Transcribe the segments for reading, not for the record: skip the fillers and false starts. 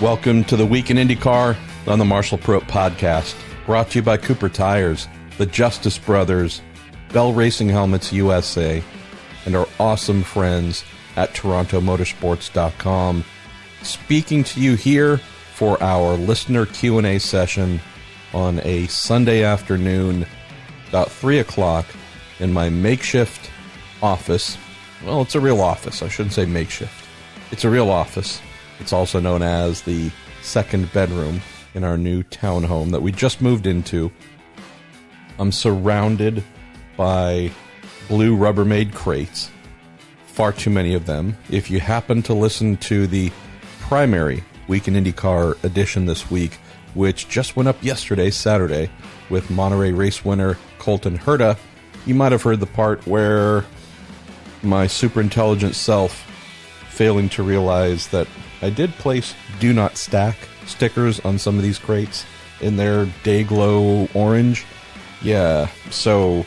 Welcome to the Week in IndyCar on the Marshall Pruett podcast, brought to you by Cooper Tires, the Justice Brothers, Bell Racing Helmets USA, and our awesome friends at TorontoMotorsports.com. Speaking to you here for our listener Q&A session on a Sunday afternoon, about 3 o'clock, in my makeshift office. Well, it's a real office. I shouldn't say makeshift. It's a real office. It's also known as the second bedroom in our new townhome that we just moved into. I'm surrounded by blue Rubbermaid crates. Far too many of them. If you happen to listen to the primary Week in IndyCar edition this week, which just went up yesterday, Saturday, with Monterey race winner Colton Herta, you might have heard the part where my super intelligent self failing to realize that I did place do not stack stickers on some of these crates in their day glow orange. Yeah, so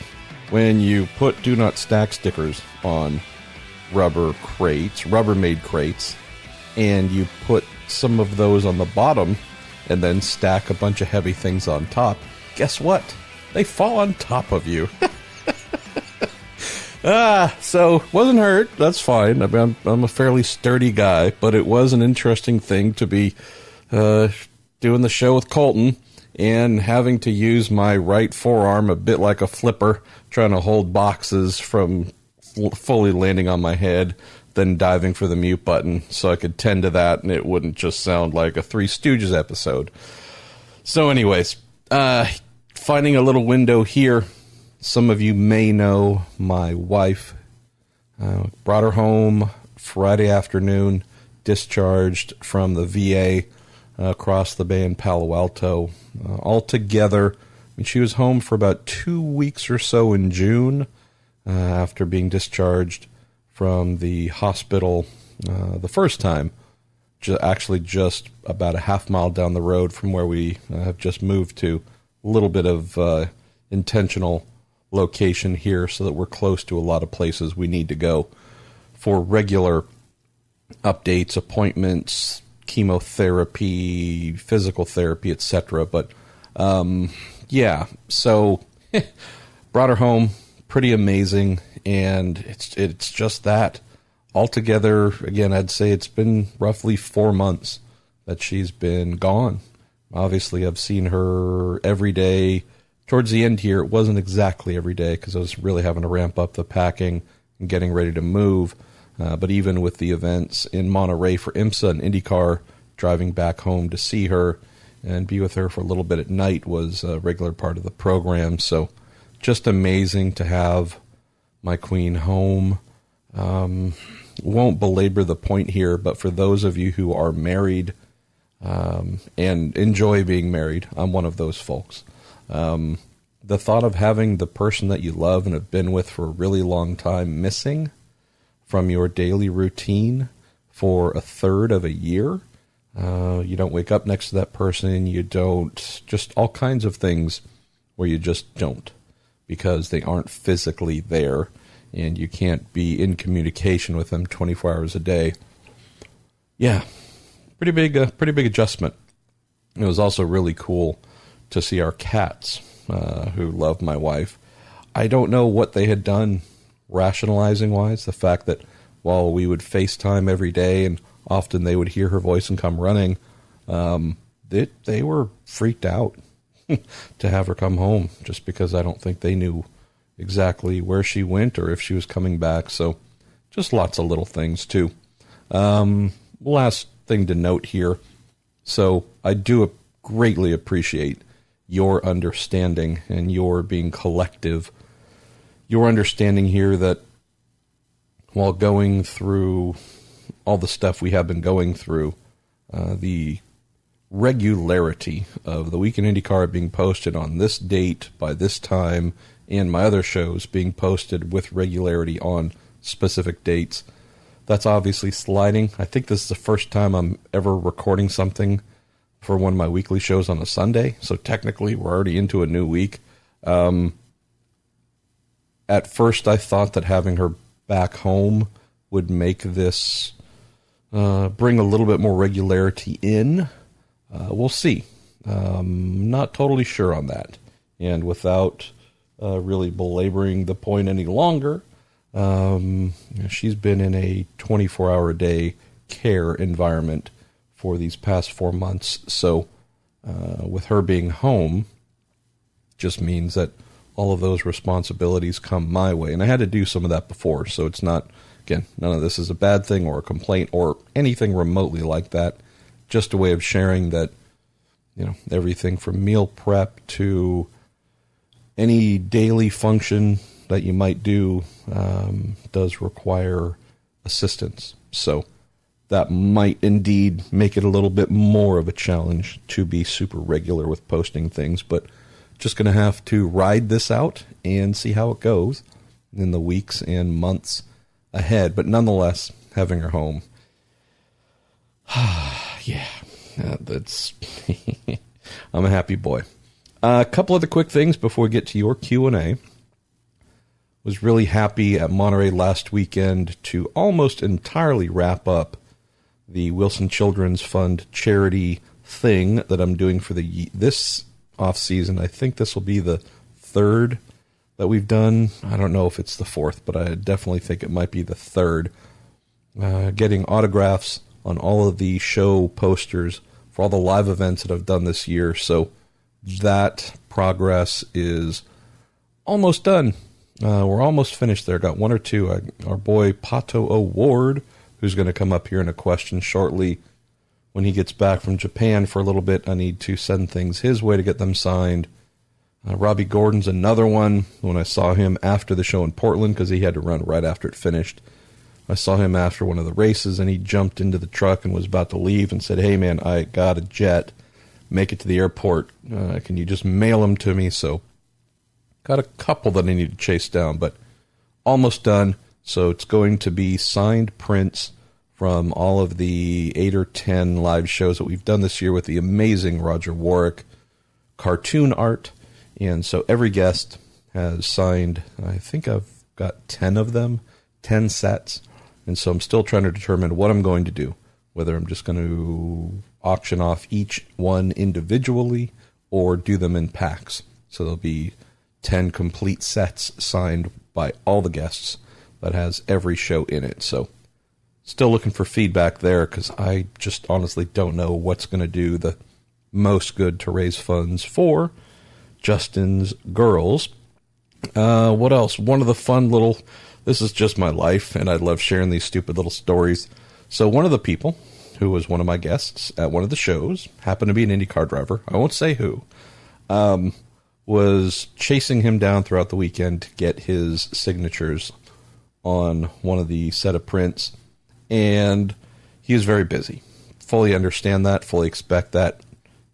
when you put do not stack stickers on Rubbermaid crates, and you put some of those on the bottom and then stack a bunch of heavy things on top, guess what? They fall on top of you. So wasn't hurt. That's fine. I mean, I'm a fairly sturdy guy, but it was an interesting thing to be doing the show with Colton and having to use my right forearm a bit like a flipper, trying to hold boxes from fully landing on my head, then diving for the mute button so I could tend to that and it wouldn't just sound like a Three Stooges episode. So anyways, finding a little window here. Some of you may know my wife. Brought her home Friday afternoon, discharged from the VA across the bay in Palo Alto. Altogether, I mean, she was home for about 2 weeks or so in June after being discharged from the hospital the first time, actually just about a half mile down the road from where we have just moved to. A little bit of intentional location here so that we're close to a lot of places we need to go for regular updates, appointments, chemotherapy, physical therapy, etc. But yeah, so brought her home, pretty amazing, and it's just that. Altogether, again, I'd say it's been roughly 4 months that she's been gone. Obviously, I've seen her every day. Towards the end here, it wasn't exactly every day because I was really having to ramp up the packing and getting ready to move. But even with the events in Monterey for IMSA and IndyCar, driving back home to see her and be with her for a little bit at night was a regular part of the program. So just amazing to have my queen home. Won't belabor the point here, but for those of you who are married and enjoy being married, I'm one of those folks. The thought of having the person that you love and have been with for a really long time missing from your daily routine for a third of a year, you don't wake up next to that person, you don't, just all kinds of things where you just don't, because they aren't physically there and you can't be in communication with them 24 hours a day. Yeah, pretty big adjustment. It was also really cool to see our cats, who love my wife. I don't know what they had done rationalizing-wise, the fact that while we would FaceTime every day and often they would hear her voice and come running, they were freaked out to have her come home, just because I don't think they knew exactly where she went or if she was coming back. So just lots of little things, too. Last thing to note here. So I do greatly appreciate your understanding and your being collective. Your understanding here that while going through all the stuff we have been going through, the regularity of the Week in IndyCar being posted on this date by this time and my other shows being posted with regularity on specific dates, that's obviously sliding. I think this is the first time I'm ever recording something for one of my weekly shows on a Sunday, so technically we're already into a new week. At first I thought that having her back home would make this bring a little bit more regularity in. We'll see. Not totally sure on that. And without really belaboring the point any longer, she's been in a 24-hour-a-day care environment for these past 4 months. So with her being home, just means that all of those responsibilities come my way. And I had to do some of that before, so it's not, again, none of this is a bad thing or a complaint or anything remotely like that. Just a way of sharing that, everything from meal prep to any daily function that you might do does require assistance. So that might indeed make it a little bit more of a challenge to be super regular with posting things, but just going to have to ride this out and see how it goes in the weeks and months ahead. But nonetheless, having her home, that's I'm a happy boy. A couple other quick things before we get to your Q&A. Was really happy at Monterey last weekend to almost entirely wrap up the Wilson Children's Fund charity thing that I'm doing for this off season. I think this will be the third that we've done. I don't know if it's the fourth, but I definitely think it might be the third. Getting autographs on all of the show posters for all the live events that I've done this year. So that progress is almost done. We're almost finished there. Got one or two. Our boy Pato O'Ward, who's going to come up here in a question shortly. When he gets back from Japan for a little bit, I need to send things his way to get them signed. Robbie Gordon's another one. When I saw him after the show in Portland, because he had to run right after it finished, I saw him after one of the races, and he jumped into the truck and was about to leave and said, "Hey, man, I got a jet. Make it to the airport. Can you just mail them to me?" So got a couple that I need to chase down, but almost done. So it's going to be signed prints from all of the 8 or 10 live shows that we've done this year with the amazing Roger Warwick cartoon art. And so every guest has signed, I think I've got 10 of them, 10 sets. And so I'm still trying to determine what I'm going to do, whether I'm just going to auction off each one individually or do them in packs. So there'll be 10 complete sets signed by all the guests that has every show in it. So still looking for feedback there, because I just honestly don't know what's going to do the most good to raise funds for Justin's girls. What else? One of the fun little, this is just my life, and I love sharing these stupid little stories. So one of the people who was one of my guests at one of the shows, happened to be an IndyCar driver, I won't say who, was chasing him down throughout the weekend to get his signatures on one of the set of prints. And he was very busy. Fully understand that, fully expect that,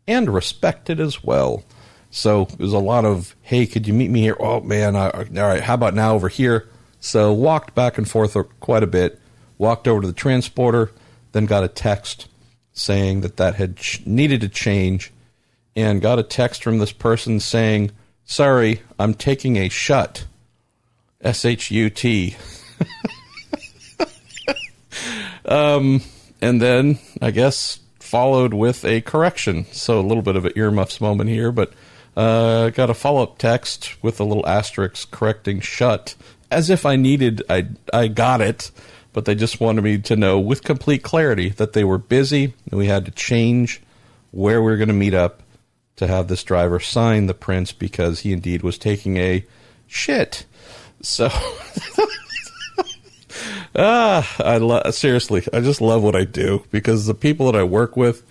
and respect it as well. So it was a lot of, "Hey, could you meet me here? Oh, man, all right, how about now over here?" So walked back and forth quite a bit, walked over to the transporter, then got a text saying that had needed to change, and got a text from this person saying, "Sorry, I'm taking a shut, S-H-U-T." And then, I guess, followed with a correction. So a little bit of an earmuffs moment here, but got a follow-up text with a little asterisk correcting shut, as if I got it, but they just wanted me to know with complete clarity that they were busy and we had to change where we were going to meet up to have this driver sign the prints because he indeed was taking a shit. So... seriously, I just love what I do, because the people that I work with,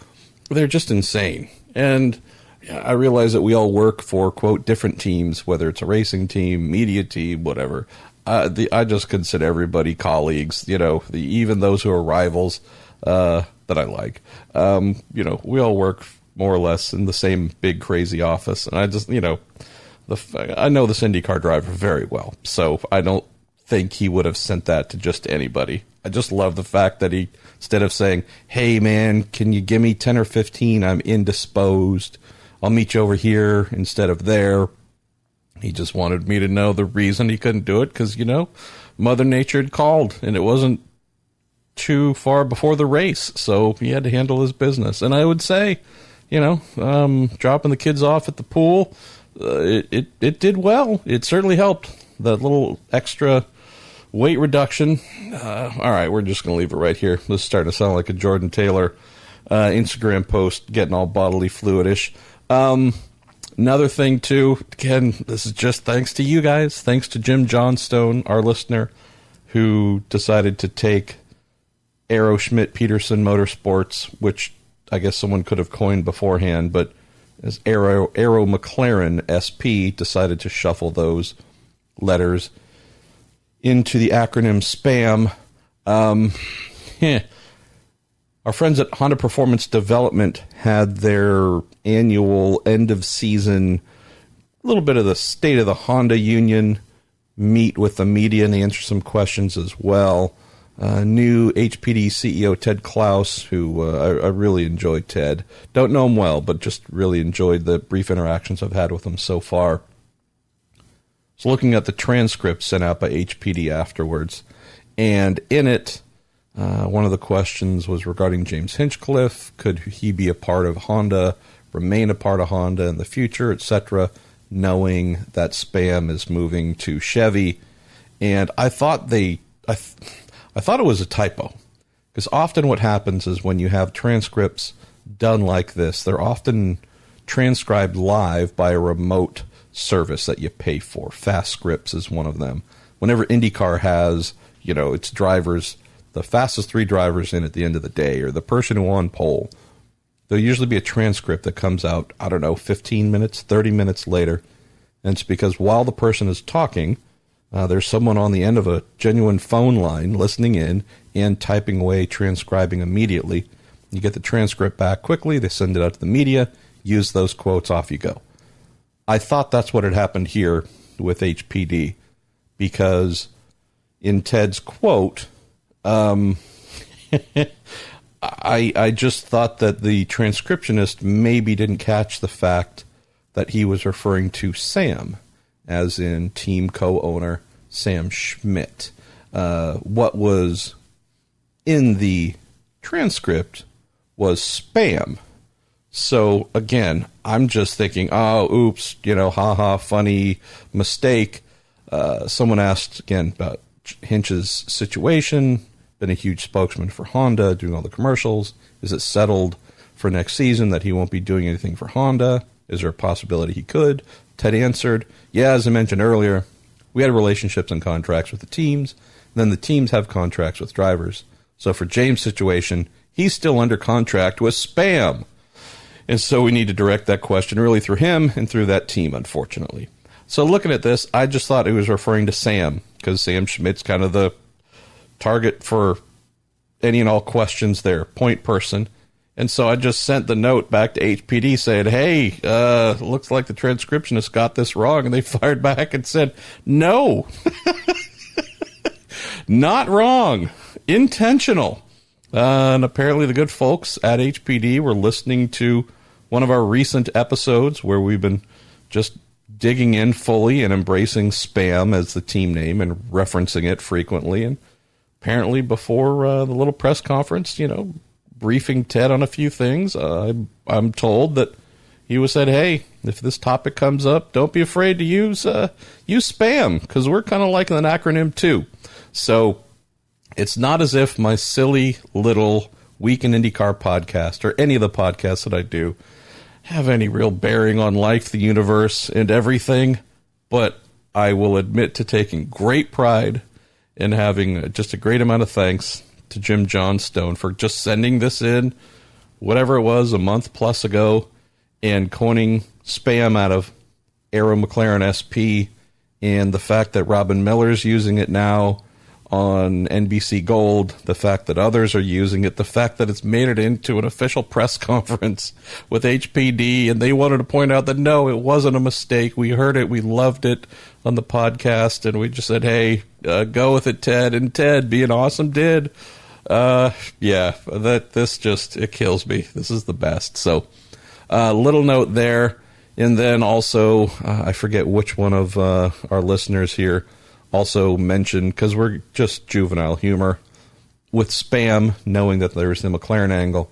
they're just insane. And I realize that we all work for, quote, different teams, whether it's a racing team, media team, whatever. I just consider everybody colleagues, even those who are rivals that I like. We all work more or less in the same big, crazy office. And I just, I know this IndyCar driver very well, so I don't think he would have sent that to just anybody. I just love the fact that he, instead of saying, "Hey man, can you give me 10 or 15? I'm indisposed. I'll meet you over here instead of there." He just wanted me to know the reason he couldn't do it, because, Mother Nature had called, and it wasn't too far before the race, so he had to handle his business. And I would say, dropping the kids off at the pool, it did well. It certainly helped. That little extra weight reduction. All right, we're just going to leave it right here. This is starting to sound like a Jordan Taylor Instagram post, getting all bodily fluidish. Another thing, too, again, this is just thanks to you guys. Thanks to Jim Johnstone, our listener, who decided to take Arrow Schmidt Peterson Motorsports, which I guess someone could have coined beforehand, but as Arrow McLaren SP, decided to shuffle those letters into the acronym SPAM. Our friends at Honda Performance Development had their annual end of season, a little bit of the state of the Honda union, meet with the media and answer some questions as well. New HPD CEO Ted Klaus, who I really enjoyed Ted. Don't know him well, but just really enjoyed the brief interactions I've had with him so far. So looking at the transcript sent out by HPD afterwards, and in it, one of the questions was regarding James Hinchcliffe. Could he be a part of Honda, remain a part of Honda in the future, etc., knowing that SPAM is moving to Chevy? And I thought I thought it was a typo, because often what happens is when you have transcripts done like this, they're often transcribed live by a remote service that you pay for. Fast Scripts is one of them. Whenever IndyCar has, its drivers, the fastest 3 drivers in at the end of the day, or the person who won pole, there'll usually be a transcript that comes out, 15 minutes, 30 minutes later. And it's because while the person is talking, there's someone on the end of a genuine phone line listening in and typing away, transcribing immediately. You get the transcript back quickly, they send it out to the media, use those quotes, off you go. I thought that's what had happened here with HPD, because in Ted's quote, I just thought that the transcriptionist maybe didn't catch the fact that he was referring to Sam, as in team co-owner Sam Schmidt. What was in the transcript was SPAM. So, again, I'm just thinking, oh, oops, haha, funny mistake. Someone asked, again, about Hinch's situation, been a huge spokesman for Honda, doing all the commercials. Is it settled for next season that he won't be doing anything for Honda? Is there a possibility he could? Ted answered, yeah, as I mentioned earlier, we had relationships and contracts with the teams, and then the teams have contracts with drivers. So for James' situation, he's still under contract with SPAM. And so we need to direct that question really through him and through that team, unfortunately. So looking at this, I just thought it was referring to Sam, because Sam Schmidt's kind of the target for any and all questions there, point person. And so I just sent the note back to HPD saying, hey, looks like the transcriptionist got this wrong. And they fired back and said, no, not wrong, intentional. And apparently the good folks at HPD were listening to one of our recent episodes where we've been just digging in fully and embracing SPAM as the team name and referencing it frequently. And apparently before the little press conference, briefing Ted on a few things, I'm told that he was said, hey, if this topic comes up, don't be afraid to use SPAM, because we're kind of like an acronym too. So it's not as if my silly little Week in IndyCar podcast, or any of the podcasts that I do, have any real bearing on life, the universe, and everything. But I will admit to taking great pride in having just a great amount of thanks to Jim Johnstone for just sending this in, whatever it was, a month plus ago, and coining SPAM out of Arrow McLaren SP, and the fact that Robin Miller's using it now on NBC Gold, the fact that others are using it, the fact that it's made it into an official press conference with HPD, and they wanted to point out that no, it wasn't a mistake. We heard it, we loved it on the podcast, and we just said, hey, go with it, Ted. And Ted, being awesome, did. It kills me. This is the best. So, little note there. And then also, I forget which one of our listeners here also mentioned, because we're just juvenile humor, with spam, knowing that there's the McLaren angle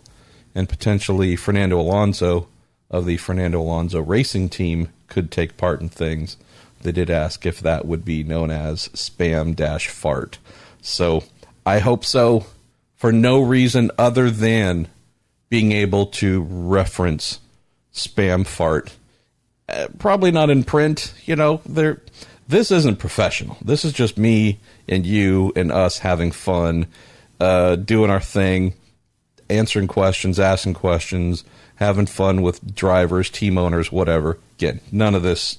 and potentially Fernando Alonso of the Fernando Alonso Racing team could take part in things, they did ask if that would be known as spam-fart. So I hope so, for no reason other than being able to reference spam fart. Probably not in print, this isn't professional. This is just me and you and us having fun, doing our thing, answering questions, asking questions, having fun with drivers, team owners, whatever. Again, none of this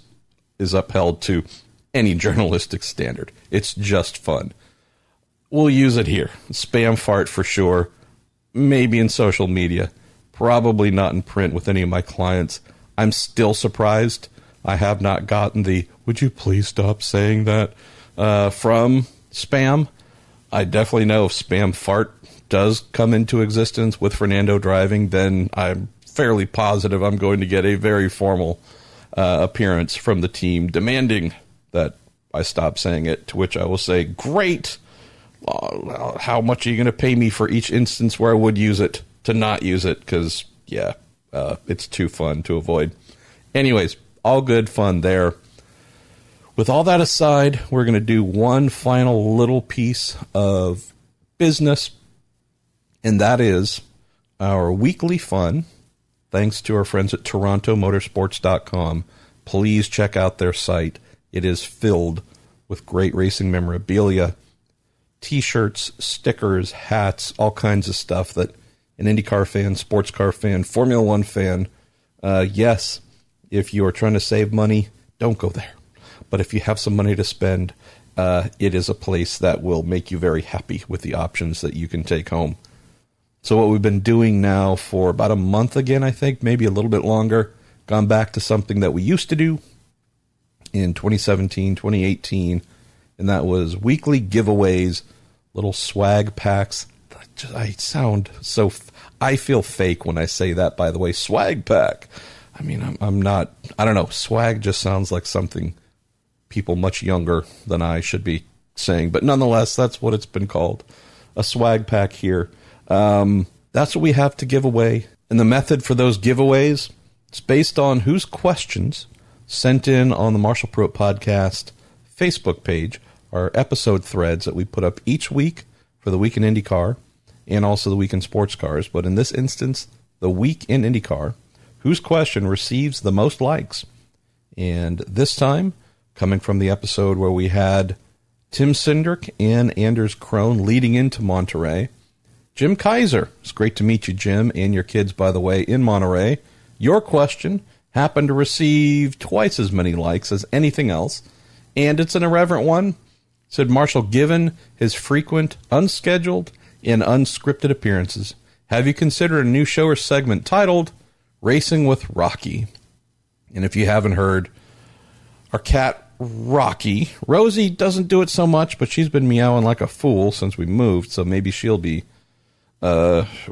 is upheld to any journalistic standard. It's just fun. We'll use it here. Spam fart for sure. Maybe in social media. Probably not in print with any of my clients. I'm still surprised I have not gotten the, would you please stop saying that, from spam. I definitely know if spam fart does come into existence with Fernando driving, then I'm fairly positive I'm going to get a very formal appearance from the team demanding that I stop saying it, to which I will say, great. How much are you going to pay me for each instance where I would use it to not use it? Because, it's too fun to avoid. Anyways, all good fun there. With all that aside, we're going to do one final little piece of business, and that is our weekly fun, thanks to our friends at TorontoMotorsports.com. Please check out their site. It is filled with great racing memorabilia, T-shirts, stickers, hats, all kinds of stuff that an IndyCar fan, sports car fan, Formula One fan, yes, if you are trying to save money, don't go there. But if you have some money to spend, it is a place that will make you very happy with the options that you can take home. So what we've been doing now for about a month again, I think, maybe a little bit longer, gone back to something that we used to do in 2017, 2018, and that was weekly giveaways, little swag packs. I feel fake when I say that, by the way, swag pack. I mean, I'm not, I don't know, swag just sounds like something people much younger than I should be saying, but nonetheless, that's what it's been called, a swag pack here. That's what we have to give away. And the method for those giveaways, it's based on whose questions sent in on the Marshall Pruett Podcast Facebook page, our episode threads that we put up each week for the Week in IndyCar and also the Week in Sports Cars. But in this instance, the Week in IndyCar, whose question receives the most likes. And this time, coming from the episode where we had Tim Cindric and Anders Krohn leading into Monterey, Jim Kaiser. It's great to meet you, Jim, and your kids, by the way, in Monterey. Your question happened to receive twice as many likes as anything else, and it's an irreverent one. It said, Marshall, given his frequent, unscheduled, and unscripted appearances, have you considered a new show or segment titled Racing with Rocky? And if you haven't heard, our cat, Rocky, Rosie doesn't do it so much, but she's been meowing like a fool since we moved, so maybe she'll be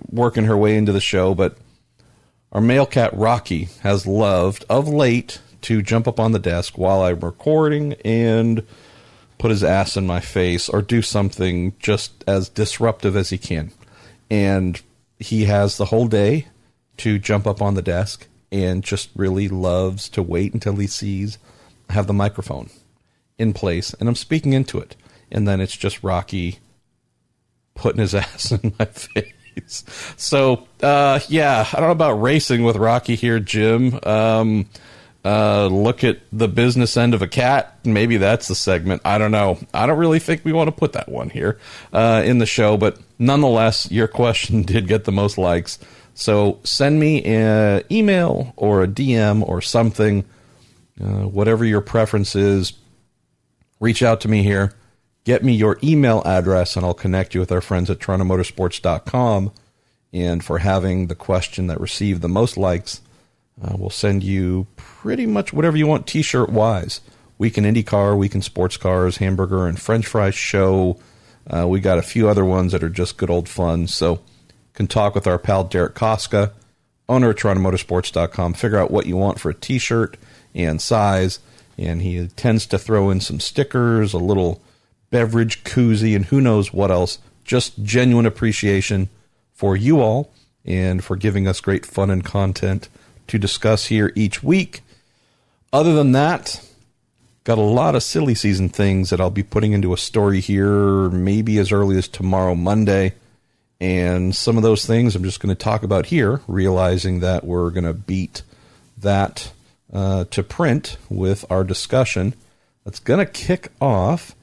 working her way into the show. But our male cat, Rocky, has loved, of late, to jump up on the desk while I'm recording and put his ass in my face or do something just as disruptive as he can. And he has the whole day to jump up on the desk and just really loves to wait until he sees I have the microphone in place and I'm speaking into it. And then it's just Rocky putting his ass in my face. So, I don't know about racing with Rocky here, Jim. Look at the business end of a cat. Maybe that's the segment. I don't know. I don't really think we want to put that one here in the show, but nonetheless, your question did get the most likes. So send me an email or a DM or something, whatever your preference is. Reach out to me here. Get me your email address, and I'll connect you with our friends at TorontoMotorsports.com. And for having the question that received the most likes, we'll send you pretty much whatever you want T-shirt-wise. Week in IndyCar, Week in Sports Cars, Hamburger and French Fries Show. We got a few other ones that are just good old fun. So can talk with our pal Derek Koska, owner of TorontoMotorsports.com. Figure out what you want for a T-shirt and size. And he tends to throw in some stickers, a little beverage koozie, and who knows what else just genuine appreciation for you all and for giving us great fun and content to discuss here each week. Other than that, got a lot of silly season things that I'll be putting into a story here maybe as early as tomorrow, Monday. And some of those things I'm just going to talk about here, realizing that we're going to beat that to print with our discussion. That's going to kick off,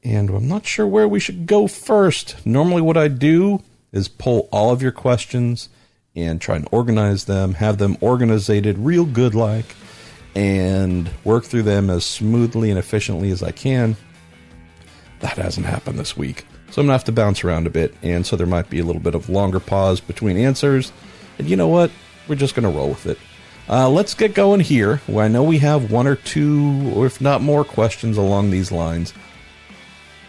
and I'm not sure where we should go first. Normally what I do is pull all of your questions and try and organize them, have them organizated real good like, and work through them as smoothly and efficiently as I can. That hasn't happened this week. So I'm going to have to bounce around a bit, and so there might be a little bit of longer pause between answers. And you know what? We're just going to roll with it. Let's get going here, where I know we have one or two, or if not more, questions along these lines.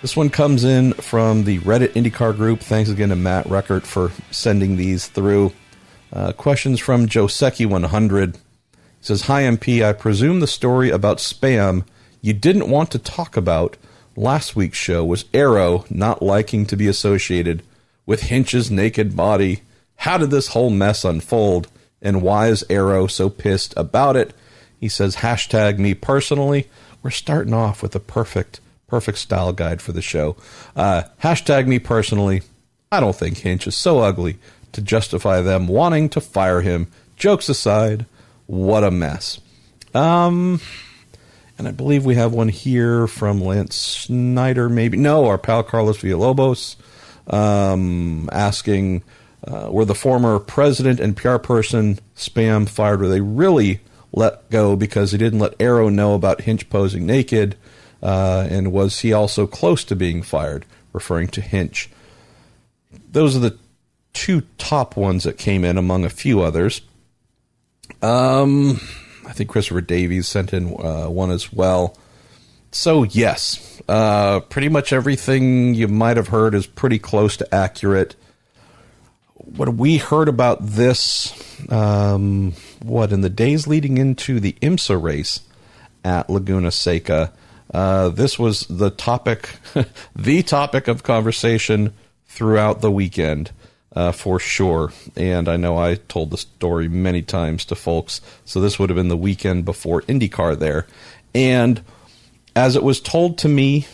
This one comes in from the Reddit IndyCar group. Thanks again to Matt Reckert for sending these through. Questions from Joseki100. He says, "Hi, MP. I presume the story about spam you didn't want to talk about last week's show was Arrow not liking to be associated with Hinch's naked body. How did this whole mess unfold, and why is Arrow so pissed about it?" He says, hashtag me personally. We're starting off with a perfect style guide for the show. Hashtag me personally. I don't think Hinch is so ugly to justify them wanting to fire him. Jokes aside, what a mess. And I believe we have one here from Lance Snyder, maybe. No, our pal Carlos Villalobos, asking, were the former president and PR person spam fired? Were they really let go because he didn't let Arrow know about Hinch posing naked? And was he also close to being fired, referring to Hinch? Those are the two top ones that came in among a few others. I think Christopher Davies sent in one as well. So, yes, pretty much everything you might have heard is pretty close to accurate. What we heard about this, in the days leading into the IMSA race at Laguna Seca, this was the topic, the topic of conversation throughout the weekend. For sure. And I know I told the story many times to folks, so this would have been the weekend before IndyCar there. And as it was told to me,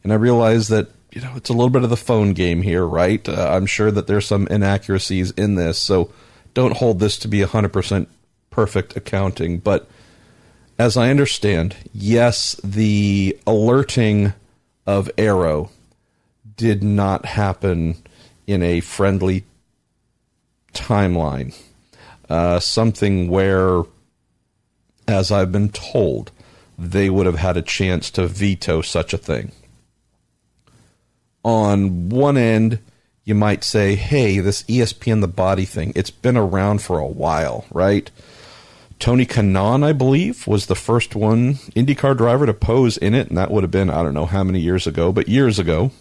and I realized that, it's a little bit of the phone game here, right? I'm sure that there's some inaccuracies in this, so don't hold this to be 100% perfect accounting. But as I understand, yes, the alerting of Arrow did not happen in a friendly timeline. Something where, as I've been told, they would have had a chance to veto such a thing. On one end, you might say, hey, this ESPN The Body thing, it's been around for a while, right? Tony Kanaan, I believe, was the first one IndyCar driver to pose in it, and that would have been, I don't know how many years ago, but years ago.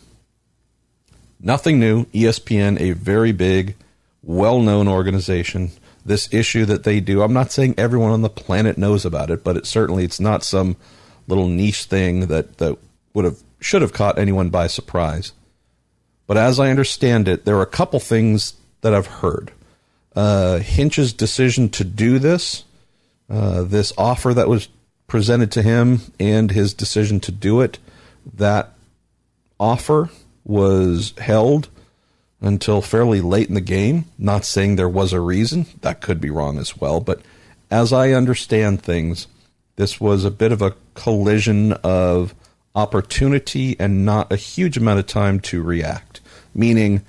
Nothing new. ESPN, a very big, well-known organization. This issue that they do, I'm not saying everyone on the planet knows about it, but it's not some little niche thing that should have caught anyone by surprise. But as I understand it, there are a couple things that I've heard. Hinch's decision to do this offer that was presented to him, and his decision to do it, that offer was held until fairly late in the game. Not saying there was a reason. That could be wrong as well. But as I understand things, this was a bit of a collision of opportunity and not a huge amount of time to react. Meaning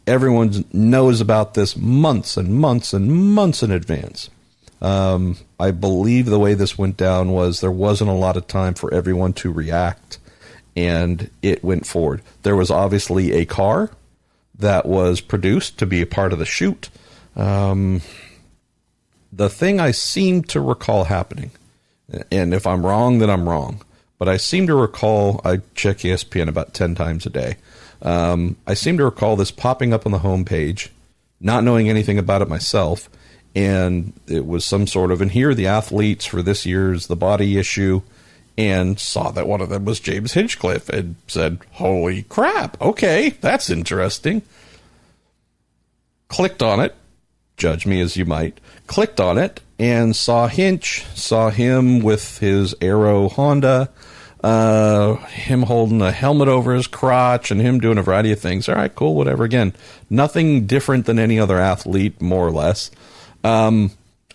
everyone knows about this months and months and months in advance. I believe the way this went down was there wasn't a lot of time for everyone to react, and it went forward. There was obviously a car that was produced to be a part of the shoot. The thing I seem to recall happening, and if I'm wrong, then I'm wrong, but I seem to recall, I check ESPN about 10 times a day. I seem to recall this popping up on the homepage, not knowing anything about it myself, and it was some sort of, and here are the athletes for this year's The Body issue, and saw that one of them was James Hinchcliffe and said, holy crap, okay, that's interesting. Clicked on it, judge me as you might, clicked on it and saw him with his Arrow Honda, him holding a helmet over his crotch and him doing a variety of things. All right, cool, whatever. Again, nothing different than any other athlete, more or less.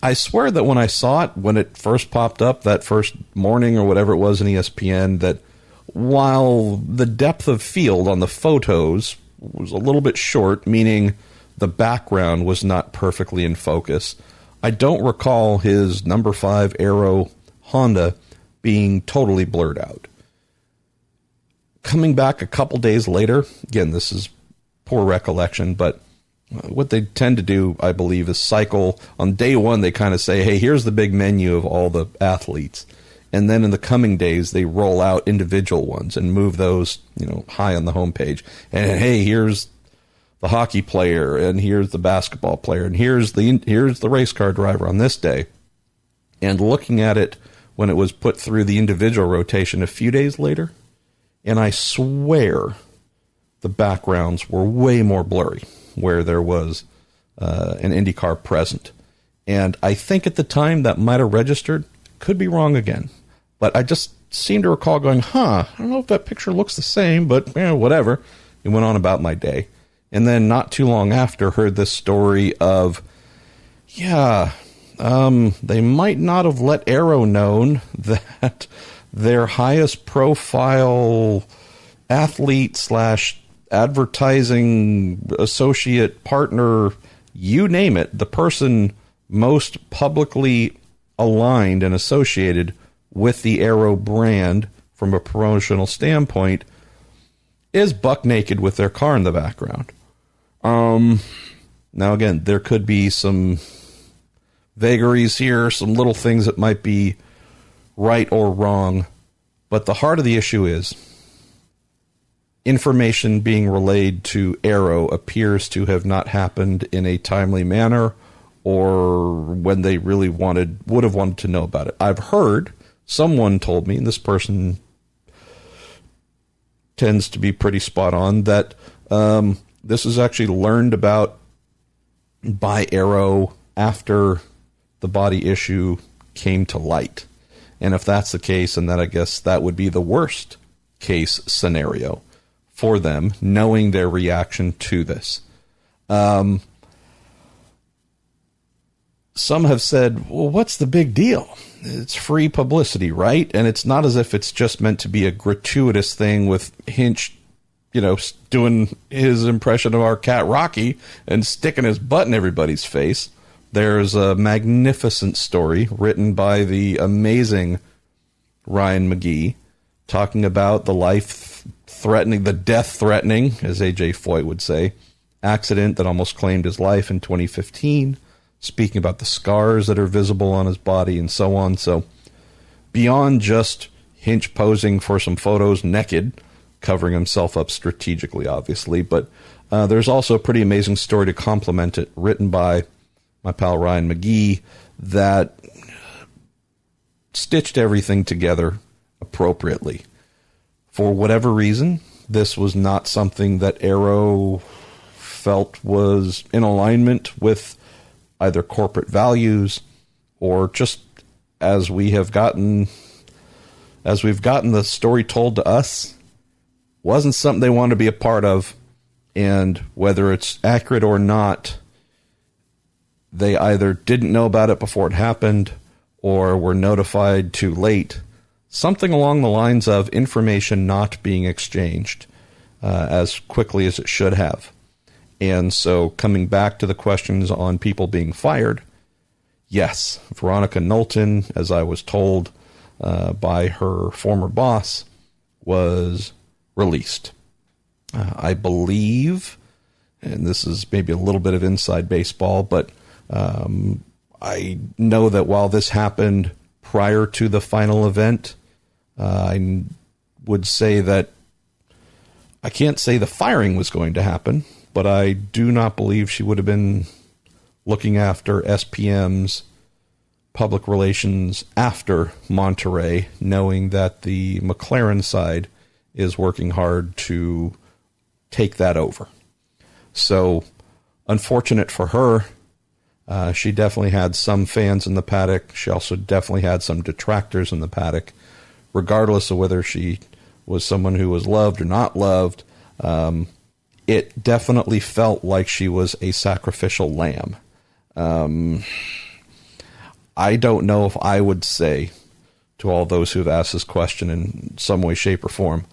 I swear that when I saw it, when it first popped up that first morning or whatever it was in ESPN, that while the depth of field on the photos was a little bit short, meaning the background was not perfectly in focus, I don't recall his number 5 Arrow Honda being totally blurred out. Coming back a couple days later, again, this is poor recollection, but what they tend to do, I believe, is cycle. On day one, they kind of say, hey, here's the big menu of all the athletes. And then in the coming days, they roll out individual ones and move those, high on the homepage. And hey, here's the hockey player, and here's the basketball player, and here's the race car driver on this day. And looking at it when it was put through the individual rotation a few days later, and I swear the backgrounds were way more blurry where there was an IndyCar present. And I think at the time that might have registered. Could be wrong again. But I just seem to recall going, I don't know if that picture looks the same, but whatever. It went on about my day. And then not too long after, heard this story of, they might not have let Arrow known that their highest profile athlete / advertising associate partner, you name it, the person most publicly aligned and associated with the Arrow brand from a promotional standpoint, is buck naked with their car in the background. Now again, there could be some vagaries here, some little things that might be right or wrong, but the heart of the issue is information being relayed to Arrow appears to have not happened in a timely manner, or when they really would have wanted to know about it. I've heard, someone told me, and this person tends to be pretty spot on, that this is actually learned about by Arrow after the body issue came to light. And if that's the case, and that I guess that would be the worst case scenario for them, knowing their reaction to this. Some have said, well, what's the big deal? It's free publicity, right? And it's not as if it's just meant to be a gratuitous thing with Hinch, doing his impression of our cat Rocky and sticking his butt in everybody's face. There's a magnificent story written by the amazing Ryan McGee talking about the death-threatening, as A.J. Foyt would say, accident that almost claimed his life in 2015, speaking about the scars that are visible on his body and so on. So beyond just Hinch posing for some photos naked, covering himself up strategically, obviously, but there's also a pretty amazing story to complement it, written by my pal Ryan McGee, that stitched everything together appropriately. For whatever reason, this was not something that Arrow felt was in alignment with either corporate values or just as we've gotten the story told to us, wasn't something they wanted to be a part of. And whether it's accurate or not, they either didn't know about it before it happened or were notified too late. Something along the lines of information not being exchanged as quickly as it should have. And so coming back to the questions on people being fired, yes, Veronica Knowlton, as I was told by her former boss, was released. I believe, and this is maybe a little bit of inside baseball, but I know that while this happened prior to the final event, I would say that I can't say the firing was going to happen, but I do not believe she would have been looking after SPM's public relations after Monterey, knowing that the McLaren side is working hard to take that over. So, unfortunate for her. She definitely had some fans in the paddock. She also definitely had some detractors in the paddock. Regardless of whether she was someone who was loved or not loved, it definitely felt like she was a sacrificial lamb. I don't know if I would say to all those who have asked this question in some way, shape, or form,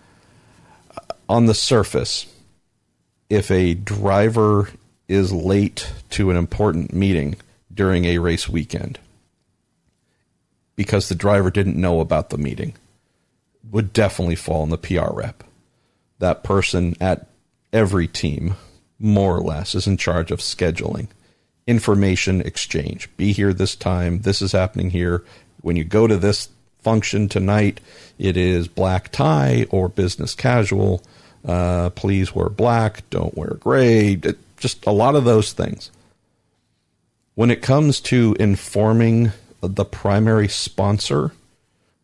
on the surface, if a driver is late to an important meeting during a race weekend because the driver didn't know about the meeting, would definitely fall in the PR rep. That person at every team, more or less, is in charge of scheduling, information exchange. Be here this time. This is happening here. When you go to this function tonight, it is black tie or business casual. Please wear black. Don't wear gray. Just a lot of those things. When it comes to informing the primary sponsor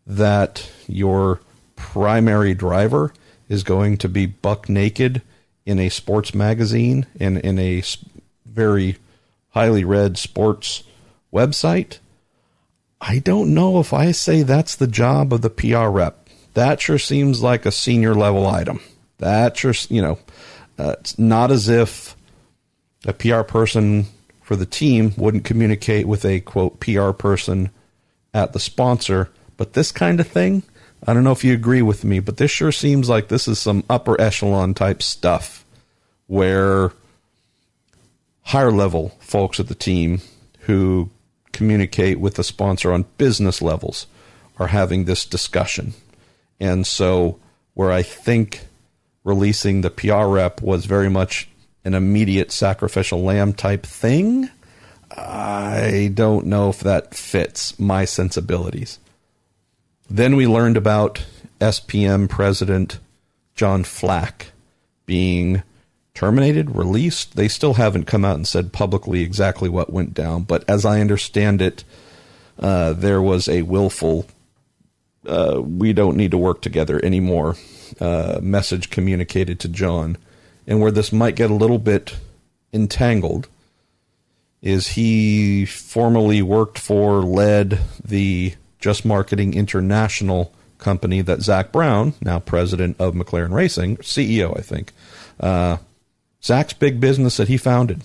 that your primary driver is going to be buck naked in a sports magazine and in a very highly read sports website, I don't know if I say that's the job of the PR rep. That sure seems like a senior level item. That sure, it's not as if a PR person for the team wouldn't communicate with a, quote, PR person at the sponsor. But this kind of thing, I don't know if you agree with me, but this sure seems like this is some upper echelon type stuff where higher level folks at the team who communicate with the sponsor on business levels are having this discussion. And so where I think releasing the PR rep was very much an immediate sacrificial lamb type thing, I don't know if that fits my sensibilities. Then we learned about SPM President John Flack being terminated, released. They still haven't come out and said publicly exactly what went down, but as I understand it, there was a willful, we don't need to work together anymore message communicated to John. And where this might get a little bit entangled is he formerly worked for, led the Just Marketing International company that Zach Brown, now president of McLaren Racing, CEO, I think, Zach's big business that he founded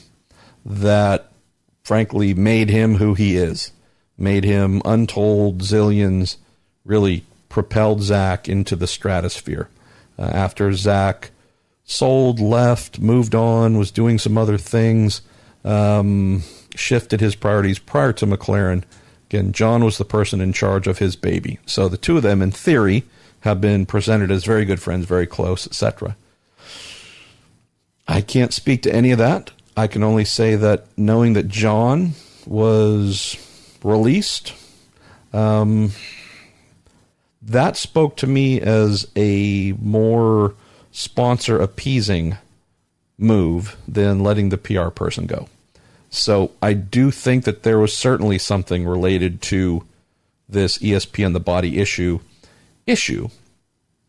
that frankly made him who he is, made him untold zillions, really propelled Zach into the stratosphere. After Zach sold, left, moved on, was doing some other things, shifted his priorities prior to McLaren. Again, John was the person in charge of his baby. So the two of them, in theory, have been presented as very good friends, very close, etc. I can't speak to any of that. I can only say that knowing that John was released, that spoke to me as a more sponsor appeasing move than letting the PR person go. So I do think that there was certainly something related to this ESPN the body issue,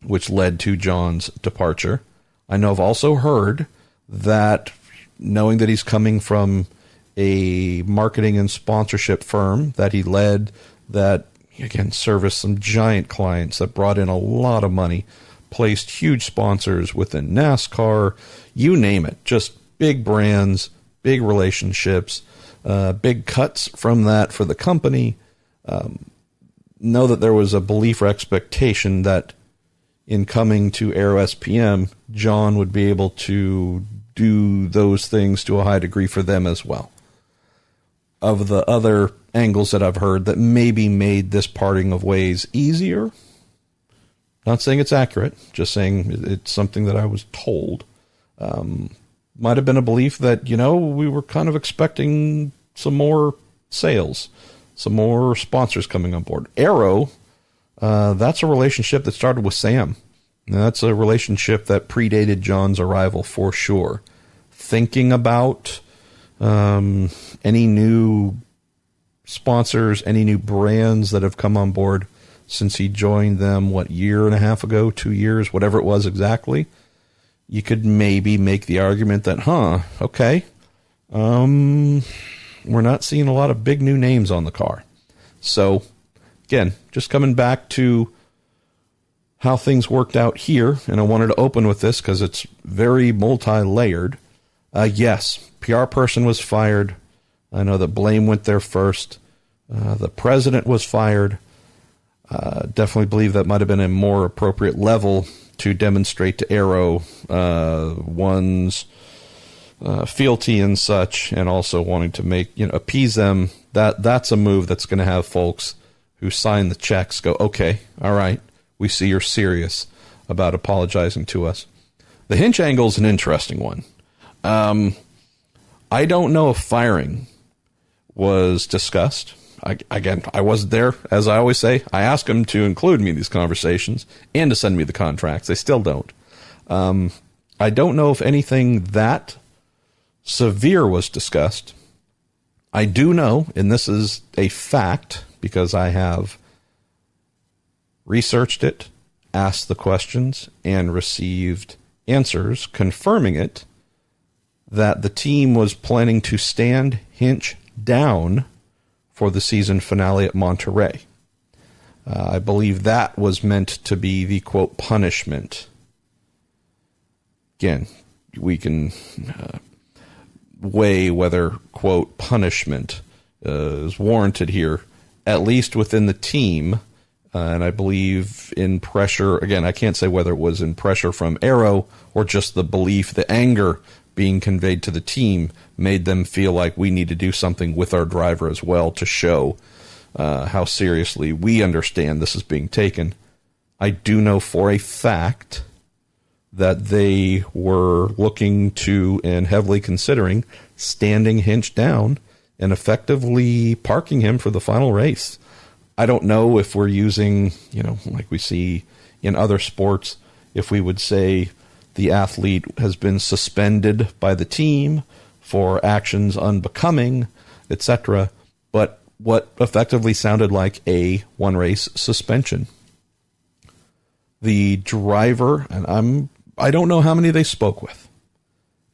which led to John's departure. I know I've also heard that, knowing that he's coming from a marketing and sponsorship firm that he led, that, again, serviced some giant clients that brought in a lot of money, placed huge sponsors within NASCAR, you name it, just big brands, big relationships, big cuts from that for the company. Know that there was a belief or expectation that in coming to Arrow SPM, John would be able to do those things to a high degree for them as well. Of the other angles that I've heard that maybe made this parting of ways easier, not saying it's accurate, just saying it's something that I was told, might have been a belief that, we were kind of expecting some more sales, some more sponsors coming on board. Arrow, that's a relationship that started with Sam. And that's a relationship that predated John's arrival for sure. Thinking about any new sponsors, any new brands that have come on board since he joined them, year and a half ago, 2 years, whatever it was exactly, you could maybe make the argument that, okay, we're not seeing a lot of big new names on the car. So, again, just coming back to how things worked out here, and I wanted to open with this because it's very multi-layered. Yes, PR person was fired. I know that blame went there first. The president was fired. Definitely believe that might have been a more appropriate level to demonstrate to Arrow one's fealty and such, and also wanting to appease them. That's a move that's going to have folks who sign the checks go, okay, all right, we see you're serious about apologizing to us. The Hinch angle is an interesting one. I don't know if firing was discussed. I wasn't there, as I always say. I ask them to include me in these conversations and to send me the contracts. They still don't. I don't know if anything that severe was discussed. I do know, and this is a fact because I have researched it, asked the questions, and received answers confirming it, that the team was planning to stand Hinch down for the season finale at Monterey. I believe that was meant to be the, quote, punishment. Again, we can weigh whether, quote, punishment is warranted here, at least within the team. And I believe in pressure, again, I can't say whether it was in pressure from Arrow or just the belief, the anger being conveyed to the team made them feel like we need to do something with our driver as well to show how seriously we understand this is being taken. I do know for a fact that they were looking to and heavily considering standing Hinch down and effectively parking him for the final race. I don't know if we're using, like we see in other sports, if we would say the athlete has been suspended by the team for actions unbecoming, etc., but what effectively sounded like a one-race suspension. The driver, and I don't know how many they spoke with,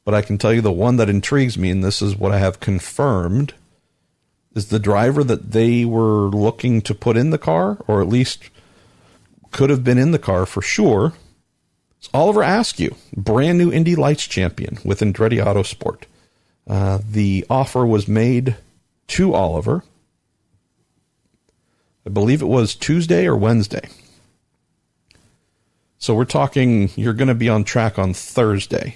but I can tell you the one that intrigues me, and this is what I have confirmed, is the driver that they were looking to put in the car, or at least could have been in the car for sure. It's Oliver Askew, brand new Indy Lights champion with Andretti Autosport. The offer was made to Oliver, I believe it was Tuesday or Wednesday. So we're talking, you're going to be on track on Thursday.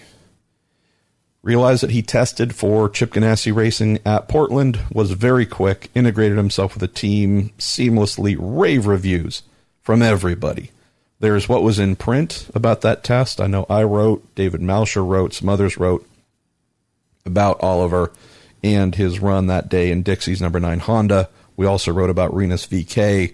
Realized that he tested for Chip Ganassi Racing at Portland, was very quick, integrated himself with the team seamlessly, rave reviews from everybody. There's what was in print about that test. I know I wrote, David Malsher wrote, some others wrote about Oliver and his run that day in Dixie's number 9 Honda. We also wrote about Renus VK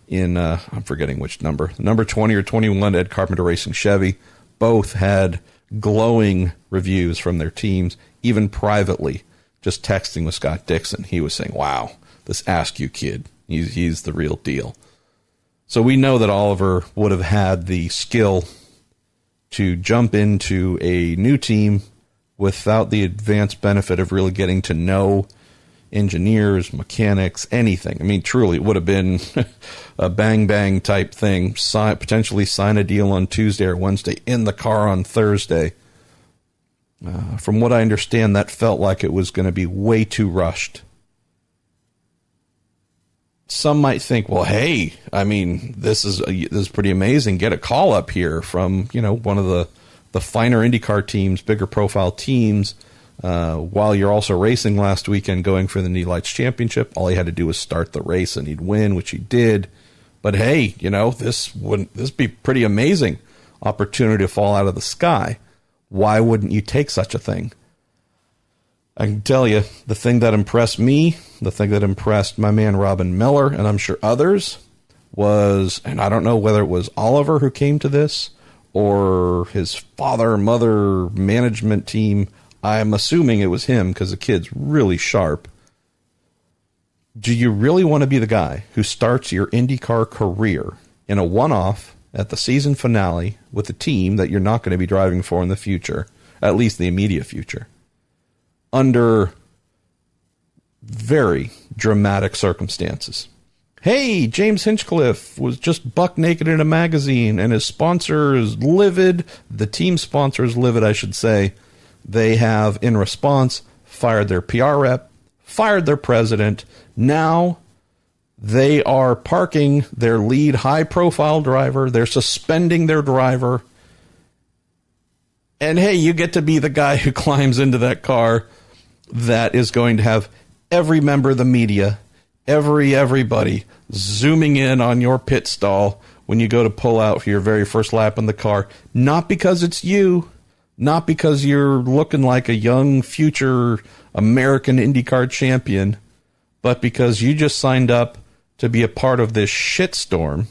in, I'm forgetting which number 20 or 21 Ed Carpenter Racing Chevy. Both had glowing reviews from their teams, even privately, just texting with Scott Dixon. He was saying, wow, this Askew kid, he's the real deal. So we know that Oliver would have had the skill to jump into a new team without the advanced benefit of really getting to know engineers, mechanics, anything. I mean, truly, it would have been a bang-bang type thing. Potentially sign a deal on Tuesday or Wednesday, in the car on Thursday. From what I understand, that felt like it was going to be way too rushed. Some might think, well, hey, I mean, this is pretty amazing. Get a call up here from, one of the finer IndyCar teams, bigger profile teams, while you're also racing last weekend, going for the Indy Lights Championship. All he had to do was start the race and he'd win, which he did. But hey, this be pretty amazing opportunity to fall out of the sky. Why wouldn't you take such a thing? I can tell you, the thing that impressed me, the thing that impressed my man Robin Miller, and I'm sure others, was, and I don't know whether it was Oliver who came to this or his father, mother, management team. I'm assuming it was him because the kid's really sharp. Do you really want to be the guy who starts your IndyCar career in a one-off at the season finale with a team that you're not going to be driving for in the future, at least the immediate future, under very dramatic circumstances? Hey, James Hinchcliffe was just buck naked in a magazine, and his sponsor is livid. The team sponsor is livid, I should say. They have, in response, fired their PR rep, fired their president. Now they are parking their lead high-profile driver. They're suspending their driver. And hey, you get to be the guy who climbs into that car that is going to have every member of the media, everybody zooming in on your pit stall when you go to pull out for your very first lap in the car. Not because it's you, not because you're looking like a young future American IndyCar champion, but because you just signed up to be a part of this shitstorm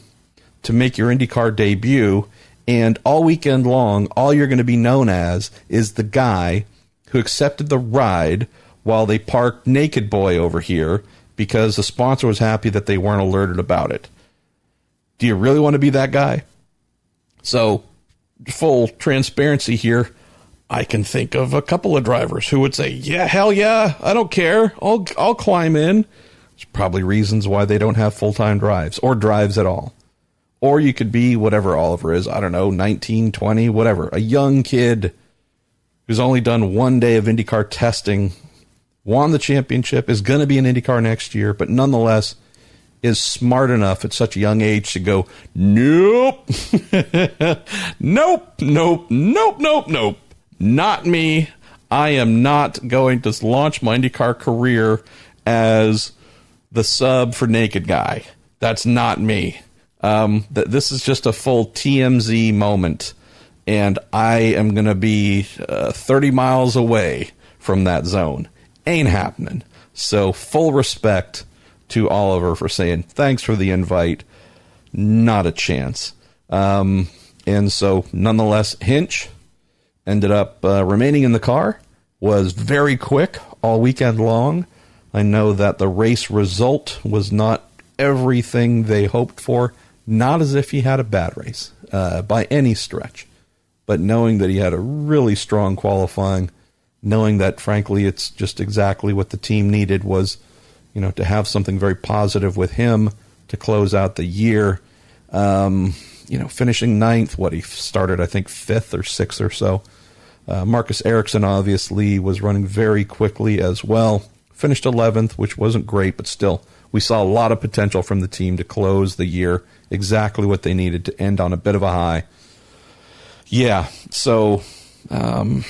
to make your IndyCar debut, and all weekend long, all you're going to be known as is the guy who accepted the ride while they parked Naked Boy over here because the sponsor was happy that they weren't alerted about it. Do you really want to be that guy? So, full transparency here, I can think of a couple of drivers who would say, yeah, hell yeah, I don't care. I'll climb in. There's probably reasons why they don't have full-time drives or drives at all. Or you could be whatever Oliver is, I don't know, 19, 20, whatever. A young kid who's only done one day of IndyCar testing, won the championship, is going to be in IndyCar next year, but nonetheless is smart enough at such a young age to go, nope, nope. Not me. I am not going to launch my IndyCar career as the sub for Naked Guy. That's not me. This is just a full TMZ moment, and I am going to be 30 miles away from that zone. Ain't happening. So full respect to Oliver for saying, thanks for the invite. Not a chance. And so nonetheless, Hinch ended up remaining in the car, was very quick all weekend long. I know that the race result was not everything they hoped for, not as if he had a bad race by any stretch, but knowing that he had a really strong qualifying, knowing that, frankly, it's just exactly what the team needed was, to have something very positive with him to close out the year. Finishing ninth, he started, I think, fifth or sixth or so. Marcus Ericsson obviously was running very quickly as well. Finished 11th, which wasn't great, but still, we saw a lot of potential from the team to close the year. Exactly what they needed to end on a bit of a high. Yeah, so, and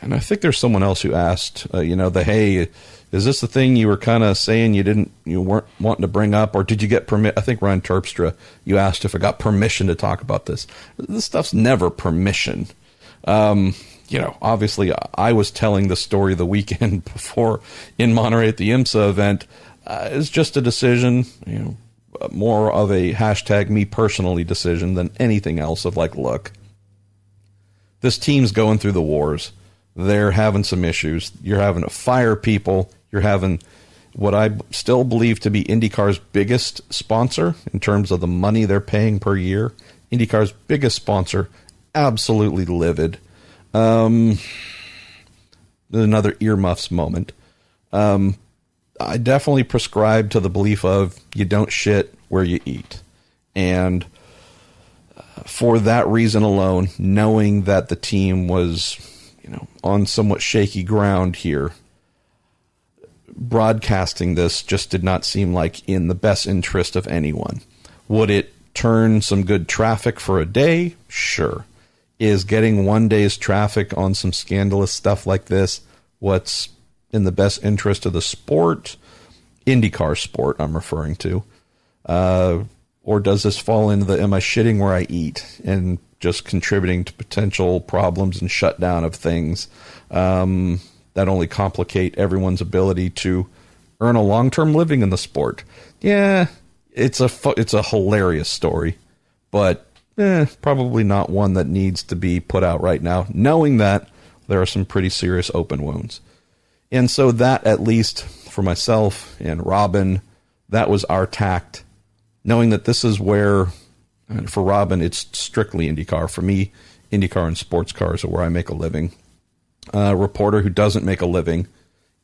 I think there's someone else who asked, hey, is this the thing you were kind of saying you weren't wanting to bring up, or did you get permit? I think Ryan Terpstra, you asked if I got permission to talk about this. This stuff's never permission. Obviously I was telling the story the weekend before in Monterey at the IMSA event. It's just a decision, more of a hashtag me personally decision than anything else of look, this team's going through the wars. They're having some issues. You're having to fire people. You're having what I still believe to be IndyCar's biggest sponsor in terms of the money they're paying per year. IndyCar's biggest sponsor, absolutely livid. Another earmuffs moment. I definitely prescribe to the belief of you don't shit where you eat. And for that reason alone, knowing that the team was, on somewhat shaky ground here, broadcasting this just did not seem like in the best interest of anyone. Would it turn some good traffic for a day? Sure. Is getting one day's traffic on some scandalous stuff like this what's in the best interest of the sport? IndyCar sport, I'm referring to. Or does this fall into the am I shitting where I eat and just contributing to potential problems and shutdown of things that only complicate everyone's ability to earn a long-term living in the sport? Yeah, it's a hilarious story, but probably not one that needs to be put out right now, knowing that there are some pretty serious open wounds. And so that, at least for myself and Robin, that was our tact, knowing that this is where, for Robin, it's strictly IndyCar. For me, IndyCar and sports cars are where I make a living. A reporter who doesn't make a living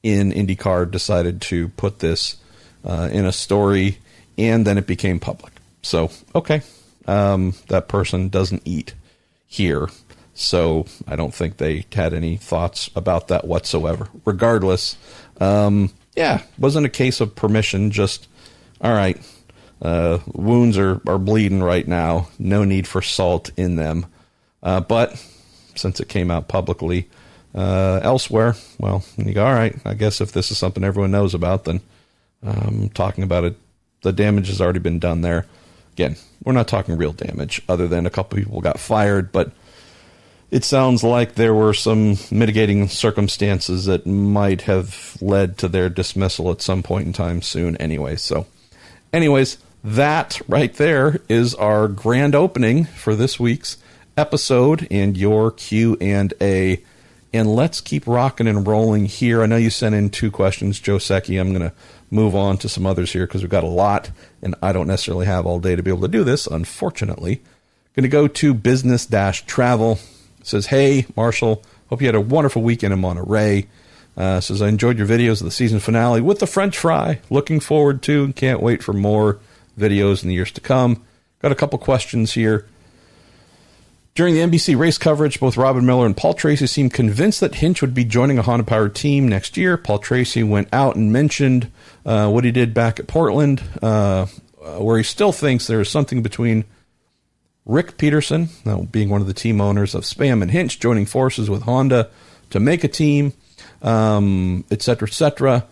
in IndyCar decided to put this in a story, and then it became public. So, okay, that person doesn't eat here, so I don't think they had any thoughts about that whatsoever. Regardless, wasn't a case of permission, just, all right, wounds are bleeding right now, no need for salt in them. But since it came out publicly elsewhere, well, you go, all right, I guess if this is something everyone knows about, then talking about it, the damage has already been done there. Again, we're not talking real damage, other than a couple people got fired, but it sounds like there were some mitigating circumstances that might have led to their dismissal at some point in time soon anyway. So, anyways, that right there is our grand opening for this week's episode and your Q&A. And let's keep rocking and rolling here. I know you sent in 2 questions, Joe Secchi. I'm going to move on to some others here because we've got a lot, and I don't necessarily have all day to be able to do this, unfortunately. Going to go to business-travel. It says, hey, Marshall, hope you had a wonderful weekend in Monterey. Says, I enjoyed your videos of the season finale with the French fry. Looking forward to and can't wait for more videos in the years to come. Got a couple questions here. During the NBC race coverage, both Robin Miller and Paul Tracy seemed convinced that Hinch would be joining a Honda-powered team next year. Paul Tracy went out and mentioned what he did back at Portland, where he still thinks there is something between Rick Peterson, being one of the team owners of Spam, and Hinch joining forces with Honda to make a team, et cetera, et cetera.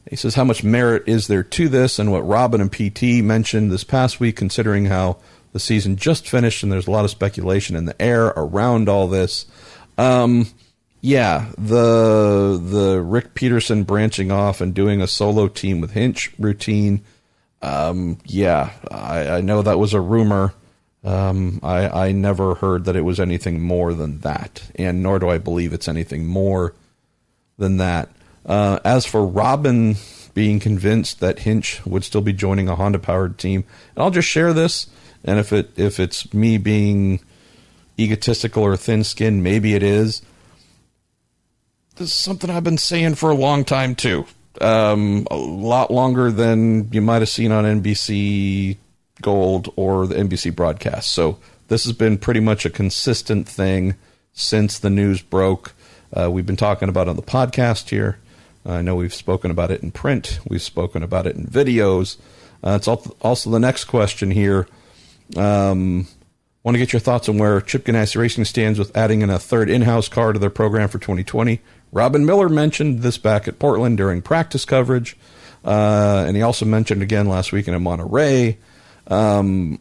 He says, how much merit is there to this? And what Robin and PT mentioned this past week, considering how the season just finished and there's a lot of speculation in the air around all this. The Rick Peterson branching off and doing a solo team with Hinch routine. I know that was a rumor. I never heard that it was anything more than that, and nor do I believe it's anything more than that. As for Robin being convinced that Hinch would still be joining a Honda-powered team, and I'll just share this, and if it's me being egotistical or thin-skinned, maybe it is. This is something I've been saying for a long time, too. A lot longer than you might have seen on NBC Gold or the NBC broadcast. So this has been pretty much a consistent thing since the news broke. We've been talking about it on the podcast here. I know we've spoken about it in print. We've spoken about it in videos. It's also the next question here. Want to get your thoughts on where Chip Ganassi Racing stands with adding in a third in-house car to their program for 2020. Robin Miller mentioned this back at Portland during practice coverage. And he also mentioned again last weekend in Monterey. Again,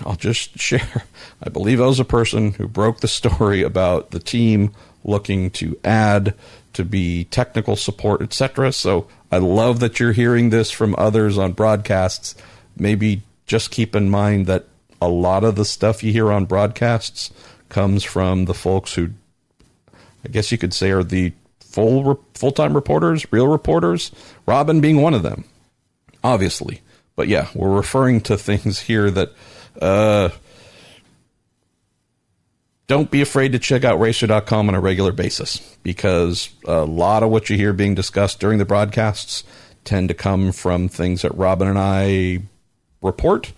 I'll just share. I believe I was a person who broke the story about the team looking to add to be technical support, etc. So I love that you're hearing this from others on broadcasts. Maybe just keep in mind that a lot of the stuff you hear on broadcasts comes from the folks who, I guess you could say, are the full-time reporters, real reporters, Robin being one of them, obviously. But yeah, we're referring to things here that don't be afraid to check out racer.com on a regular basis, because a lot of what you hear being discussed during the broadcasts tend to come from things that Robin and I report.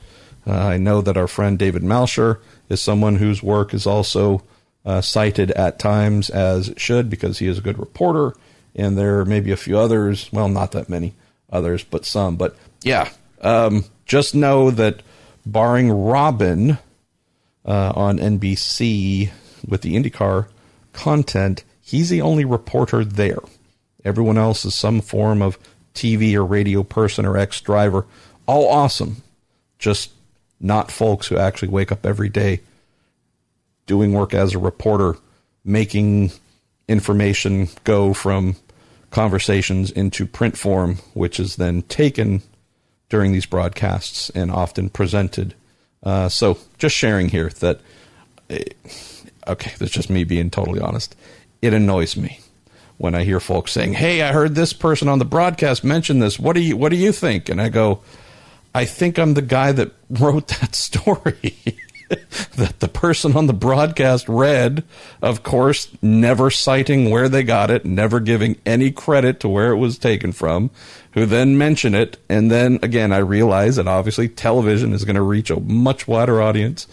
I know that our friend David Malsher is someone whose work is also cited at times, as it should, because he is a good reporter, and there may be a few others, well, not that many others, but some. But yeah, just know that barring Robin on NBC with the IndyCar content, he's the only reporter there. Everyone else is some form of TV or radio person or ex-driver. All awesome. Just not folks who actually wake up every day doing work as a reporter, making information go from conversations into print form, which is then taken during these broadcasts and often presented. So just sharing here that, okay, that's just me being totally honest. It annoys me when I hear folks saying, hey, I heard this person on the broadcast mention this. What do you think? And I go, I think I'm the guy that wrote that story that the person on the broadcast read, of course, never citing where they got it, never giving any credit to where it was taken from, who then mentioned it. And then, again, I realize that obviously television is going to reach a much wider audience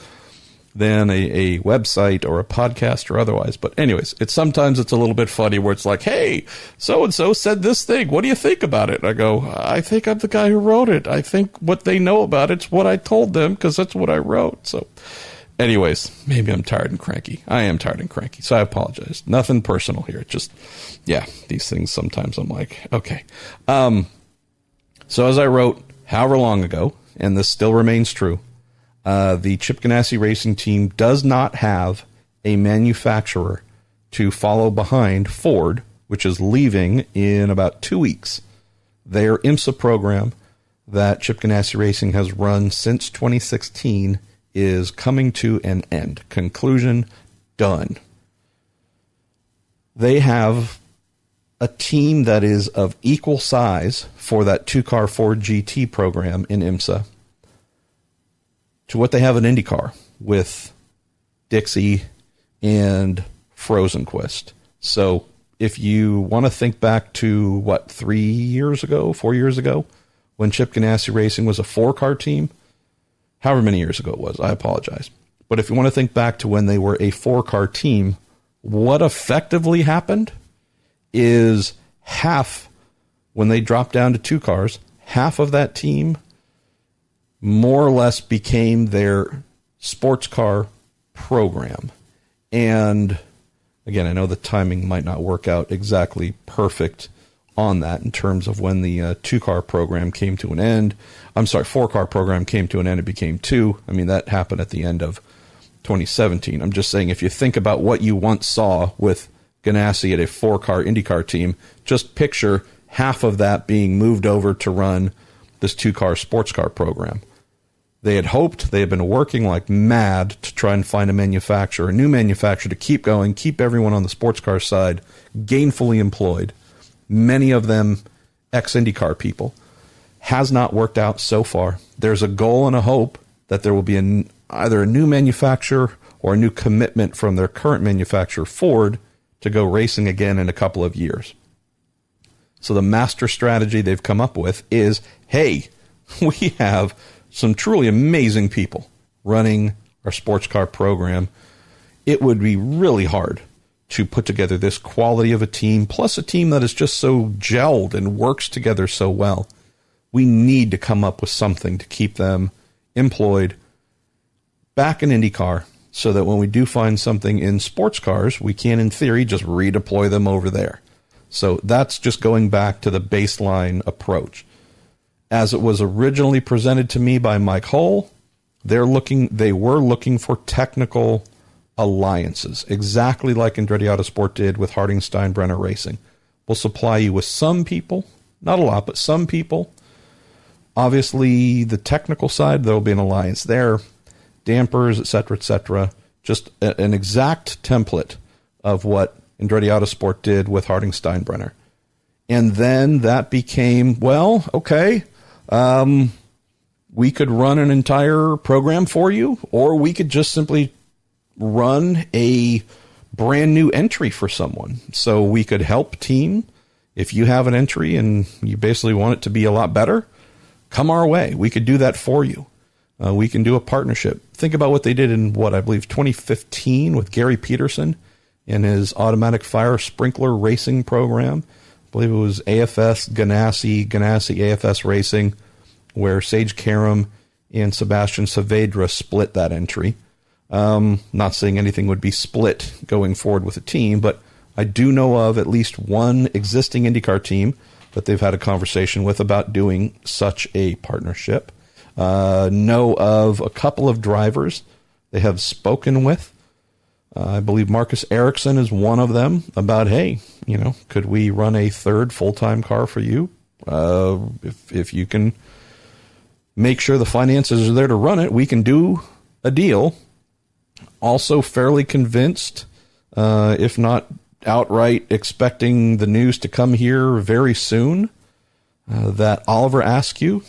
than a website or a podcast or otherwise. But anyways, sometimes it's a little bit funny where it's like, hey, so-and-so said this thing. What do you think about it? And I go, I think I'm the guy who wrote it. I think what they know about it's what I told them because that's what I wrote. So anyways, maybe I'm tired and cranky. I am tired and cranky, so I apologize. Nothing personal here. Just, yeah, these things sometimes I'm like, okay. So as I wrote however long ago, and this still remains true, the Chip Ganassi Racing team does not have a manufacturer to follow behind Ford, which is leaving in about 2 weeks. Their IMSA program that Chip Ganassi Racing has run since 2016 is coming to an end. Conclusion, done. They have a team that is of equal size for that two-car Ford GT program in IMSA to what they have in IndyCar with Dixie and Frozenquist. So if you want to think back to, 4 years ago, when Chip Ganassi Racing was a four-car team, however many years ago it was, I apologize. But if you want to think back to when they were a four-car team, what effectively happened is half, when they dropped down to two cars, half of that team more or less became their sports car program. And again, I know the timing might not work out exactly perfect on that in terms of when the two-car program came to an end. I'm sorry, four-car program came to an end. It became two. I mean, that happened at the end of 2017. I'm just saying, if you think about what you once saw with Ganassi at a four-car IndyCar team, just picture half of that being moved over to run this two-car sports car program. They had hoped, they had been working like mad to try and find a manufacturer, a new manufacturer to keep going, keep everyone on the sports car side gainfully employed, many of them ex-IndyCar people. Has not worked out so far. There's a goal and a hope that there will be either a new manufacturer or a new commitment from their current manufacturer, Ford, to go racing again in a couple of years. So the master strategy they've come up with is, hey, we have some truly amazing people running our sports car program. It would be really hard to put together this quality of a team, plus a team that is just so gelled and works together so well. We need to come up with something to keep them employed back in IndyCar so that when we do find something in sports cars, we can, in theory, just redeploy them over there. So that's just going back to the baseline approach. As it was originally presented to me by Mike Hull, they were looking for technical alliances, exactly like Andretti Autosport did with Harding Steinbrenner Racing. We'll supply you with some people, not a lot, but some people. Obviously, the technical side, there will be an alliance there, dampers, etc., just an exact template of what Andretti Autosport did with Harding Steinbrenner. And then that became, well, okay, we could run an entire program for you, or we could just simply run a brand new entry for someone. So we could help team. If you have an entry and you basically want it to be a lot better, come our way. We could do that for you. We can do a partnership. Think about what they did in, I believe 2015 with Gary Peterson and his automatic fire sprinkler racing program. I believe it was AFS, Ganassi, AFS Racing, where Sage Karam and Sebastian Saavedra split that entry. Not saying anything would be split going forward with a team, but I do know of at least one existing IndyCar team that they've had a conversation with about doing such a partnership. Know of a couple of drivers they have spoken with. I believe Marcus Ericsson is one of them about, hey, could we run a third full-time car for you? If you can make sure the finances are there to run it, we can do a deal. Also fairly convinced, if not outright expecting the news to come here very soon that Oliver Askew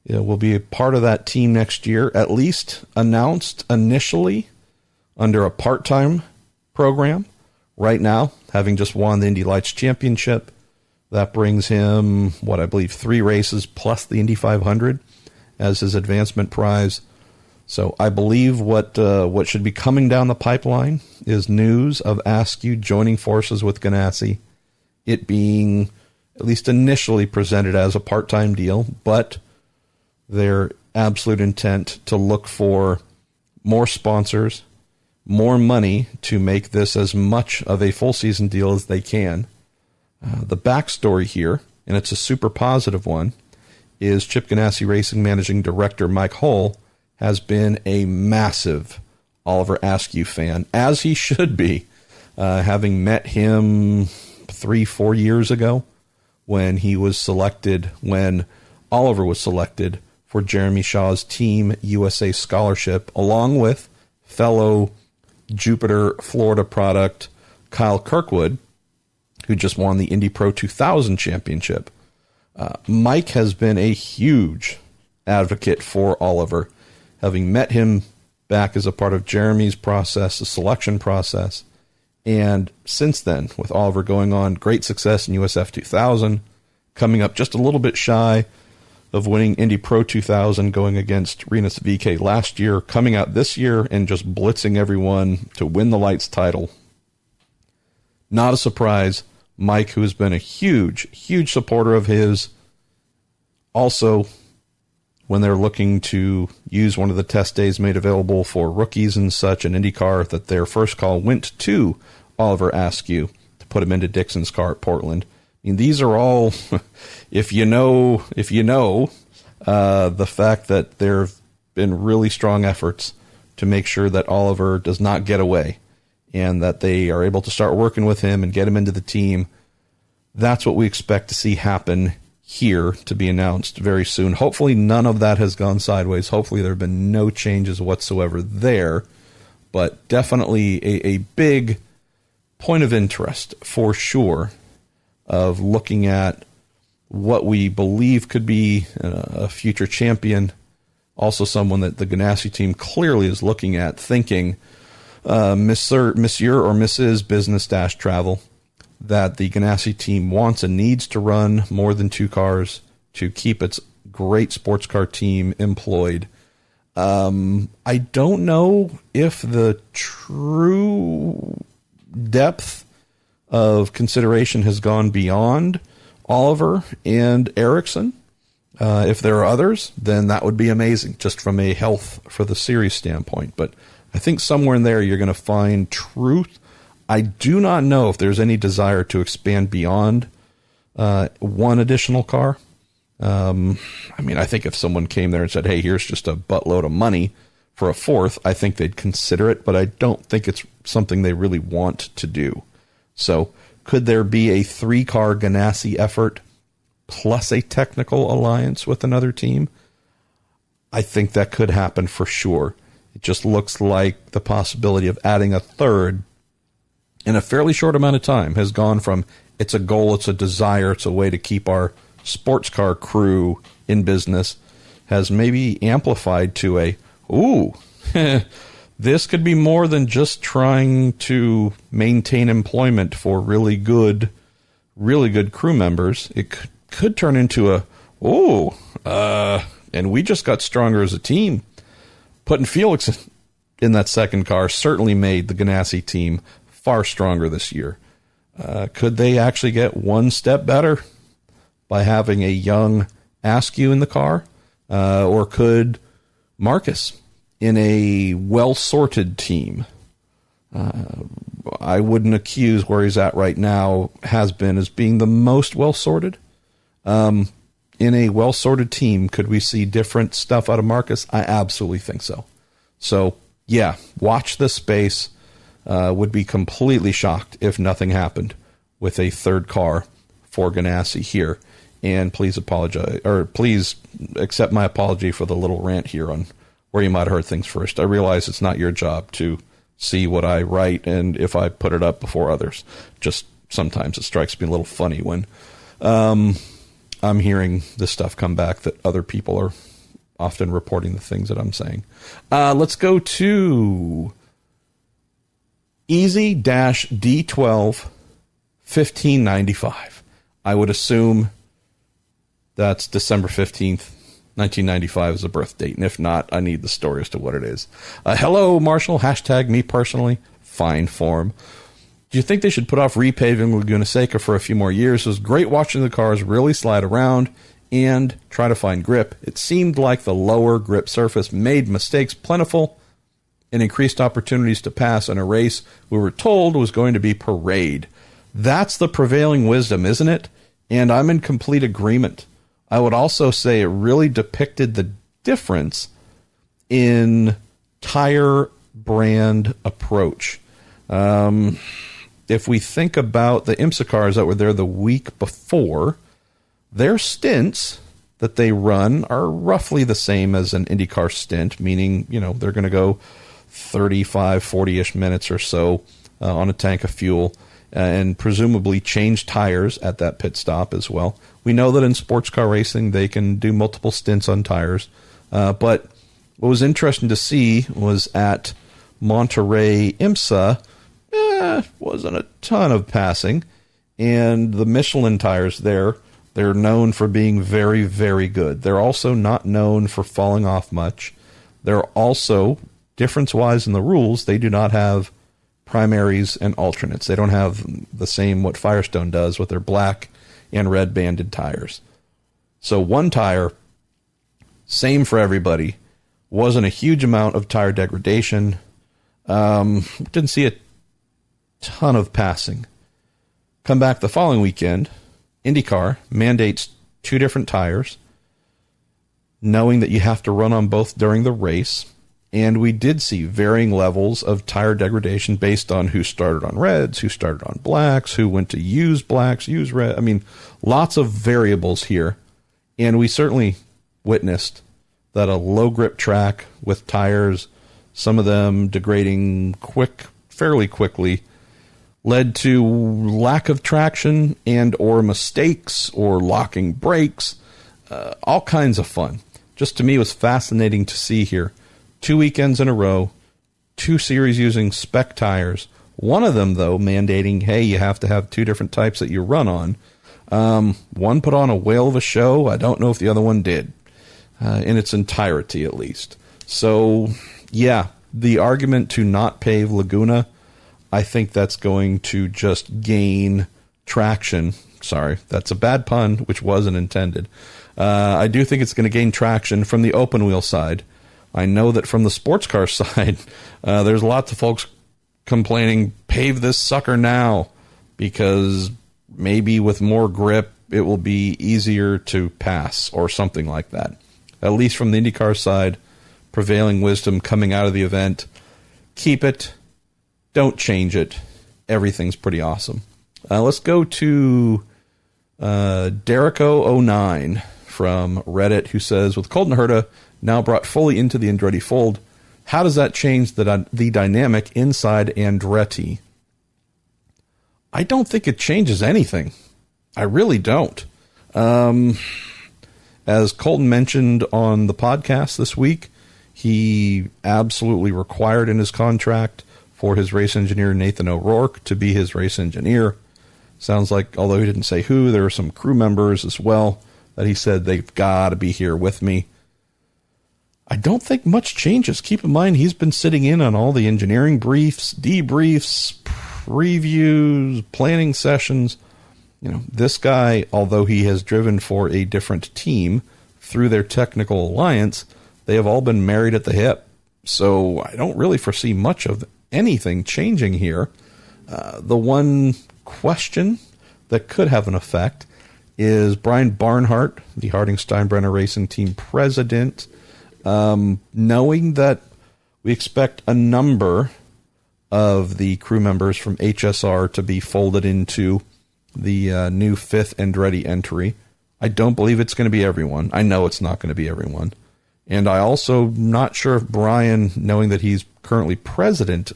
will be a part of that team next year, at least announced initially under a part-time program. Right now, having just won the Indy Lights Championship, that brings him, I believe 3 races plus the Indy 500 as his advancement prize. So I believe what should be coming down the pipeline is news of Askew joining forces with Ganassi, it being at least initially presented as a part-time deal, but their absolute intent to look for more sponsors, more money to make this as much of a full season deal as they can. The backstory here, and it's a super positive one, is Chip Ganassi Racing Managing Director Mike Hull has been a massive Oliver Askew fan, as he should be, having met him 3-4 years ago when Oliver was selected for Jeremy Shaw's Team USA Scholarship, along with fellow Jupiter, Florida product Kyle Kirkwood, who just won the Indy Pro 2000 championship. Mike has been a huge advocate for Oliver, having met him back as a part of Jeremy's process, the selection process. And since then, with Oliver going on great success in USF 2000, coming up just a little bit shy of winning Indy Pro 2000, going against Rinus VeeKay last year, coming out this year and just blitzing everyone to win the Lights title. Not a surprise. Mike, who has been a huge, huge supporter of his, also, when they're looking to use one of the test days made available for rookies and such in IndyCar, that their first call went to Oliver Askew to put him into Dixon's car at Portland. I mean, these are all, if you know, the fact that there have been really strong efforts to make sure that Oliver does not get away and that they are able to start working with him and get him into the team. That's what we expect to see happen here, to be announced very soon. Hopefully none of that has gone sideways. Hopefully there have been no changes whatsoever there, but definitely a big point of interest for sure of looking at what we believe could be a future champion. Also someone that the Ganassi team clearly is looking at, thinking Monsieur or Mrs. Business-Travel, that the Ganassi team wants and needs to run more than 2 cars to keep its great sports car team employed. I don't know if the true depth of consideration has gone beyond Oliver and Ericsson. If there are others, then that would be amazing, just from a health for the series standpoint. But I think somewhere in there you're going to find truth. I do not know if there's any desire to expand beyond one additional car. I mean, I think if someone came there and said, hey, here's just a buttload of money for a 4th, I think they'd consider it, but I don't think it's something they really want to do. So could there be a 3-car Ganassi effort plus a technical alliance with another team? I think that could happen for sure. It just looks like the possibility of adding a 3rd in a fairly short amount of time has gone from it's a goal, it's a desire, it's a way to keep our sports car crew in business, has maybe amplified to a, ooh, this could be more than just trying to maintain employment for really good crew members. It could turn into a, and we just got stronger as a team. Putting Felix in that 2nd car certainly made the Ganassi team far stronger this year. Could they actually get one step better by having a young Askew in the car? Or could Marcus, in a well-sorted team, I wouldn't accuse where he's at right now has been as being the most well-sorted. In a well-sorted team, could we see different stuff out of Marcus? I absolutely think so. So, yeah, watch this space. Would be completely shocked if nothing happened with a 3rd car for Ganassi here. And please accept my apology for the little rant here on where you might have heard things first. I realize it's not your job to see what I write and if I put it up before others. Just sometimes it strikes me a little funny when I'm hearing this stuff come back that other people are often reporting the things that I'm saying. Let's go to Easy-D12 1595. I would assume that's December 15th, 1995 is the birth date. And if not, I need the story as to what it is. Hello, Marshall. Hashtag me personally. Fine form. Do you think they should put off repaving Laguna Seca for a few more years? It was great watching the cars really slide around and try to find grip. It seemed like the lower grip surface made mistakes plentiful and increased opportunities to pass in a race we were told was going to be parade. That's the prevailing wisdom, isn't it? And I'm in complete agreement. I would also say it really depicted the difference in tire brand approach. If we think about the IMSA cars that were there the week before, their stints that they run are roughly the same as an IndyCar stint, meaning, they're going to go 35, 40-ish minutes or so on a tank of fuel and presumably change tires at that pit stop as well. We know that in sports car racing, they can do multiple stints on tires. But what was interesting to see was at Monterey IMSA, wasn't a ton of passing. And the Michelin tires there, they're known for being very, very good. They're also not known for falling off much. They're also, difference-wise in the rules, they do not have primaries and alternates. They don't have the same what Firestone does with their black and red banded tires. So one tire, same for everybody. Wasn't a huge amount of tire degradation. Didn't see a ton of passing. Come back the following weekend, IndyCar mandates 2 different tires, knowing that you have to run on both during the race. And we did see varying levels of tire degradation based on who started on reds, who started on blacks, who went to use blacks, use red. I mean, lots of variables here. And we certainly witnessed that a low grip track with tires, some of them degrading fairly quickly, led to lack of traction and or mistakes or locking brakes, all kinds of fun. Just to me, it was fascinating to see here. 2 weekends in a row, 2 series using spec tires. One of them, though, mandating, hey, you have to have 2 different types that you run on. One put on a whale of a show. I don't know if the other one did, in its entirety at least. So, yeah, the argument to not pave Laguna, I think that's going to just gain traction. Sorry, that's a bad pun, which wasn't intended. I do think it's going to gain traction from the open wheel side. I know that from the sports car side, there's lots of folks complaining, pave this sucker now, because maybe with more grip, it will be easier to pass or something like that. At least from the IndyCar side, prevailing wisdom coming out of the event, keep it, don't change it. Everything's pretty awesome. Let's go to Derico09 from Reddit, who says, with Colton Herta now brought fully into the Andretti fold, how does that change the dynamic inside Andretti? I don't think it changes anything. I really don't. As Colton mentioned on the podcast this week, he absolutely required in his contract for his race engineer, Nathan O'Rourke, to be his race engineer. Sounds like, although he didn't say who, there were some crew members as well that he said they've got to be here with me. I don't think much changes. Keep in mind, he's been sitting in on all the engineering briefs, debriefs, previews, planning sessions. This guy, although he has driven for a different team through their technical alliance, they have all been married at the hip. So I don't really foresee much of anything changing here. The one question that could have an effect is Brian Barnhart, the Harding Steinbrenner Racing Team president, knowing that we expect a number of the crew members from HSR to be folded into the new 5th Andretti entry. I don't believe it's going to be everyone. I know it's not going to be everyone. And I also not sure if Brian, knowing that he's currently president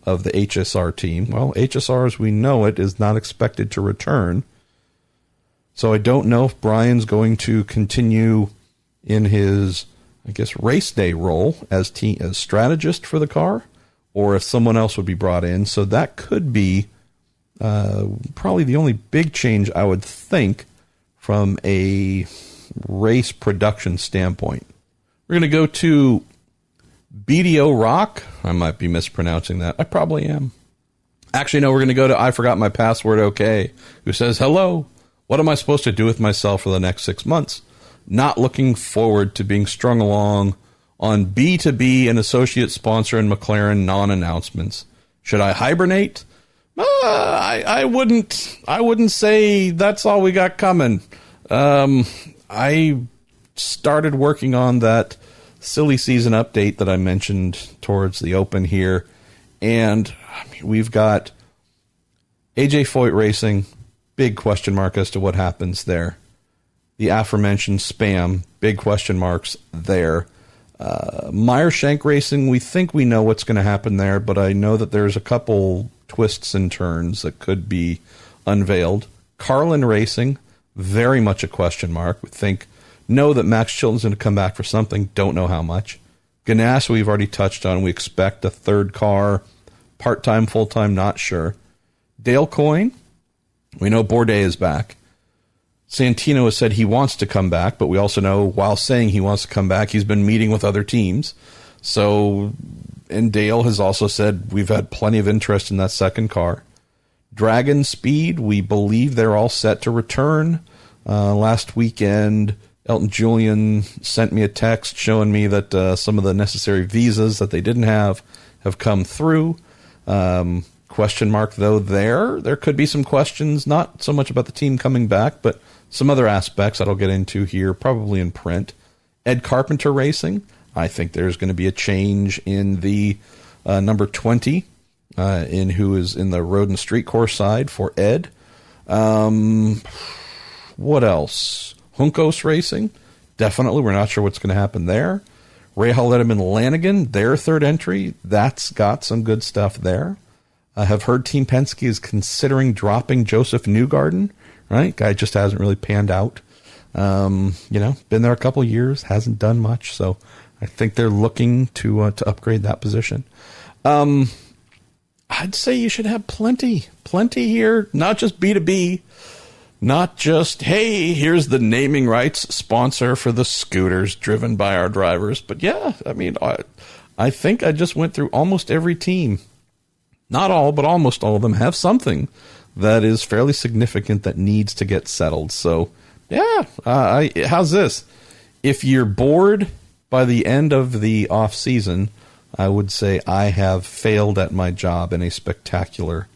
of the HSR team. Well, HSR, as we know it, is not expected to return. So I don't know if Brian's going to continue in his, I guess, race day role as strategist for the car, or if someone else would be brought in. So that could be probably the only big change I would think from a race production standpoint. We're going to go to BDO Rock. I might be mispronouncing that. I probably am. Actually, no, we're going to go to I Forgot My Password OK, who says, hello, what am I supposed to do with myself for the next 6 months? Not looking forward to being strung along on B2B and associate sponsor and McLaren non-announcements. Should I hibernate? I wouldn't say that's all we got coming. I started working on that silly season update that I mentioned towards the open here, and we've got AJ Foyt Racing, big question mark as to what happens there. The aforementioned Spam, big question marks there. Meyer-Shank Racing, we think we know what's going to happen there, but I know that there's a couple twists and turns that could be unveiled. Carlin Racing, very much a question mark. We know that Max Chilton's going to come back for something, don't know how much. Ganassi, we've already touched on. We expect a third car, part-time, full-time, not sure. Dale Coyne, we know Bourdais is back. Santino has said he wants to come back, but we also know while saying he wants to come back, he's been meeting with other teams. So, and Dale has also said we've had plenty of interest in that second car. Dragon Speed, we believe they're all set to return. Last weekend, Elton Julian sent me a text showing me that some of the necessary visas that they didn't have come through. Question mark, though, there could be some questions, not so much about the team coming back, but some other aspects that I'll get into here, probably in print. Ed Carpenter Racing, I think there's going to be a change in the number 20, in who is in the road and street course side for Ed. What else? Juncos Racing, definitely. We're not sure what's going to happen there. Rahal Letterman Lanigan, their third entry, that's got some good stuff there. I have heard Team Penske is considering dropping Joseph Newgarden, right? Guy just hasn't really panned out. Been there a couple years, hasn't done much, so I think they're looking to upgrade that position. I'd say you should have plenty here, not just B2B, not just, hey, here's the naming rights sponsor for the scooters driven by our drivers. But yeah, I think I just went through almost every team. Not all, but almost all of them have something that is fairly significant that needs to get settled. So yeah, how's this? If you're bored by the end of the off season, I would say I have failed at my job in a spectacular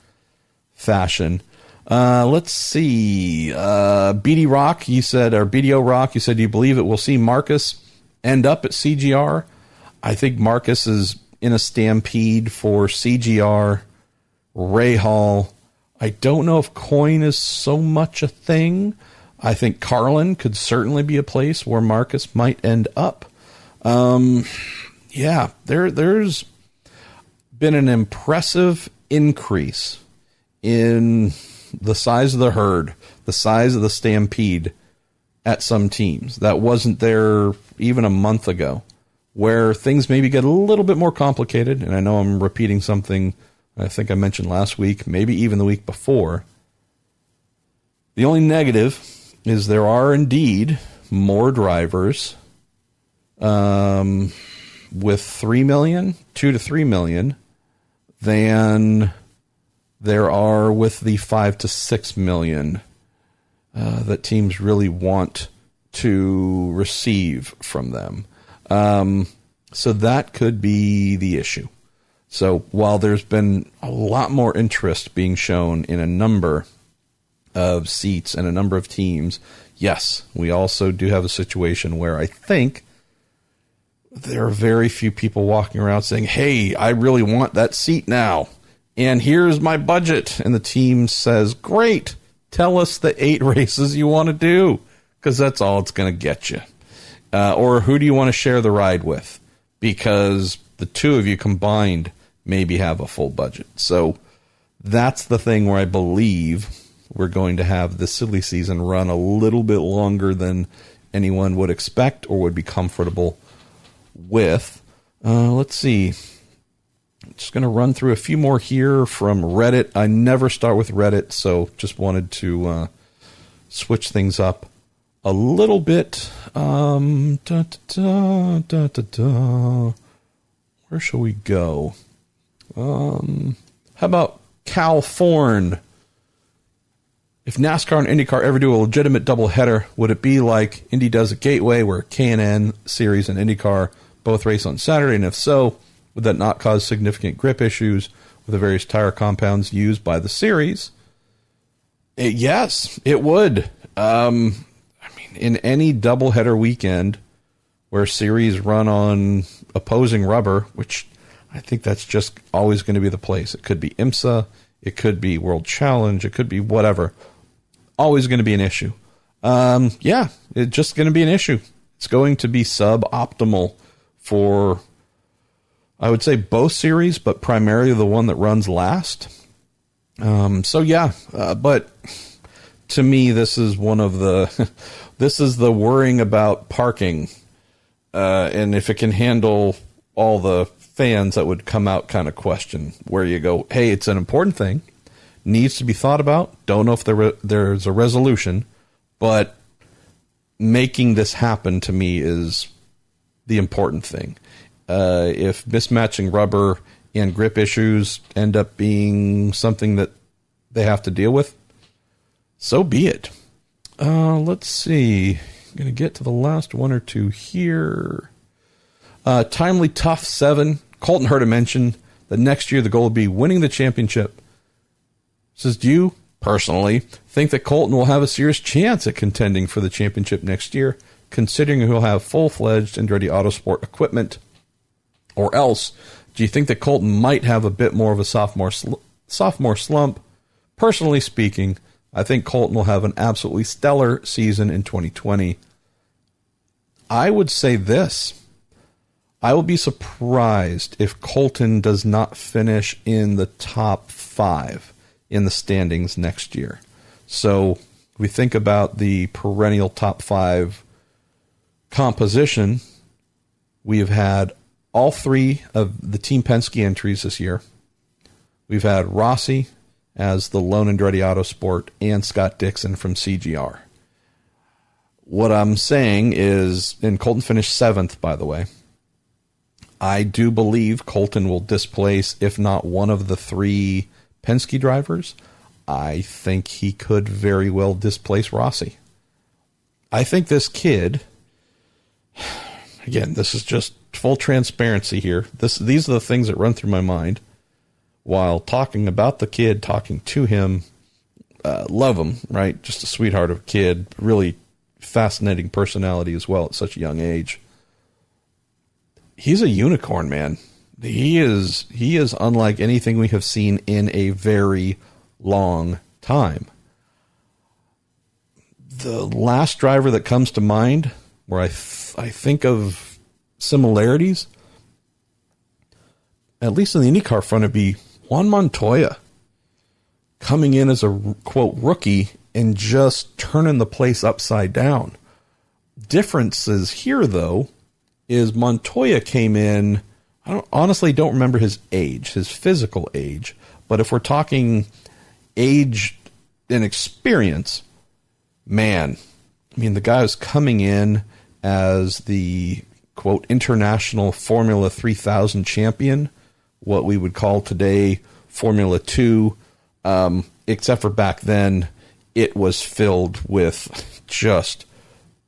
fashion. Let's see. BDO Rock, you said, do you believe it will see Marcus end up at CGR? I think Marcus is in a stampede for CGR, Rahal. I don't know if Coyne is so much a thing. I think Carlin could certainly be a place where Marcus might end up. There's been an impressive increase in the size of the herd, the size of the stampede at some teams. That wasn't there even a month ago, where things maybe get a little bit more complicated. And I know I'm repeating something I think I mentioned last week, maybe even the week before. The only negative is there are indeed more drivers with 3 million, 2 to 3 million, than there are with the 5 to 6 million that teams really want to receive from them. So that could be the issue. So while there's been a lot more interest being shown in a number of seats and a number of teams, yes, we also do have a situation where I think there are very few people walking around saying, hey, I really want that seat now, and here's my budget. And the team says, great, tell us the 8 races you want to do, because that's all it's going to get you. Or who do you want to share the ride with? Because the two of you combined maybe have a full budget. So that's the thing where I believe we're going to have the silly season run a little bit longer than anyone would expect or would be comfortable with. Let's see. I'm just going to run through a few more here from Reddit. I never start with Reddit, so just wanted to switch things up a little bit. Where shall we go? How about Cal Thorne? If NASCAR and IndyCar ever do a legitimate doubleheader, would it be like Indy does at Gateway, where K&N Series and IndyCar both race on Saturday? And if so, would that not cause significant grip issues with the various tire compounds used by the series? Yes, it would. In any doubleheader weekend where series run on opposing rubber, which I think that's just always going to be the place. It could be IMSA, it could be World Challenge, it could be whatever. Always going to be an issue. It's just going to be an issue. It's going to be suboptimal for, I would say, both series, but primarily the one that runs last. But to me, this is one of the, this is the worrying about parking, and if it can handle all the fans that would come out kind of question, where you go, hey, it's an important thing, needs to be thought about. Don't know if there's a resolution, but making this happen to me is the important thing. If mismatching rubber and grip issues end up being something that they have to deal with, so be it. Let's see. I'm going to get to the last one or two here. Timely Tough 7. Colton heard a mention that next year the goal will be winning the championship. Says, do you personally think that Colton will have a serious chance at contending for the championship next year, considering he'll have full-fledged and ready Autosport equipment? Or else, do you think that Colton might have a bit more of a sophomore slump? Personally speaking, I think Colton will have an absolutely stellar season in 2020. I would say this. I will be surprised if Colton does not finish in the top 5 in the standings next year. So we think about the perennial top 5 composition. We have had all 3 of the Team Penske entries this year. We've had Rossi as the lone Andretti Autosport and Scott Dixon from CGR. What I'm saying is, and Colton finished 7th, by the way, I do believe Colton will displace, if not one of the 3 Penske drivers. I think he could very well displace Rossi. I think this kid, again, this is just full transparency here. These are the things that run through my mind while talking about the kid, talking to him. Love him, right? Just a sweetheart of a kid. Really fascinating personality as well at such a young age. He's a unicorn, man. He is unlike anything we have seen in a very long time. The last driver that comes to mind where I think of similarities, at least in the IndyCar front, it'd be Juan Montoya coming in as a, quote, rookie and just turning the place upside down. Differences here, though, is Montoya came in, I honestly don't remember his age, his physical age, but if we're talking age and experience, man, I mean, the guy was coming in as the, quote, international Formula 3000 champion, what we would call today Formula 2, except for back then, it was filled with just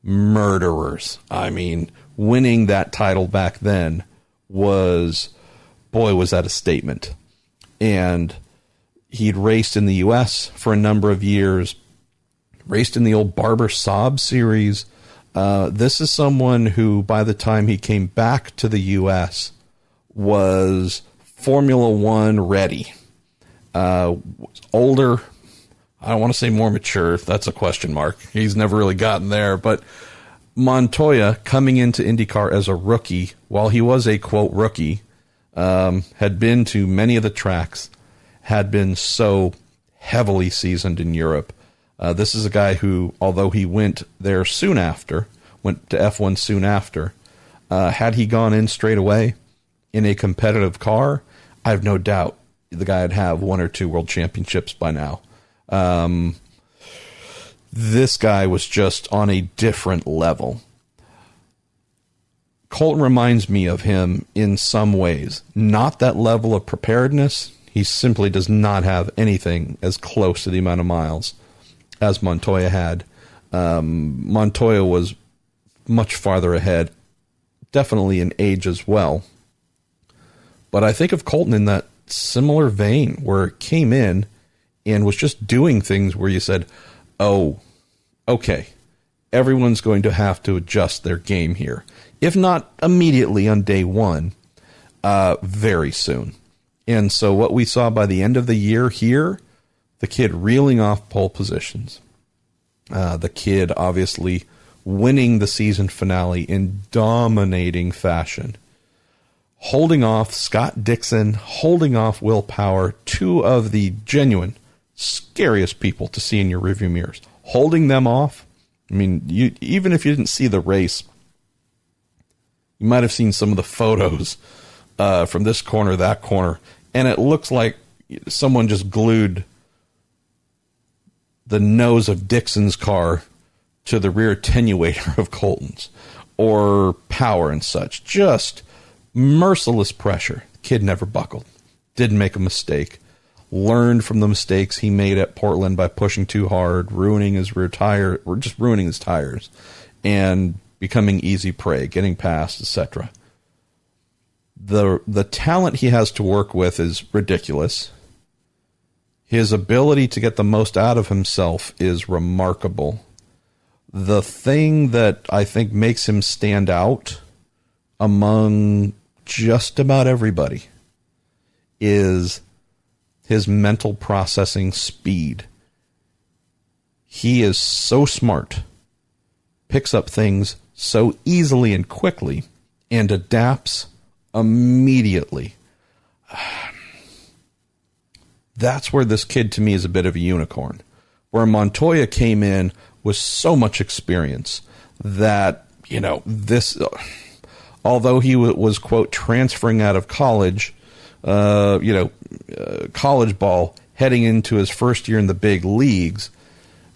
murderers. I mean, winning that title back then was that a statement. And he'd raced in the U.S. for a number of years, raced in the old Barber Saab series. This is someone who, by the time he came back to the U.S., was Formula One ready. Older, I don't want to say more mature. That's a question mark. He's never really gotten there. But Montoya coming into IndyCar as a rookie, while he was a, quote, rookie, had been to many of the tracks, had been so heavily seasoned in Europe. This is a guy who, although he went there soon after, went to F1 soon after, had he gone in straight away in a competitive car, I have no doubt the guy would have 1 or 2 world championships by now. This guy was just on a different level. Colton reminds me of him in some ways. Not that level of preparedness. He simply does not have anything as close to the amount of miles as Montoya had. Montoya was much farther ahead, definitely in age as well. But I think of Colton in that similar vein, where it came in and was just doing things where you said, oh, okay, everyone's going to have to adjust their game here. If not immediately on day one, very soon. And so what we saw by the end of the year here, the kid reeling off pole positions. The kid obviously winning the season finale in dominating fashion. Holding off Scott Dixon, holding off Will Power, 2 of the genuine scariest people to see in your rearview mirrors. Holding them off. I mean, even if you didn't see the race, you might have seen some of the photos from this corner, that corner, and it looks like someone just glued the nose of Dixon's car to the rear attenuator of Colton's, or Power and such. Just merciless pressure. The kid never buckled. Didn't make a mistake. Learned from the mistakes he made at Portland by pushing too hard, ruining his rear tire, or just ruining his tires, and becoming easy prey, getting past, etc. The talent he has to work with is ridiculous. His ability to get the most out of himself is remarkable. The thing that I think makes him stand out among just about everybody is his mental processing speed. He is so smart, picks up things so easily and quickly, and adapts immediately. That's where this kid to me is a bit of a unicorn. Where Montoya came in with so much experience that, although he was, quote, transferring out of college, college ball, heading into his first year in the big leagues,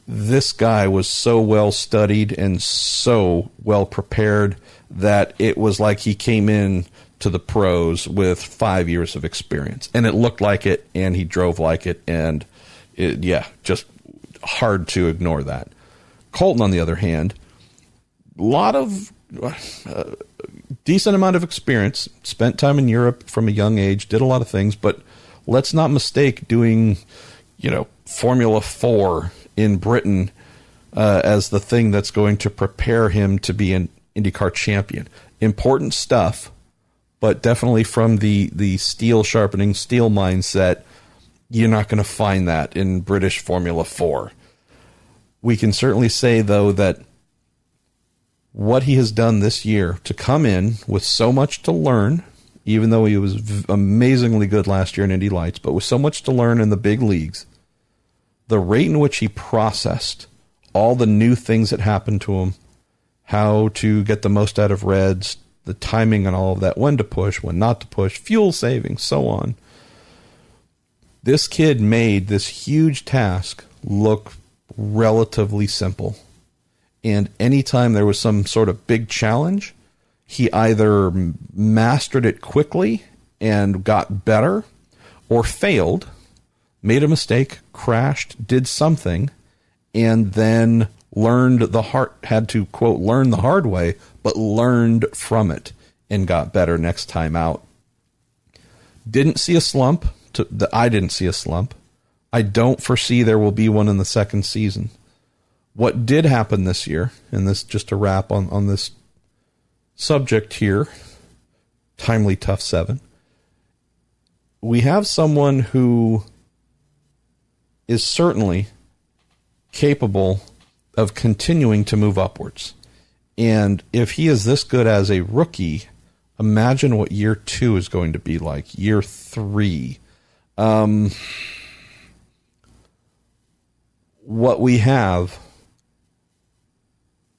this guy was so well studied and so well prepared that it was like he came in to the pros with 5 years of experience, and it looked like it, and he drove like it, and just hard to ignore that. Colton, on the other hand, lot of decent amount of experience, spent time in Europe from a young age, did a lot of things, but let's not mistake doing, Formula 4 in Britain as the thing that's going to prepare him to be an IndyCar champion. Important stuff, but definitely from the steel sharpening, steel mindset, you're not going to find that in British Formula 4. We can certainly say, though, that what he has done this year to come in with so much to learn, even though he was amazingly good last year in Indy Lights, but with so much to learn in the big leagues, the rate in which he processed all the new things that happened to him, how to get the most out of reds, the timing and all of that, when to push, when not to push, fuel saving, so on. This kid made this huge task look relatively simple. And anytime there was some sort of big challenge, he either mastered it quickly and got better, or failed, made a mistake, crashed, did something, and then had to, quote, learn the hard way, but learned from it and got better next time out. Didn't see a slump. I didn't see a slump. I don't foresee there will be one in the second season. What did happen this year, and this just to wrap on this subject here, timely tough 7, we have someone who is certainly capable of continuing to move upwards. And if he is this good as a rookie, Imagine what year 2 is going to be like, year 3. What we have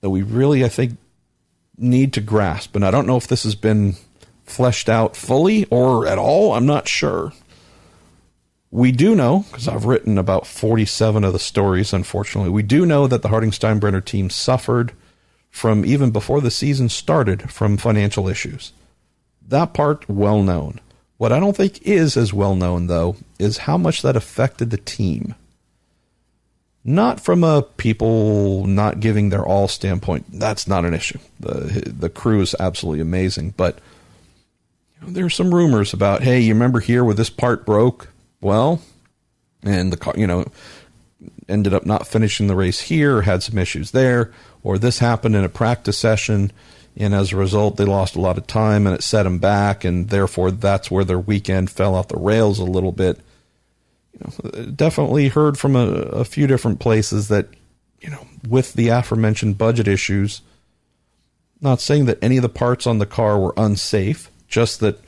that we really, I think, need to grasp, and I don't know if this has been fleshed out fully or at all, I'm not sure. We do know, because I've written about 47 of the stories, unfortunately, we do know that the Harding-Steinbrenner team suffered from, even before the season started, from financial issues. That part, well known. What I don't think is as well known, though, is how much that affected the team. Not from a people not giving their all standpoint. That's not an issue. The crew is absolutely amazing. But there's some rumors about, hey, you remember here where this part broke? Well, and the car, ended up not finishing the race here, had some issues there, or this happened in a practice session, and as a result, they lost a lot of time, and it set them back, and therefore that's where their weekend fell off the rails a little bit. Definitely heard from a few different places that, with the aforementioned budget issues, not saying that any of the parts on the car were unsafe, just that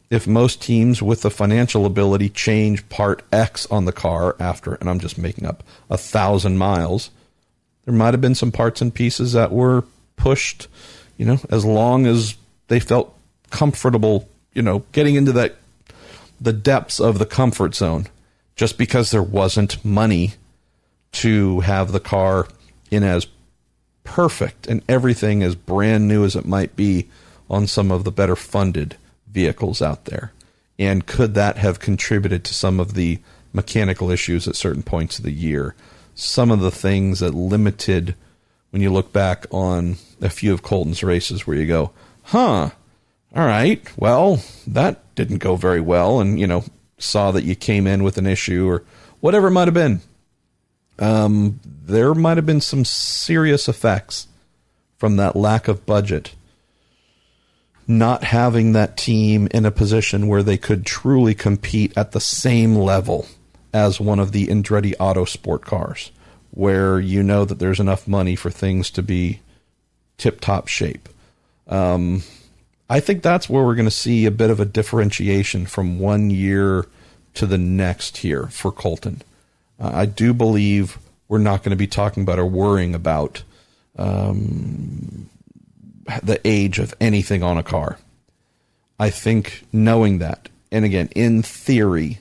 if most teams with the financial ability change part X on the car after, and I'm just making up, 1,000 miles, there might have been some parts and pieces that were pushed, as long as they felt comfortable, getting into the depths of the comfort zone. Just because there wasn't money to have the car in as perfect and everything as brand new as it might be on some of the better funded vehicles out there. And could that have contributed to some of the mechanical issues at certain points of the year? Some of the things that limited, when you look back on a few of Colton's races where you go, all right, well, that didn't go very well. And, saw that you came in with an issue or whatever it might have been. There might have been some serious effects from that lack of budget. Not having that team in a position where they could truly compete at the same level as one of the Andretti Autosport cars, where that there's enough money for things to be tip-top shape. I think that's where we're going to see a bit of a differentiation from one year to the next here for Colton. I do believe we're not going to be talking about or worrying about the age of anything on a car. I think knowing that, and again, in theory,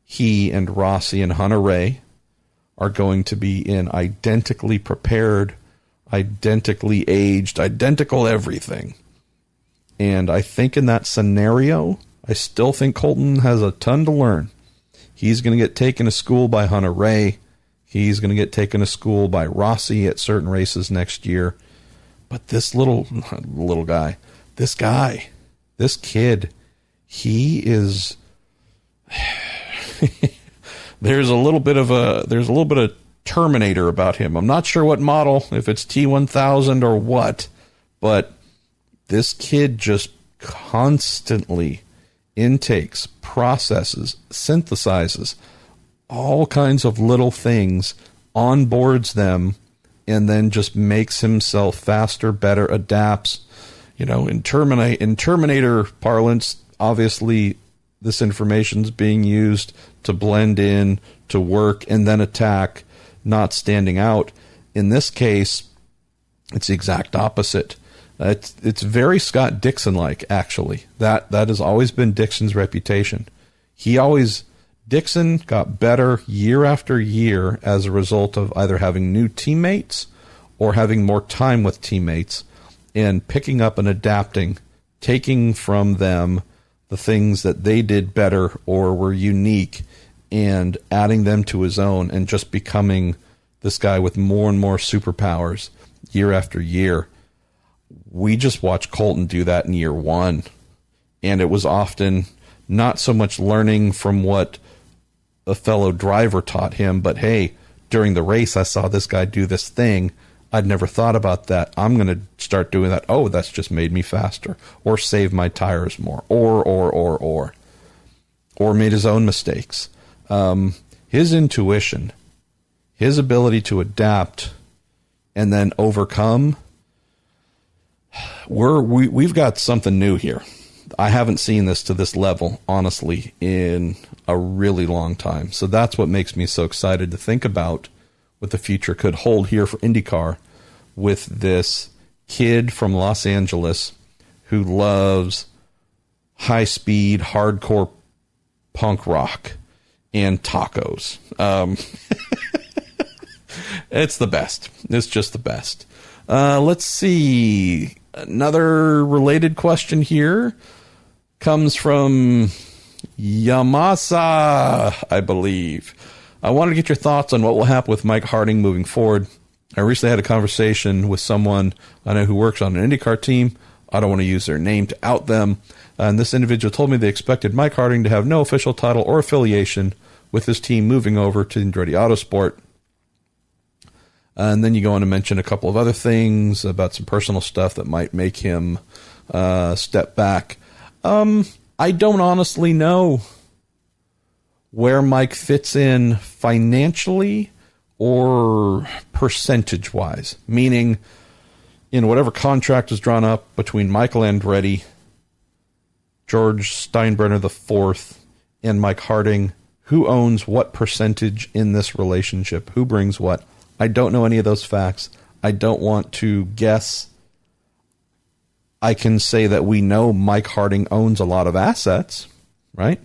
he and Rossi and Hunter-Reay are going to be in identically prepared, identically aged, identical everything. And I think in that scenario, I still think Colton has a ton to learn. He's going to get taken to school by Hunter-Reay. He's going to get taken to school by Rossi at certain races next year. But this little guy, this kid, he is... there's a little bit of Terminator about him. I'm not sure what model, if it's T1000 or what, but this kid just constantly intakes, processes, synthesizes all kinds of little things, onboards them, and then just makes himself faster, better, adapts. In Terminator parlance, obviously this information is being used to blend in, to work, and then attack, not standing out. In this case, it's the exact opposite. It's very Scott Dixon-like, actually. That has always been Dixon's reputation. Dixon got better year after year as a result of either having new teammates or having more time with teammates and picking up and adapting, taking from them the things that they did better or were unique and adding them to his own and just becoming this guy with more and more superpowers year after year. We just watched Colton do that in year one. And it was often not so much learning from what a fellow driver taught him, but hey, during the race, I saw this guy do this thing. I'd never thought about that. I'm going to start doing that. Oh, that's just made me faster, or save my tires more, or made his own mistakes. His intuition, his ability to adapt and then overcome, we've got something new here. I haven't seen this to this level, honestly, in a really long time. So that's what makes me so excited to think about what the future could hold here for IndyCar with this kid from Los Angeles who loves high-speed, hardcore punk rock and tacos. It's the best. It's just the best. Let's see. Another related question here comes from Yamasa, I believe. I wanted to get your thoughts on what will happen with Mike Harding moving forward. I recently had a conversation with someone I know who works on an IndyCar team. I don't want to use their name to out them. And this individual told me they expected Mike Harding to have no official title or affiliation with his team moving over to Andretti Autosport. And then you go on to mention a couple of other things about some personal stuff that might make him step back. I don't honestly know where Mike fits in financially or percentage-wise, meaning in whatever contract is drawn up between Michael Andretti, George Steinbrenner IV, and Mike Harding, who owns what percentage in this relationship? Who brings what? I don't know any of those facts. I don't want to guess. I can say that we know Mike Harding owns a lot of assets, right?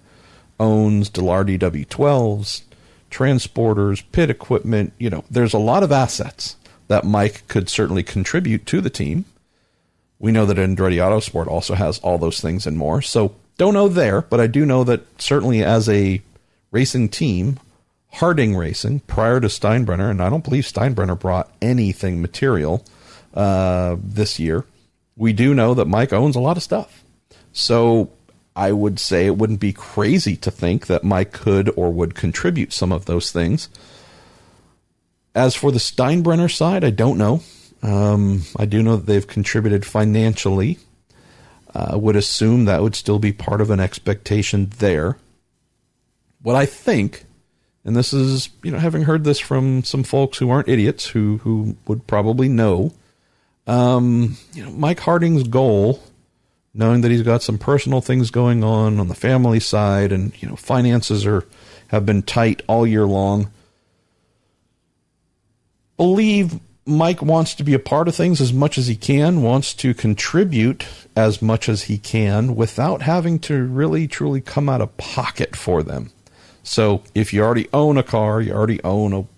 Owns Delardi W12s, transporters, pit equipment. You know, there's a lot of assets that Mike could certainly contribute to the team. We know that Andretti Autosport also has all those things and more. So don't know there, but I do know that certainly as a racing team, Harding Racing, prior to Steinbrenner, and I don't believe Steinbrenner brought anything material this year, we do know that Mike owns a lot of stuff. So I would say it wouldn't be crazy to think that Mike could or would contribute some of those things. As for the Steinbrenner side, I don't know. I do know that they've contributed financially. I would assume that would still be part of an expectation there. What I think, and this is, having heard this from some folks who aren't idiots, who would probably know, Mike Harding's goal, knowing that he's got some personal things going on the family side, and finances have been tight all year long. Believe Mike wants to be a part of things as much as he can, wants to contribute as much as he can without having to really truly come out of pocket for them. So if you already own a car, you already own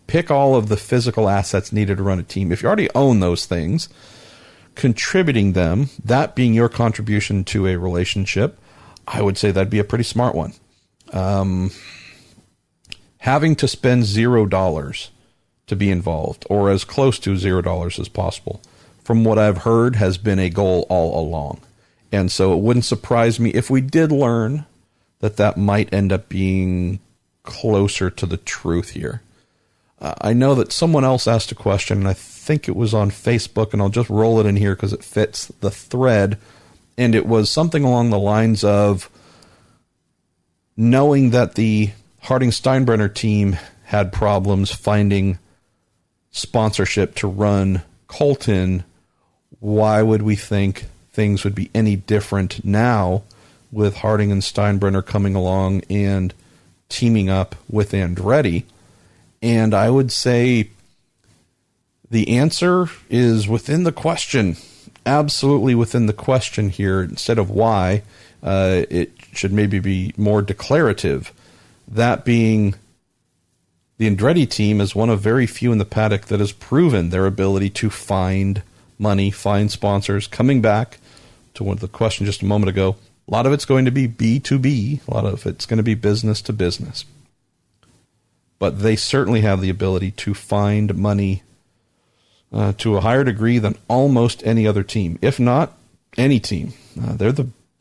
pick all of the physical assets needed to run a team. If you already own those things, contributing them, that being your contribution to a relationship, I would say that'd be a pretty smart one. Having to spend $0 to be involved, or as close to $0 as possible, from what I've heard, has been a goal all along. And so it wouldn't surprise me if we did learn that might end up being closer to the truth here. I know that someone else asked a question, and I think it was on Facebook, and I'll just roll it in here because it fits the thread. And it was something along the lines of knowing that the Harding-Steinbrenner team had problems finding sponsorship to run Colton. Why would we think things would be any different now with Harding and Steinbrenner coming along and teaming up with Andretti? And I would say the answer is within the question. Absolutely within the question here. Instead of why, it should maybe be more declarative. That being, the Andretti team is one of very few in the paddock that has proven their ability to find money, find sponsors. Coming back to one of the question just a moment ago, a lot of it's going to be B2B. A lot of it's going to be business to business. But they certainly have the ability to find money to a higher degree than almost any other team, if not any team.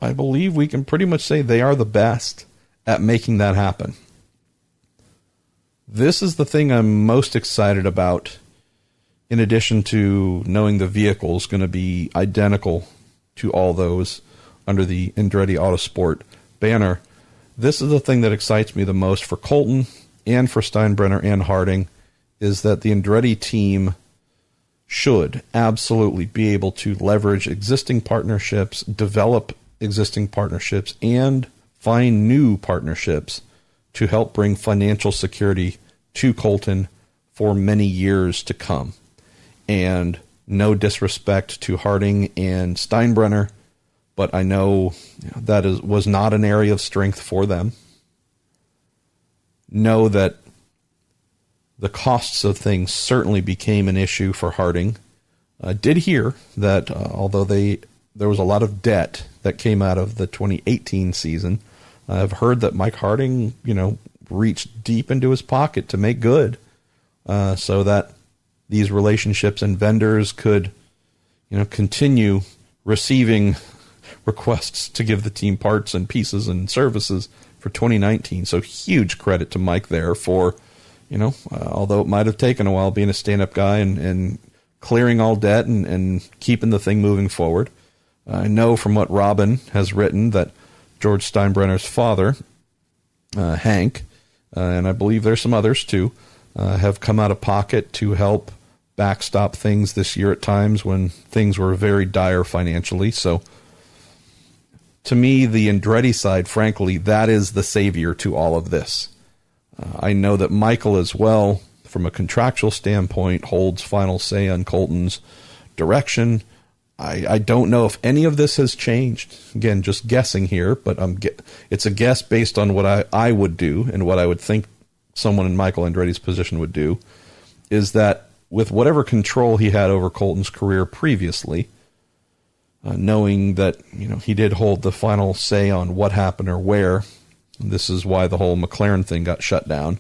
I believe we can pretty much say they are the best at making that happen. This is the thing I'm most excited about, in addition to knowing the vehicle is going to be identical to all those under the Andretti Autosport banner. This is the thing that excites me the most for Colton and for Steinbrenner and Harding, is that the Andretti team should absolutely be able to leverage existing partnerships, develop existing partnerships, and find new partnerships to help bring financial security to Colton for many years to come. And no disrespect to Harding and Steinbrenner, but I know that was not an area of strength for them. Know that the costs of things certainly became an issue for Harding. I did hear that although there was a lot of debt that came out of the 2018 season, I've heard that Mike Harding, reached deep into his pocket to make good, so that these relationships and vendors could, continue receiving requests to give the team parts and pieces and services for 2019. So huge credit to Mike there for, although it might have taken a while, being a stand-up guy and clearing all debt and keeping the thing moving forward. I know from what Robin has written that George Steinbrenner's father, Hank, and I believe there's some others too, have come out of pocket to help backstop things this year at times when things were very dire financially. So to me, the Andretti side, frankly, that is the savior to all of this. I know that Michael as well, from a contractual standpoint, holds final say on Colton's direction. I don't know if any of this has changed. Again, just guessing here, but it's a guess based on what I would do and what I would think someone in Michael Andretti's position would do, is that with whatever control he had over Colton's career previously, knowing that he did hold the final say on what happened or where, this is why the whole McLaren thing got shut down,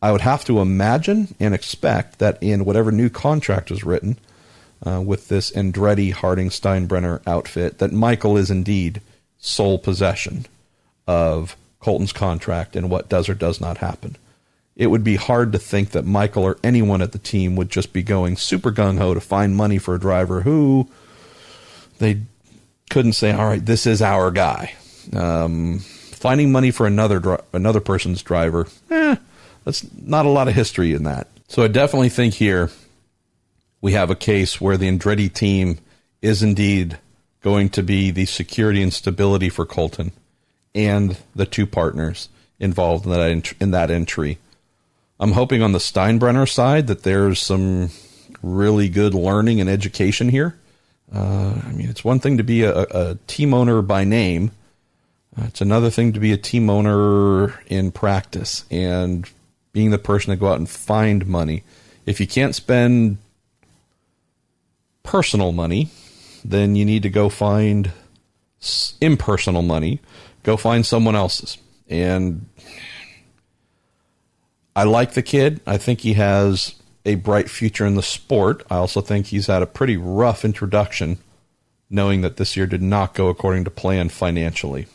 I would have to imagine and expect that in whatever new contract is written, with this Andretti Harding Steinbrenner outfit, that Michael is indeed sole possession of Colton's contract and what does or does not happen. It would be hard to think that Michael or anyone at the team would just be going super gung-ho to find money for a driver who they couldn't say, all right, this is our guy. Finding money for another person's driver, that's not a lot of history in that. So I definitely think here we have a case where the Andretti team is indeed going to be the security and stability for Colton and the two partners involved in that entry. I'm hoping on the Steinbrenner side that there's some really good learning and education here. It's one thing to be a team owner by name. It's another thing to be a team owner in practice and being the person to go out and find money. If you can't spend personal money, then you need to go find impersonal money. Go find someone else's. And I like the kid. I think he has a bright future in the sport. I also think he's had a pretty rough introduction, knowing that this year did not go according to plan financially.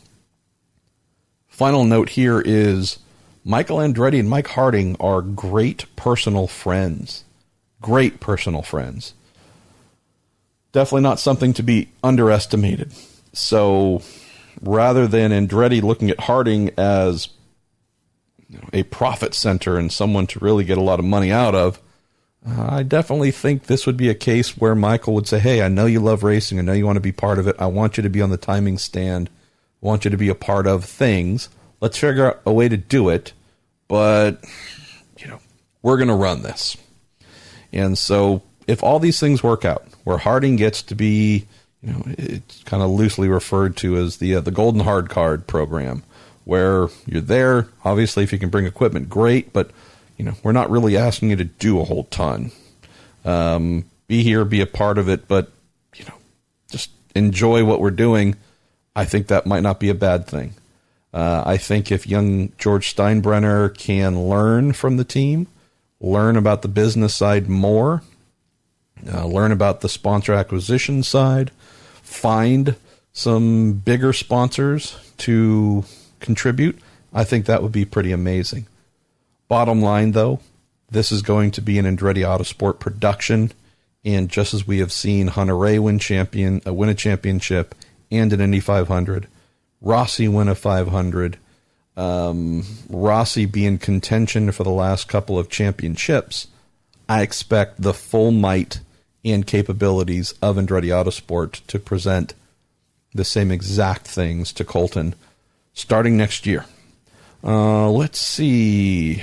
Final note here is Michael Andretti and Mike Harding are great personal friends. Great personal friends. Definitely not something to be underestimated. So rather than Andretti looking at Harding as a profit center and someone to really get a lot of money out of, I definitely think this would be a case where Michael would say, hey, I know you love racing. I know you want to be part of it. I want you to be on the timing stand. I want you to be a part of things. Let's figure out a way to do it. But, we're going to run this. And so if all these things work out, where Harding gets to be, it's kind of loosely referred to as the Golden Hard Card program, where you're there. Obviously, if you can bring equipment, great. But, we're not really asking you to do a whole ton. Be here, be a part of it, but, just enjoy what we're doing. I think that might not be a bad thing. I think if young George Steinbrenner can learn from the team, learn about the business side more, learn about the sponsor acquisition side, find some bigger sponsors to contribute, I think that would be pretty amazing. Bottom line, though, this is going to be an Andretti Autosport production, and just as we have seen Hunter Ray win a championship and an Indy 500, Rossi win a 500, Rossi be in contention for the last couple of championships, I expect the full might and capabilities of Andretti Autosport to present the same exact things to Colton starting next year. Let's see.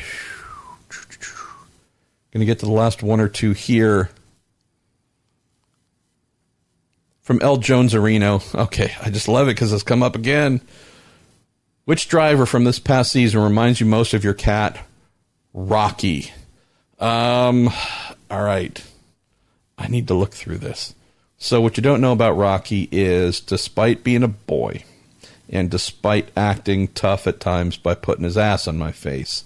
Going to get to the last one or two here. From L. Jones Areno. Okay, I just love it because it's come up again. Which driver from this past season reminds you most of your cat, Rocky? All right. I need to look through this. So what you don't know about Rocky is, despite being a boy and despite acting tough at times by putting his ass on my face,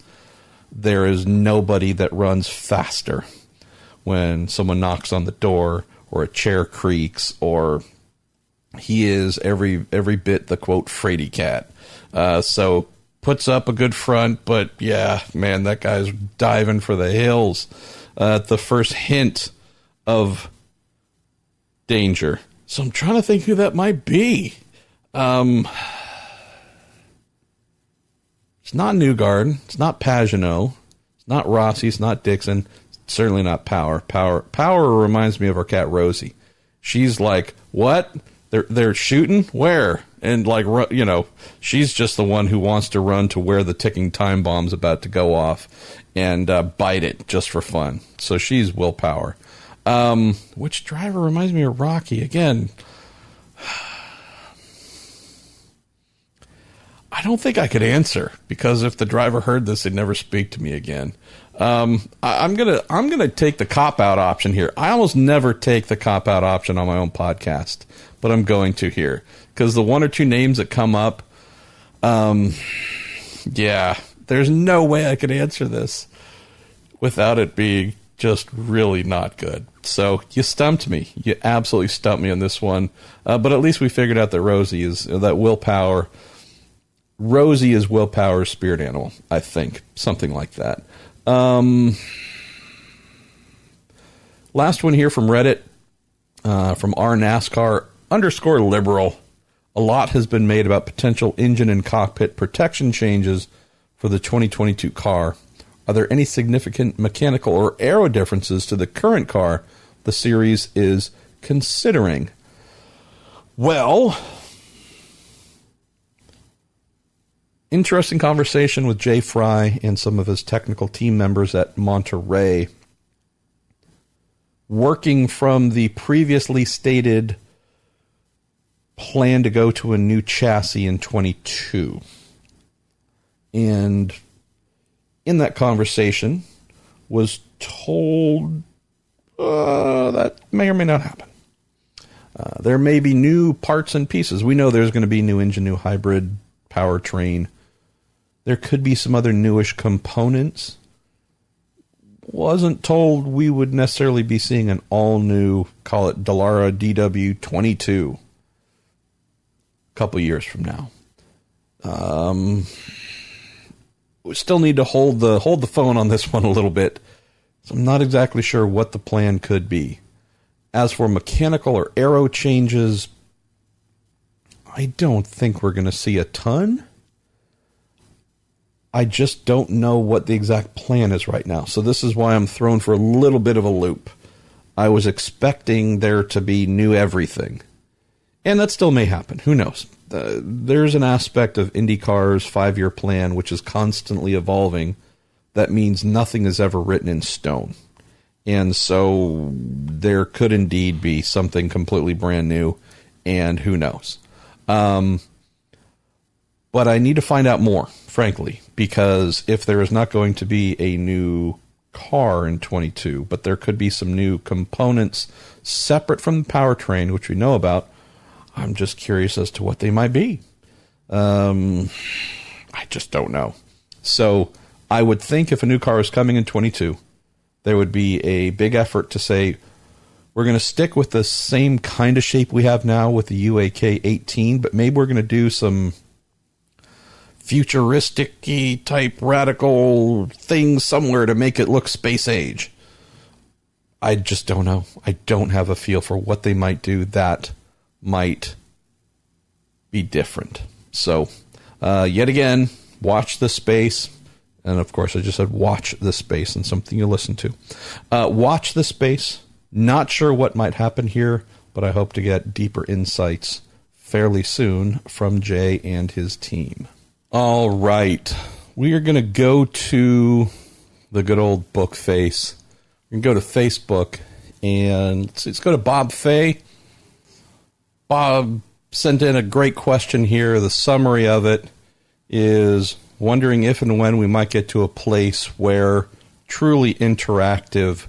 there is nobody that runs faster when someone knocks on the door or a chair creaks, or he is every bit the, quote, fraidy cat. So puts up a good front, but yeah, man, that guy's diving for the hills at the first hint of danger. So I'm trying to think who that might be. It's not Newgarden. It's not Pagenaud. It's not Rossi. It's not Dixon. It's certainly not Power. Power reminds me of our cat Rosie. She's like, what? They're shooting? Where? And like, you know, she's just the one who wants to run to where the ticking time bomb's about to go off and bite it just for fun. So she's willpower. Which driver reminds me of Rocky? Again, I don't think I could answer, because if the driver heard this, they'd never speak to me again. I'm gonna take the cop-out option here. I almost never take the cop-out option on my own podcast, but I'm going to here, because the one or two names that come up, yeah, there's no way I could answer this without it being just really not good. So you stumped me. You absolutely stumped me on this one. But at least we figured out that Rosie is willpower's spirit animal, I think. Something like that. Last one here from Reddit, from rNASCAR_liberal. A lot has been made about potential engine and cockpit protection changes for the 2022 car. Are there any significant mechanical or aero differences to the current car the series is considering? Well, interesting conversation with Jay Fry and some of his technical team members at Monterey, working from the previously stated plan to go to a new chassis in 22. And in that conversation was told that may or may not happen. There may be new parts and pieces. We know there's going to be new engine, new hybrid powertrain. There could be some other newish components. Wasn't told we would necessarily be seeing an all-new, call it Dallara DW22, a couple years from now. We still need to hold the phone on this one a little bit. So I'm not exactly sure what the plan could be. As for mechanical or aero changes, I don't think we're going to see a ton. I just don't know what the exact plan is right now. So this is why I'm thrown for a little bit of a loop. I was expecting there to be new everything. And that still may happen. Who knows? There's an aspect of IndyCar's 5-year plan which is constantly evolving. That means nothing is ever written in stone. And so there could indeed be something completely brand new, and who knows. But I need to find out more, frankly, because if there is not going to be a new car in 22, but there could be some new components separate from the powertrain, which we know about, I'm just curious as to what they might be. I just don't know. So I would think if a new car is coming in 22, there would be a big effort to say, we're going to stick with the same kind of shape we have now with the UAK 18, but maybe we're going to do some futuristic-y type radical things somewhere to make it look space age. I just don't know. I don't have a feel for what they might do that might be different. So, yet again, watch the space. And of course, I just said watch the space, and something you listen to. Watch the space. Not sure what might happen here, but I hope to get deeper insights fairly soon from Jay and his team. All right. We are going to go to the good old book face. We're going to go to Facebook, and let's go to Bob Fay. Bob sent in a great question here. The summary of it is wondering if and when we might get to a place where truly interactive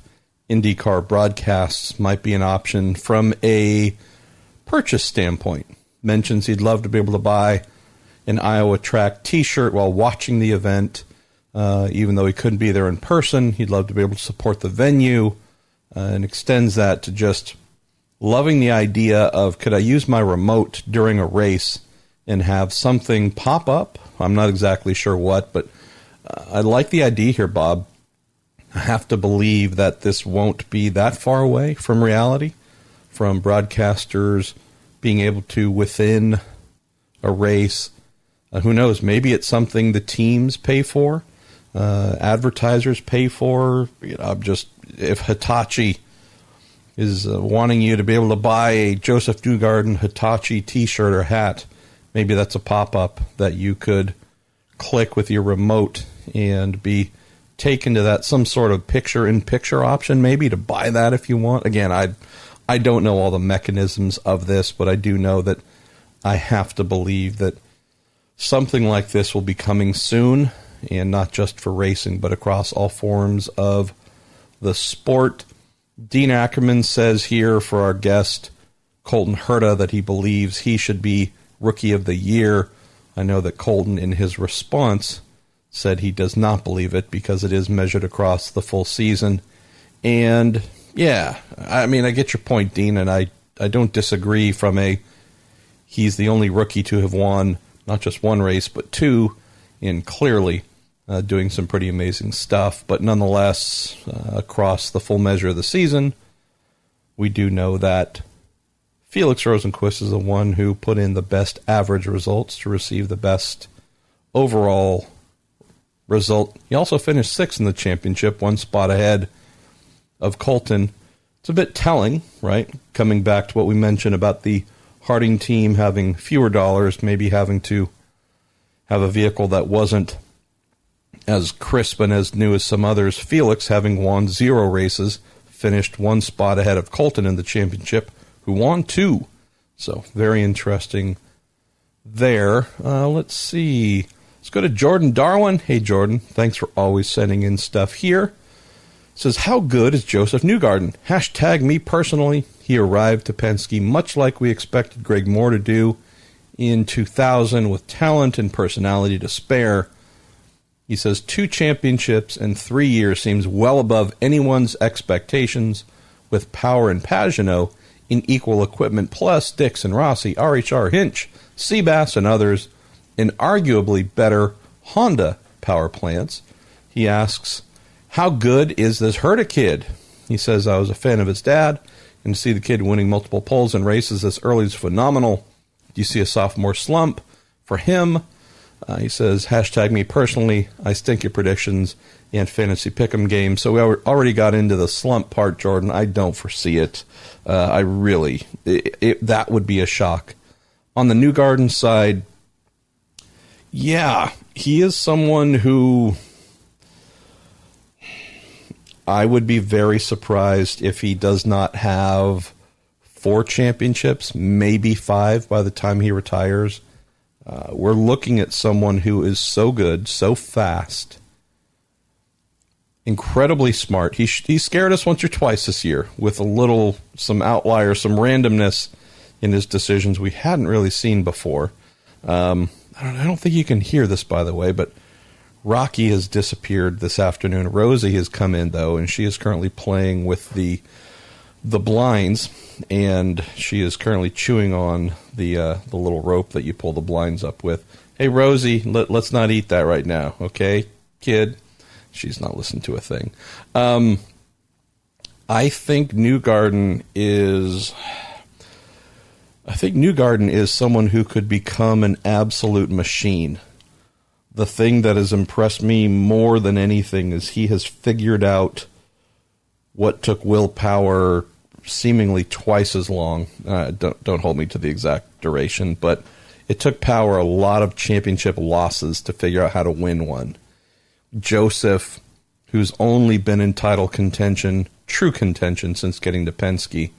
IndyCar broadcasts might be an option from a purchase standpoint. Mentions he'd love to be able to buy an Iowa Track t-shirt while watching the event. Even though he couldn't be there in person, he'd love to be able to support the venue, and extends that to just loving the idea of, could I use my remote during a race and have something pop up? I'm not exactly sure what, but I like the idea here, Bob. I have to believe that this won't be that far away from reality, from broadcasters being able to, within a race, who knows, maybe it's something the teams pay for, advertisers pay for. If Hitachi is wanting you to be able to buy a Joseph Newgarden Hitachi t-shirt or hat, maybe that's a pop-up that you could click with your remote and be taken to that, some sort of picture-in-picture option, maybe, to buy that if you want. Again, I don't know all the mechanisms of this, but I do know that I have to believe that something like this will be coming soon, and not just for racing, but across all forms of the sport. Dean Ackerman says here for our guest, Colton Herta, that he believes he should be Rookie of the Year. I know that Colton, in his response, said he does not believe it because it is measured across the full season. And, yeah, I mean, I get your point, Dean, and I don't disagree from he's the only rookie to have won not just one race, but two, and clearly doing some pretty amazing stuff. But nonetheless, across the full measure of the season, we do know that Felix Rosenqvist is the one who put in the best average results to receive the best overall result. He also finished sixth in the championship, one spot ahead of Colton. It's a bit telling, right? Coming back to what we mentioned about the Harding team having fewer dollars, maybe having to have a vehicle that wasn't as crisp and as new as some others. Felix, having won 0 races, finished one spot ahead of Colton in the championship, who won 2. So very interesting there. Let's see. Let's go to Jordan Darwin. Hey, Jordan. Thanks for always sending in stuff here. Says, how good is Joseph Newgarden? Hashtag me personally. He arrived to Penske much like we expected Greg Moore to do in 2000, with talent and personality to spare. He says 2 championships in 3 years seems well above anyone's expectations, with Power and Pagano in equal equipment, plus Dix and Rossi, RHR, Hinch, Seabass, and others in arguably better Honda power plants. He asks, how good is this Herta kid? He says, I was a fan of his dad, and to see the kid winning multiple poles and races this early is phenomenal. Do you see a sophomore slump for him? He says, hashtag me personally, I stink at predictions and fantasy pick'em games. So we already got into the slump part, Jordan. I don't foresee it. That would be a shock. On the Newgarden side, yeah, he is someone who I would be very surprised if he does not have 4 championships, maybe 5 by the time he retires. We're looking at someone who is so good, so fast, incredibly smart. He scared us once or twice this year with some outliers, some randomness in his decisions we hadn't really seen before. I don't think you can hear this, by the way, but Rocky has disappeared this afternoon. Rosie has come in, though, and she is currently playing with the blinds, and she is currently chewing on the little rope that you pull the blinds up with. Hey, Rosie, let's not eat that right now, okay, kid? She's not listening to a thing. I think Newgarden is someone who could become an absolute machine. The thing that has impressed me more than anything is he has figured out what took willpower seemingly twice as long. Don't hold me to the exact duration, but it took Power a lot of championship losses to figure out how to win one. Joseph, who's only been in title contention, true contention, since getting to Penske,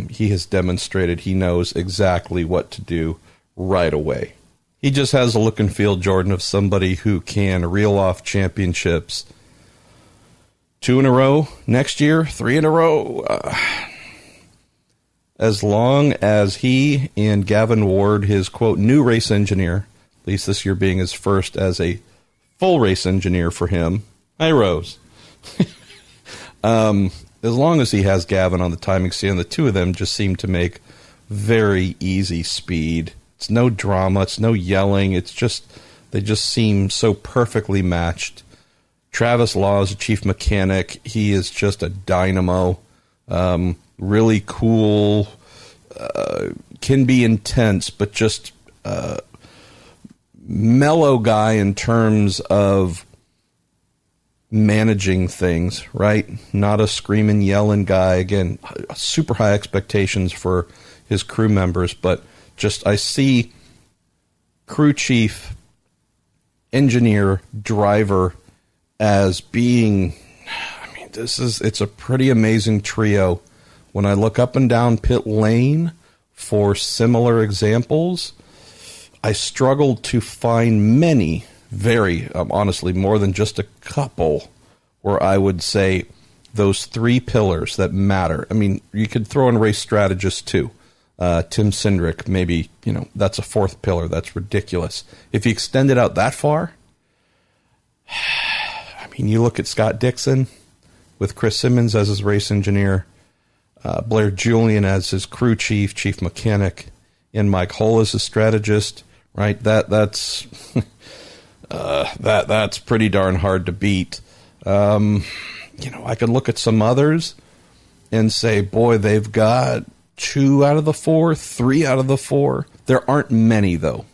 he has demonstrated he knows exactly what to do right away. He just has a look and feel, Jordan, of somebody who can reel off championships 2 in a row next year, 3 in a row. As long as he and Gavin Ward, his, quote, new race engineer, at least this year being his first as a full race engineer for him. Hi, Rose. As long as he has Gavin on the timing stand, the two of them just seem to make very easy speed. It's no drama. It's no yelling. It's just, they just seem so perfectly matched. Travis Law is a chief mechanic. He is just a dynamo. Really cool. Can be intense, but just mellow guy in terms of managing things, right? Not a screaming, yelling guy. Again, super high expectations for his crew members, but just I see crew chief, engineer, driver as being, I mean, it's a pretty amazing trio. When I look up and down pit lane for similar examples, I struggled to find many, very honestly, more than just a couple, where I would say those three pillars that matter. I mean, you could throw in race strategists too. Tim Cindric, maybe, that's a fourth pillar. That's ridiculous. If you extend it out that far, I mean, you look at Scott Dixon with Chris Simmons as his race engineer, Blair Julian as his crew chief, chief mechanic, and Mike Hull as his strategist, right? That's that's pretty darn hard to beat. I could look at some others and say, boy, they've got 2 out of the 4, 3 out of the 4. There aren't many, though,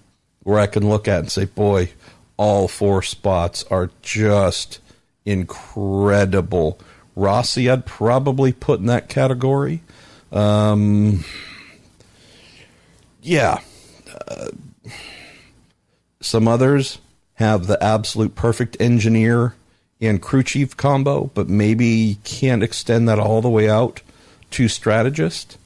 where I can look at and say, boy, all 4 spots are just incredible. Rossi, I'd probably put in that category. Some others have the absolute perfect engineer and crew chief combo, but maybe can't extend that all the way out to strategist.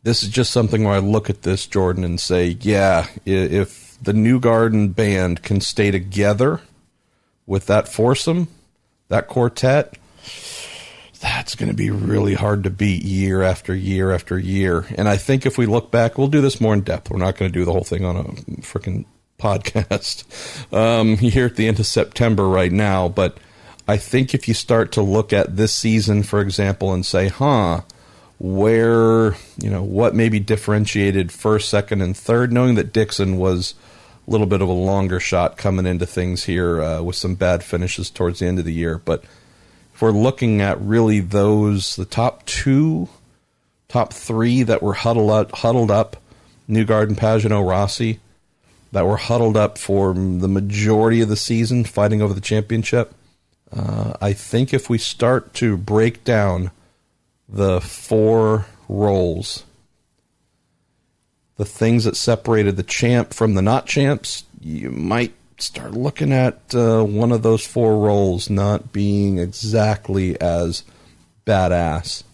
This is just something where I look at this, Jordan, and say, yeah, if the New Garden band can stay together with that foursome, that quartet, that's going to be really hard to beat year after year after year. And I think if we look back, we'll do this more in depth. We're not going to do the whole thing on a freaking podcast here at the end of September right now. But I think if you start to look at this season, for example, and say, where, what maybe differentiated first, second, and third, knowing that Dixon was a little bit of a longer shot coming into things here with some bad finishes towards the end of the year. But if we're looking at really the top 2, top 3 that were huddled up, Newgarden, Pagenaud, Rossi, that were huddled up for the majority of the season fighting over the championship, I think if we start to break down the 4 roles, the things that separated the champ from the not champs, you might start looking at one of those 4 roles not being exactly as badass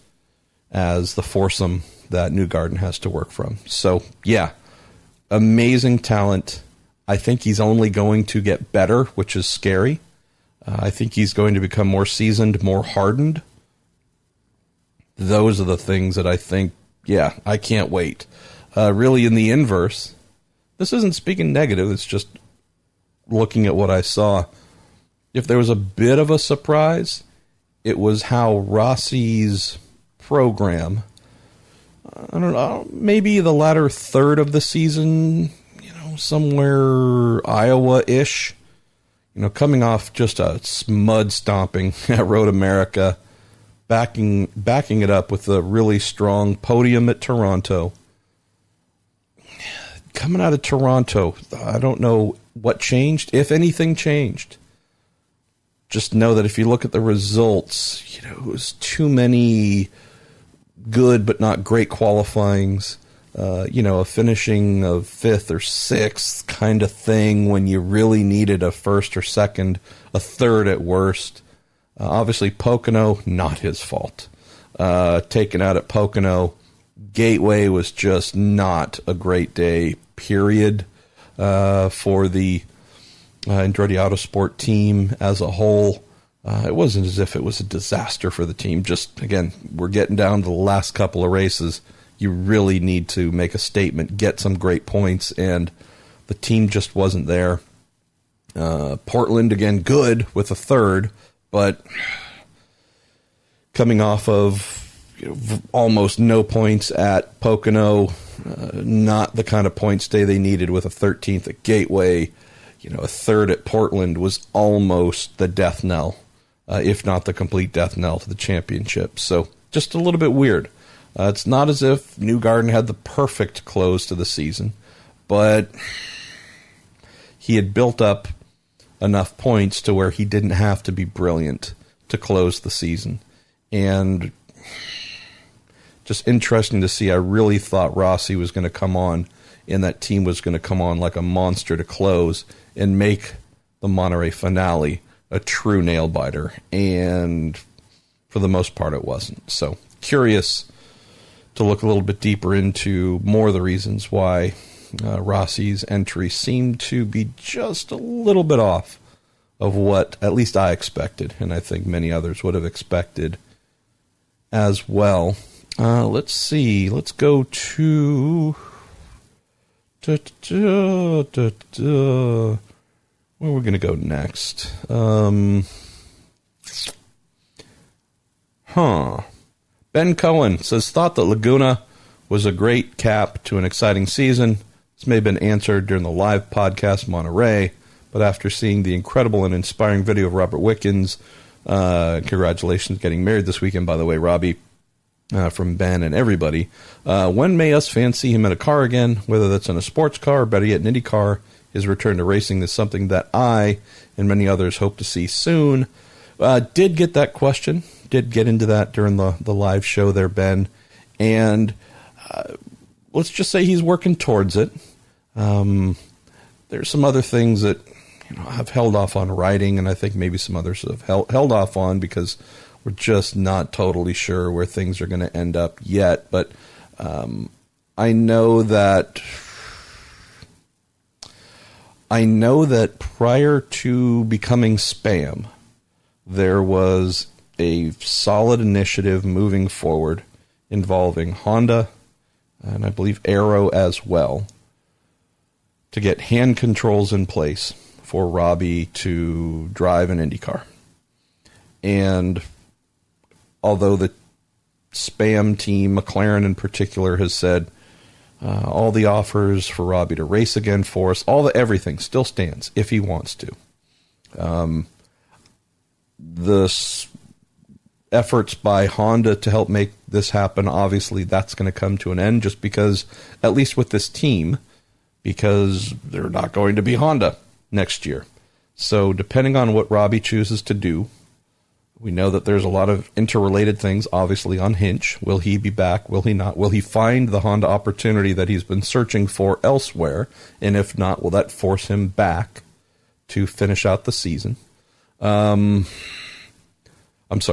as the foursome that Newgarden has to work from. So, yeah, amazing talent. I think he's only going to get better, which is scary. I think he's going to become more seasoned, more hardened. Those are the things that I think, yeah, I can't wait. Really, in the inverse, this isn't speaking negative, it's just looking at what I saw. If there was a bit of a surprise, it was how Rossi's program, I don't know, maybe the latter third of the season, somewhere Iowa-ish, coming off just a mud stomping at Road America, backing it up with a really strong podium at Toronto. Coming out of Toronto, I don't know what changed, if anything changed. just know that if you look at the results, it was too many good but not great qualifyings. A finishing of 5th or 6th kind of thing when you really needed a 1st or 2nd, a 3rd at worst. Obviously, Pocono, not his fault. Taken out at Pocono. Gateway was just not a great day, period, for the Andretti Autosport team as a whole. It wasn't as if it was a disaster for the team. Just, again, we're getting down to the last couple of races. You really need to make a statement, get some great points, and the team just wasn't there. Portland, again, good with a 3rd, but coming off of almost no points at Pocono, not the kind of points day they needed with a 13th at Gateway. A 3rd at Portland was almost the death knell, if not the complete death knell to the championship. So just a little bit weird. It's not as if Newgarden had the perfect close to the season, but he had built up enough points to where he didn't have to be brilliant to close the season. And just interesting to see. I really thought Rossi was going to come on and that team was going to come on like a monster to close and make the Monterey finale a true nail-biter. And for the most part, it wasn't. So curious to look a little bit deeper into more of the reasons why Rossi's entry seemed to be just a little bit off of what at least I expected, and I think many others would have expected as well. Let's see. Let's go to... where are we going to go next? Ben Cohen says, thought that Laguna was a great cap to an exciting season. This may have been answered during the live podcast Monterey, but after seeing the incredible and inspiring video of Robert Wickens, congratulations getting married this weekend, by the way, Robbie, from Ben and everybody. When may us fans see him in a car again, whether that's in a sports car or better yet an IndyCar? His return to racing is something that I and many others hope to see soon. Did get that question. Did get into that during the live show there, Ben. And let's just say he's working towards it. There's some other things that I've held off on writing, and I think maybe some others have held off on because we're just not totally sure where things are going to end up yet. But I know that prior to becoming spam, there was a solid initiative moving forward involving Honda and I believe Arrow as well to get hand controls in place for Robbie to drive an IndyCar. And although the spam team, McLaren in particular, has said all the offers for Robbie to race again for us, everything still stands if he wants to. The efforts by Honda to help make this happen, obviously that's going to come to an end just because, at least with this team, because they're not going to be Honda next year. So depending on what Robbie chooses to do, we know that there's a lot of interrelated things, obviously, on Hinch. Will he be back? Will he not? Will he find the Honda opportunity that he's been searching for elsewhere? And if not, will that force him back to finish out the season?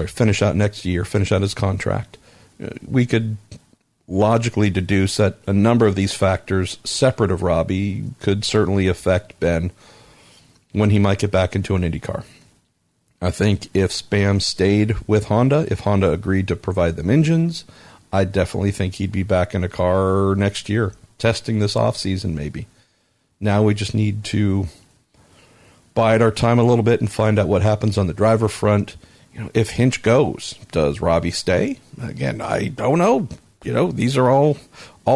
Finish out next year, finish out his contract. We could logically deduce that a number of these factors, separate of Robbie, could certainly affect Ben when he might get back into an IndyCar. I think if Spam stayed with Honda, if Honda agreed to provide them engines, I definitely think he'd be back in a car next year, testing this offseason maybe. Now we just need to bide our time a little bit and find out what happens on the driver front. If Hinch goes, does Robbie stay? Again, I don't know. These are all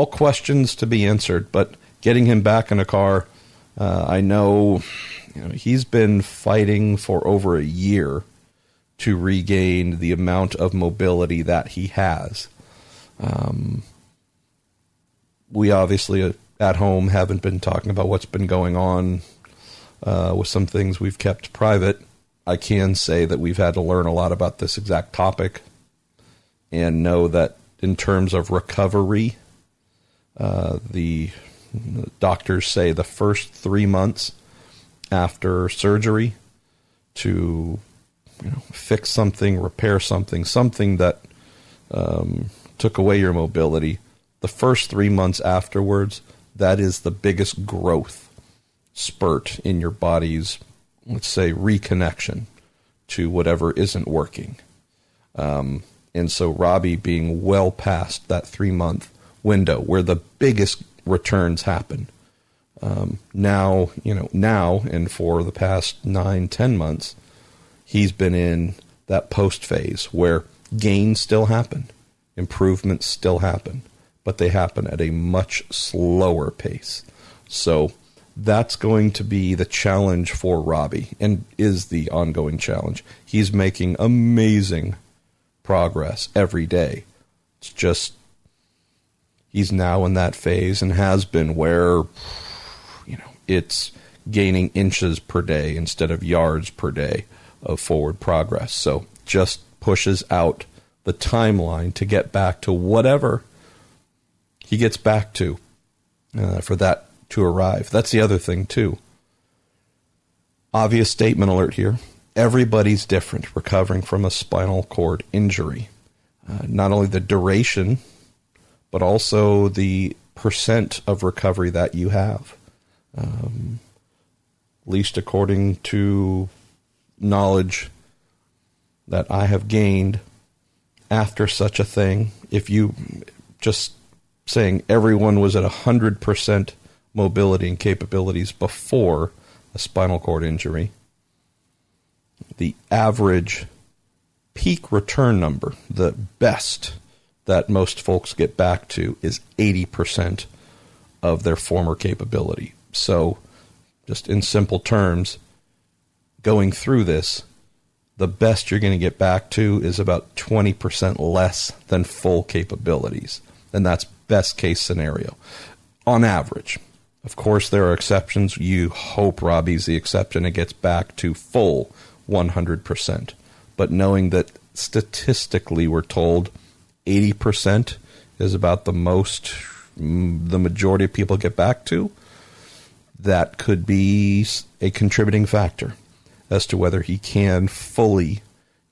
questions to be answered, but getting him back in a car, I know, he's been fighting for over a year to regain the amount of mobility that he has. We obviously at home haven't been talking about what's been going on with some things we've kept private. I can say that we've had to learn a lot about this exact topic and know that in terms of recovery, the doctors say the first 3 months after surgery to fix something, repair something that took away your mobility, the first 3 months afterwards, that is the biggest growth spurt in your body's, let's say, reconnection to whatever isn't working. And so Robbie being well past that 3-month window where the biggest returns happen. Now and for the past 9-10 months, he's been in that post phase where gains still happen, improvements still happen, but they happen at a much slower pace. So that's going to be the challenge for Robbie, and is the ongoing challenge. He's making amazing progress every day. It's just he's now in that phase and has been where it's gaining inches per day instead of yards per day of forward progress. So just pushes out the timeline to get back to whatever he gets back to for that to arrive. That's the other thing too. Obvious statement alert here. Everybody's different recovering from a spinal cord injury. Not only the duration, but also the percent of recovery that you have. At least according to knowledge that I have gained after such a thing, if you just saying everyone was at 100% mobility and capabilities before a spinal cord injury, the average peak return number, the best that most folks get back to, is 80% of their former capability. So just in simple terms, going through this, the best you're going to get back to is about 20% less than full capabilities. And that's best case scenario on average. Of course, there are exceptions. You hope Robbie's the exception and gets back to full 100%. But knowing that statistically we're told 80% is about the most the majority of people get back to, that could be a contributing factor as to whether he can fully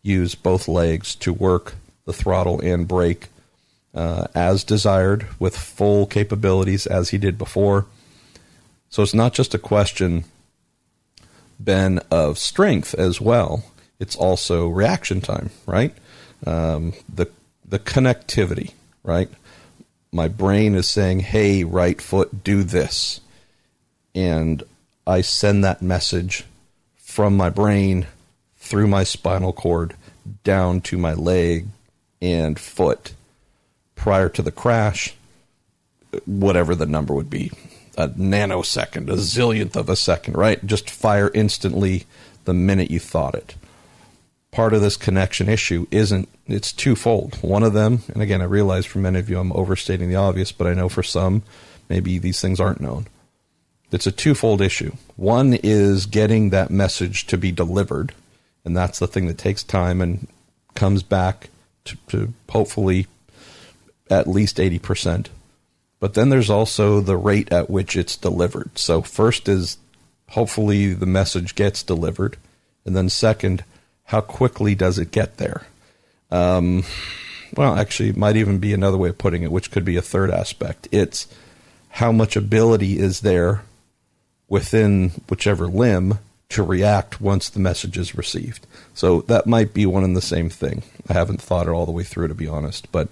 use both legs to work the throttle and brake as desired with full capabilities as he did before. So it's not just a question, Ben, of strength as well. It's also reaction time, right? The connectivity, right? My brain is saying, hey, right foot, do this. And I send that message from my brain through my spinal cord down to my leg and foot prior to the crash, whatever the number would be, a nanosecond, a zillionth of a second, right? Just fire instantly the minute you thought it. Part of this connection issue it's twofold. One of them, and again, I realize for many of you I'm overstating the obvious, but I know for some, maybe these things aren't known. It's a twofold issue. One is getting that message to be delivered, and that's the thing that takes time and comes back to hopefully at least 80%. But then there's also the rate at which it's delivered. So first is hopefully the message gets delivered, and then second, how quickly does it get there? Well, actually, it might even be another way of putting it, which could be a third aspect. It's how much ability is there within whichever limb to react once the message is received. So that might be one and the same thing. I haven't thought it all the way through, to be honest. But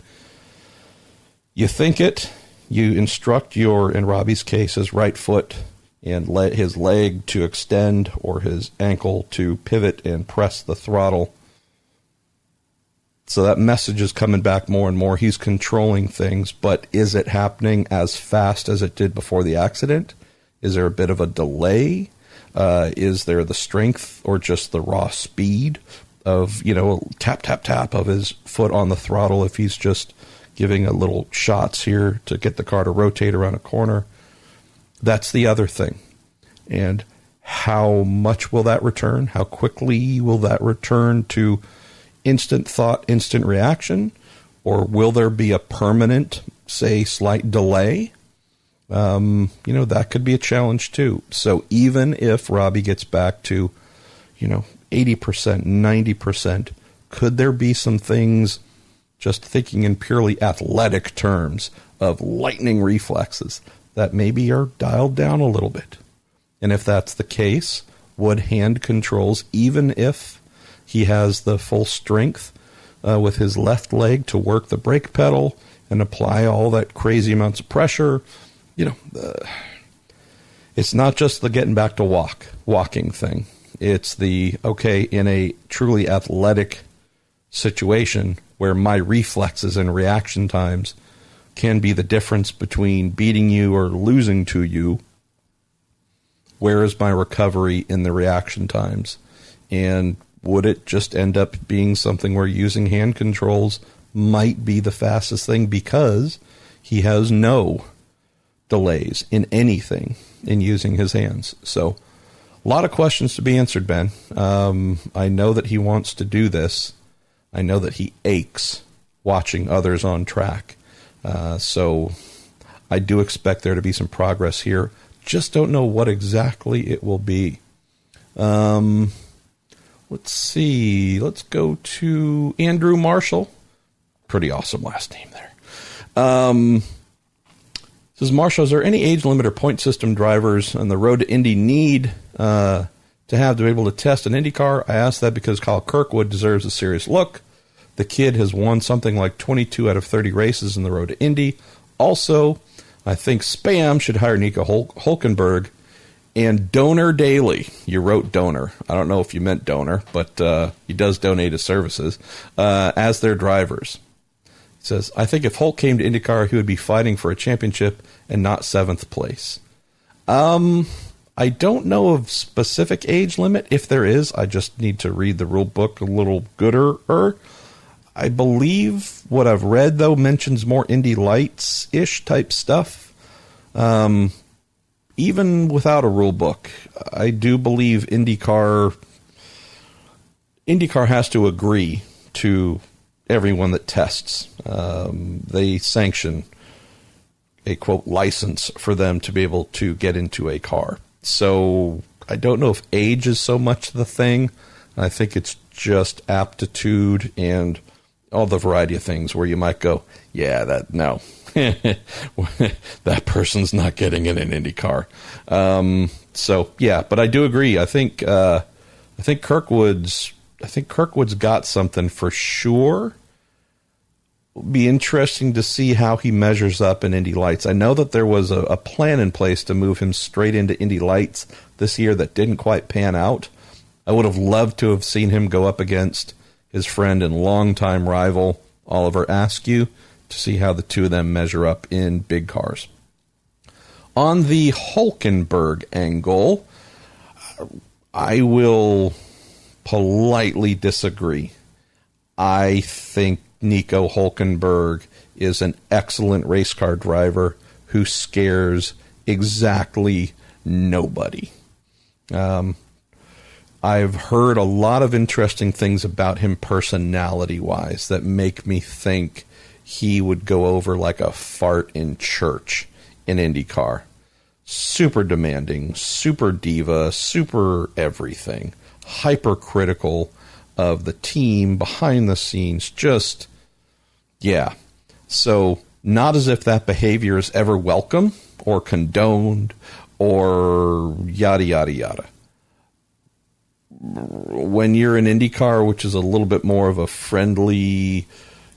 you think it, you instruct in Robbie's case, his right foot and his leg to extend or his ankle to pivot and press the throttle. So that message is coming back more and more. He's controlling things, but is it happening as fast as it did before the accident? Is there a bit of a delay? Is there the strength or just the raw speed of, tap, tap, tap of his foot on the throttle if he's just giving a little shots here to get the car to rotate around a corner? That's the other thing. And How much will that return? How quickly will that return to instant thought, instant reaction? Or will there be a permanent, say, slight delay? That could be a challenge too. So even if Robbie gets back to, 80%, 90%, could there be some things, just thinking in purely athletic terms, of lightning reflexes that maybe are dialed down a little bit? And if that's the case, would hand controls, even if he has the full strength with his left leg to work the brake pedal and apply all that crazy amounts of pressure, it's not just the getting back to walking thing. It's in a truly athletic situation where my reflexes and reaction times can be the difference between beating you or losing to you. Where is my recovery in the reaction times? And would it just end up being something where using hand controls might be the fastest thing because he has no delays in anything in using his hands? So a lot of questions to be answered, Ben. I know that he wants to do this. I know that he aches watching others on track. So I do expect there to be some progress here. Just don't know what exactly it will be. Let's see. Let's go to Andrew Marshall. Pretty awesome last name there. Says, Marshall, is there any age limit or point system drivers on the road to Indy need to have to be able to test an IndyCar? I ask that because Kyle Kirkwood deserves a serious look. The kid has won something like 22 out of 30 races in the road to Indy. Also, I think Spam should hire Nico Hulkenberg and Donor Daly. You wrote donor. I don't know if you meant donor, but he does donate his services as their drivers. He says, I think if Hulk came to IndyCar, he would be fighting for a championship and not 7th place. I don't know of specific age limit. If there is, I just need to read the rule book a little gooder. I believe what I've read, though, mentions more Indy Lights-ish type stuff. Even without a rule book, I do believe IndyCar has to agree to everyone that tests. They sanction a, quote, license for them to be able to get into a car. So I don't know if age is so much the thing. I think it's just aptitude and all the variety of things where you might go, yeah, that person's not getting in an IndyCar. So yeah, but I do agree. I think Kirkwood's got something for sure. It'll be interesting to see how he measures up in Indy Lights. I know that there was a plan in place to move him straight into Indy Lights this year that didn't quite pan out. I would have loved to have seen him go up against his friend and longtime rival, Oliver Askew, to see how the two of them measure up in big cars. On the Hulkenberg angle, I will politely disagree. I think Nico Hulkenberg is an excellent race car driver who scares exactly nobody. I've heard a lot of interesting things about him personality-wise that make me think he would go over like a fart in church in IndyCar. Super demanding, super diva, super everything. Hypercritical of the team, behind the scenes, just, yeah. So not as if that behavior is ever welcome or condoned or yada, yada, yada. When you're in IndyCar, which is a little bit more of a friendly,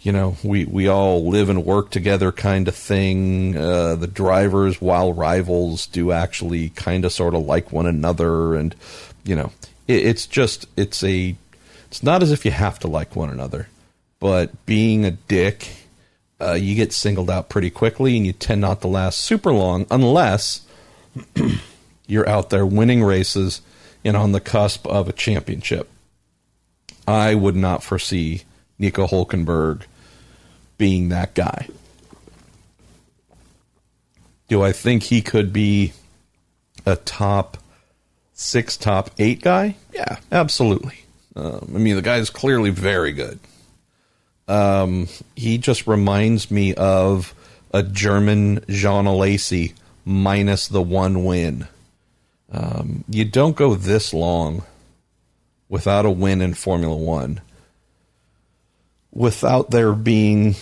we all live and work together kind of thing. The drivers, while rivals, do actually kind of sort of like one another. And, it's not as if you have to like one another. But being a dick, you get singled out pretty quickly and you tend not to last super long unless you're out there winning races and on the cusp of a championship. I would not foresee Nico Hulkenberg being that guy. Do I think he could be a top 6 top 8 guy? Yeah, absolutely. The guy's clearly very good. He just reminds me of a German Jean Alesi minus the 1 win. You don't go this long without a win in Formula One without there being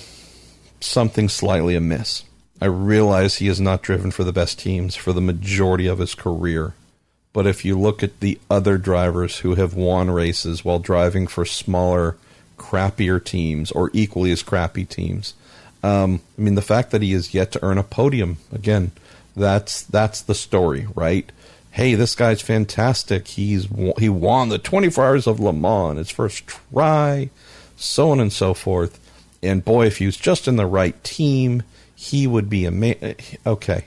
something slightly amiss. I realize he is not driven for the best teams for the majority of his career. But if you look at the other drivers who have won races while driving for smaller, crappier teams or equally as crappy teams, the fact that he is yet to earn a podium, again, that's the story, right? Hey, this guy's fantastic. He won the 24 Hours of Le Mans, his first try, so on and so forth. And boy, if he was just in the right team, he would be amazing. Okay.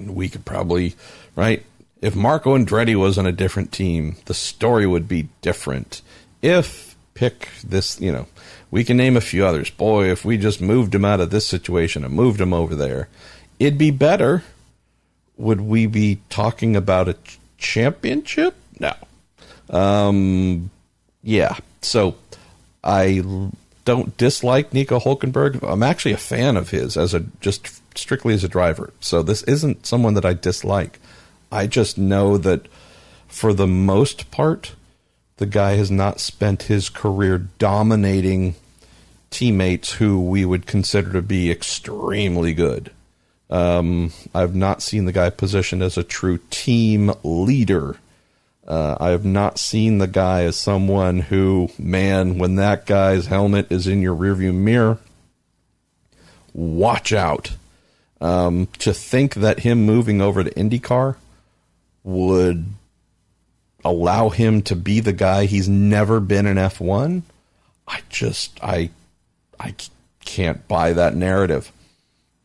We could probably, right? If Marco Andretti was on a different team, the story would be different. Pick this, we can name a few others. Boy, if we just moved him out of this situation and moved him over there, it'd be better. Would we be talking about a championship? No. Yeah. So I don't dislike Nico Hülkenberg. I'm actually a fan of his just strictly as a driver. So this isn't someone that I dislike. I just know that for the most part, the guy has not spent his career dominating teammates who we would consider to be extremely good. I've not seen the guy positioned as a true team leader. I have not seen the guy as someone who, man, when that guy's helmet is in your rearview mirror, watch out. To think that him moving over to IndyCar would allow him to be the guy he's never been in F1, I can't buy that narrative.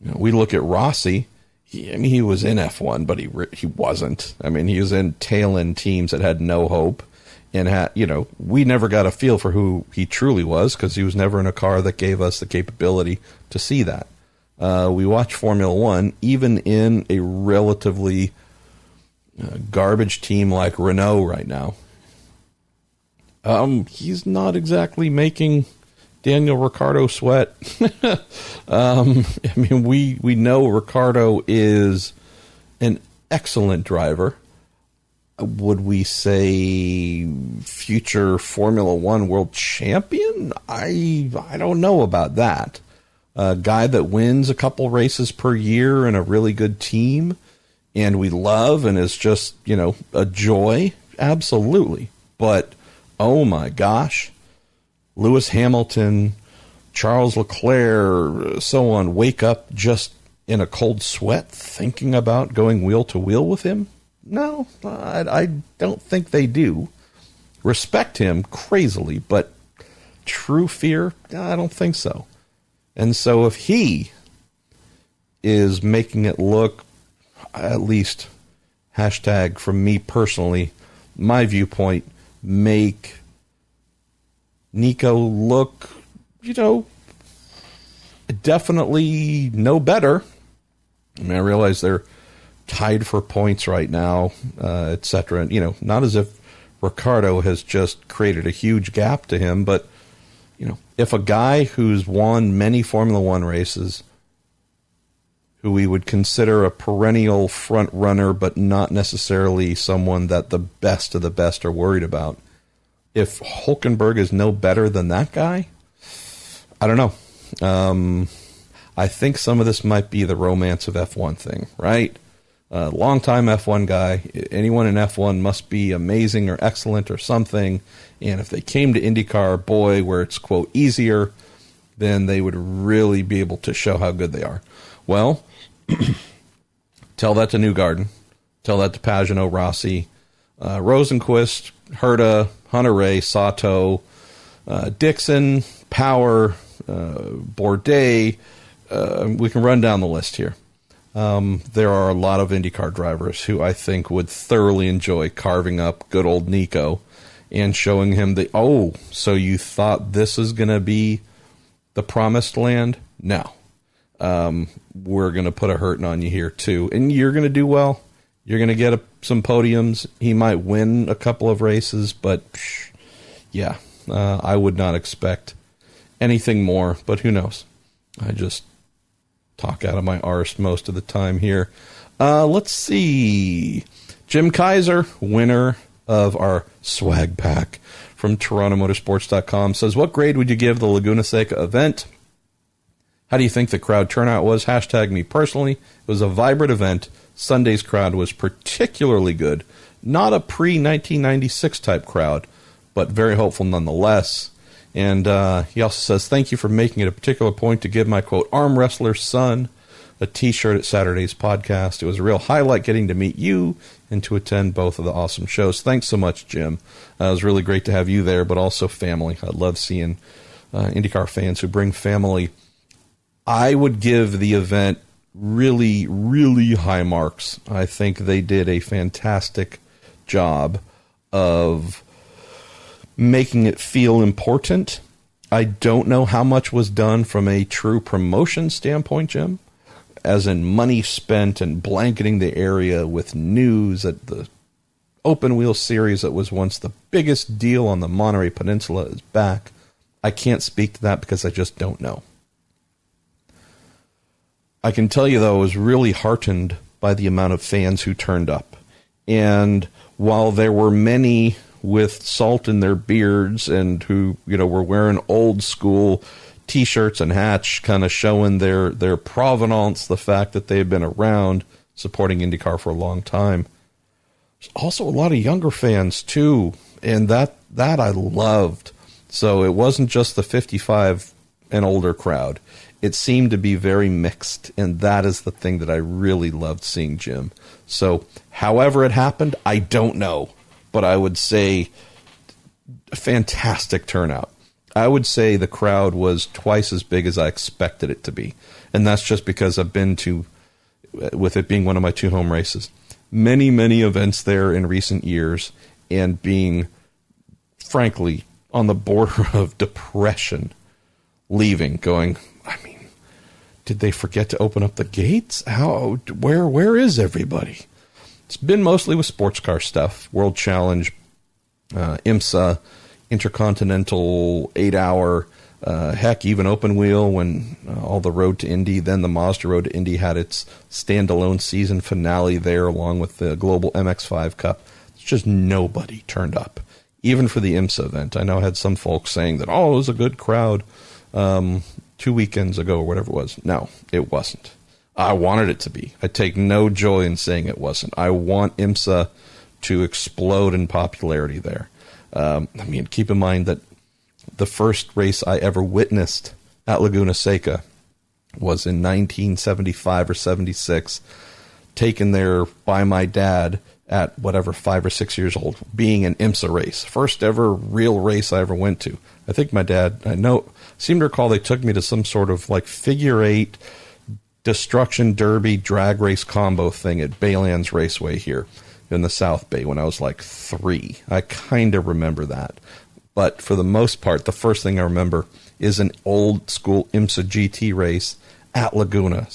We look at Rossi. He was in F1, but he wasn't. He was in tail-end teams that had no hope, and we never got a feel for who he truly was because he was never in a car that gave us the capability to see that. We watch Formula One, even in a relatively garbage team like Renault right now. He's not exactly making Daniel Ricciardo sweat. We know Ricciardo is an excellent driver. Would we say future Formula One world champion? I don't know about that. A guy that wins a couple races per year in a really good team and we love and is just, a joy. Absolutely. But, oh my gosh, Lewis Hamilton, Charles Leclerc, so on, wake up just in a cold sweat thinking about going wheel to wheel with him? No, I don't think they do. Respect him crazily, but true fear, I don't think so. And so if he is making it look, at least, hashtag from me personally, my viewpoint, make Nico look, definitely no better. I realize they're tied for points right now, etc. Not as if Ricciardo has just created a huge gap to him, but if a guy who's won many Formula One races, who we would consider a perennial front runner, but not necessarily someone that the best of the best are worried about, if Hülkenberg is no better than that guy, I don't know. I think some of this might be the romance of F1 thing, right? Long-time F1 guy. Anyone in F1 must be amazing or excellent or something. And if they came to IndyCar, boy, where it's, quote, easier, then they would really be able to show how good they are. Well, tell that to Newgarden. Tell that to Pagenaud, Rossi, Rosenquist, Herta, Hunter-Reay, Sato, Dixon, Power, Bourdais. We can run down the list here. There are a lot of IndyCar drivers who I think would thoroughly enjoy carving up good old Nico and showing him so you thought this is going to be the promised land? No. we're going to put a hurting on you here too. And you're going to do well. You're going to get some podiums. He might win a couple of races, but yeah, I would not expect anything more, but who knows? I just talk out of my arse most of the time here. Let's see. Jim Kaiser, winner of our swag pack from TorontoMotorsports.com, says, what grade would you give the Laguna Seca event? How do you think the crowd turnout was? Hashtag me personally. It was a vibrant event. Sunday's crowd was particularly good. Not a pre-1996 type crowd, but very hopeful nonetheless. And he also says, thank you for making it a particular point to give my, quote, arm wrestler's son a T-shirt at Saturday's podcast. It was a real highlight getting to meet you and to attend both of the awesome shows. Thanks so much, Jim. It was really great to have you there, but also family. I love seeing IndyCar fans who bring family. I would give the event really, really high marks. I think they did a fantastic job of making it feel important. I don't know how much was done from a true promotion standpoint, Jim, as in money spent and blanketing the area with news that the open wheel series that was once the biggest deal on the Monterey Peninsula is back. I can't speak to that because I just don't know. I can tell you, though, I was really heartened by the amount of fans who turned up. And while there were many with salt in their beards and who, were wearing old school T-shirts and hats, kind of showing their provenance, the fact that they've been around supporting IndyCar for a long time. There's also a lot of younger fans, too, and that I loved. So it wasn't just the 55 and older crowd. It seemed to be very mixed, and that is the thing that I really loved seeing, Jim. So however it happened, I don't know, but I would say a fantastic turnout. I would say the crowd was twice as big as I expected it to be, and that's just because I've been to, with it being one of my 2 home races, many, many events there in recent years, and being, frankly, on the border of depression, leaving, going, did they forget to open up the gates? Where is everybody? It's been mostly with sports car stuff, World Challenge, IMSA, Intercontinental 8-hour, heck, even open wheel when all the Road to Indy, then the Mazda Road to Indy had its standalone season finale there along with the Global MX-5 Cup. It's just nobody turned up, even for the IMSA event. I know I had some folks saying that, it was a good crowd 2 weekends ago or whatever it was. No, it wasn't. I wanted it to be. I take no joy in saying it wasn't. I want IMSA to explode in popularity there. Keep in mind that the first race I ever witnessed at Laguna Seca was in 1975 or 76, taken there by my dad at 5 or 6 years old, being an IMSA race. First ever real race I ever went to. I think my dad, seem to recall they took me to some sort of figure 8 destruction derby drag race combo thing at Baylands Raceway here in the South Bay when I was 3. I kind of remember that. But for the most part, the first thing I remember is an old school IMSA GT race at Laguna.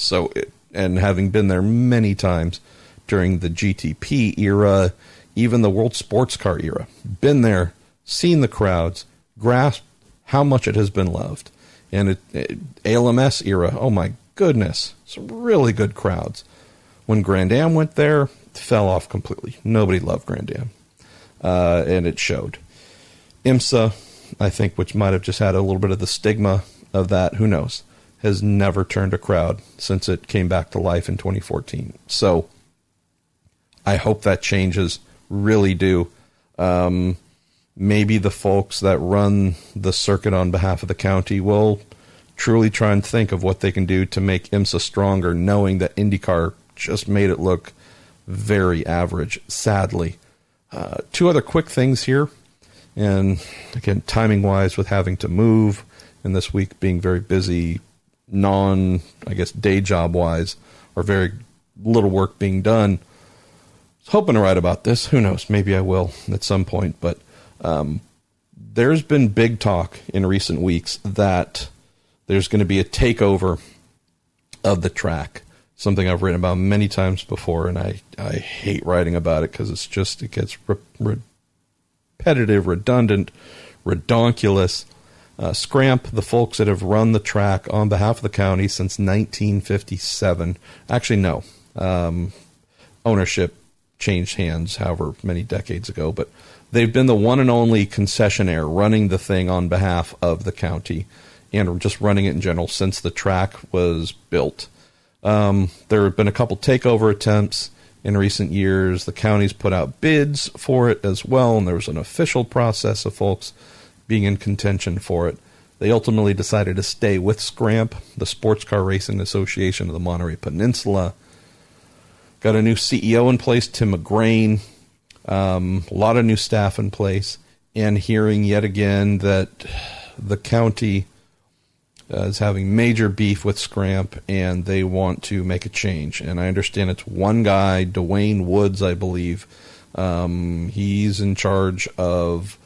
And having been there many times during the GTP era, even the World Sports Car era, been there, seen the crowds, grasped how much it has been loved. And ALMS era, oh my goodness, some really good crowds. When Grand Am went there, it fell off completely. Nobody loved Grand Am. And it showed. IMSA, I think, which might have just had a little bit of the stigma of that, who knows, has never turned a crowd since it came back to life in 2014. So I hope that changes, really do. Maybe the folks that run the circuit on behalf of the county will truly try and think of what they can do to make IMSA stronger, knowing that IndyCar just made it look very average, sadly. 2 other quick things here. And again, timing-wise with having to move and this week being very busy, day job-wise, or very little work being done. I was hoping to write about this. Who knows? Maybe I will at some point. But there's been big talk in recent weeks that there's going to be a takeover of the track. Something I've written about many times before, and I hate writing about it because it gets repetitive, redundant, redonkulous. Scramp, the folks that have run the track on behalf of the county since 1957. Actually, no. Ownership changed hands however many decades ago, but they've been the one and only concessionaire running the thing on behalf of the county and just running it in general since the track was built. There have been a couple takeover attempts in recent years. The county's put out bids for it as well, and there was an official process of folks being in contention for it. They ultimately decided to stay with Scramp, the Sports Car Racing Association of the Monterey Peninsula. Got a new CEO in place, Tim McGrain. A lot of new staff in place. And hearing yet again that the county is having major beef with Scramp, and they want to make a change. And I understand it's one guy, Dwayne Woods, I believe. He's in charge of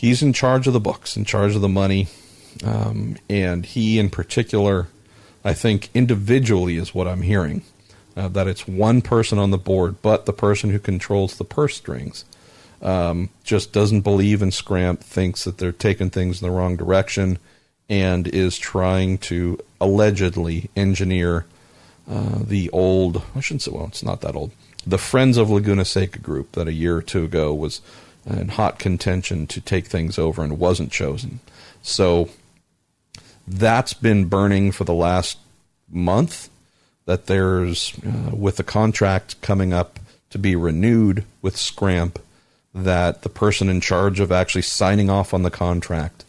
the books, in charge of the money. And he in particular, I think individually is what I'm hearing, that it's one person on the board, but the person who controls the purse strings just doesn't believe in Scramp, thinks that they're taking things in the wrong direction, and is trying to allegedly engineer the old, I shouldn't say, well, it's not that old, the Friends of Laguna Seca group that a year or two ago was in hot contention to take things over and wasn't chosen. So that's been burning for the last month, that there's, with the contract coming up to be renewed with Scramp, that the person in charge of actually signing off on the contract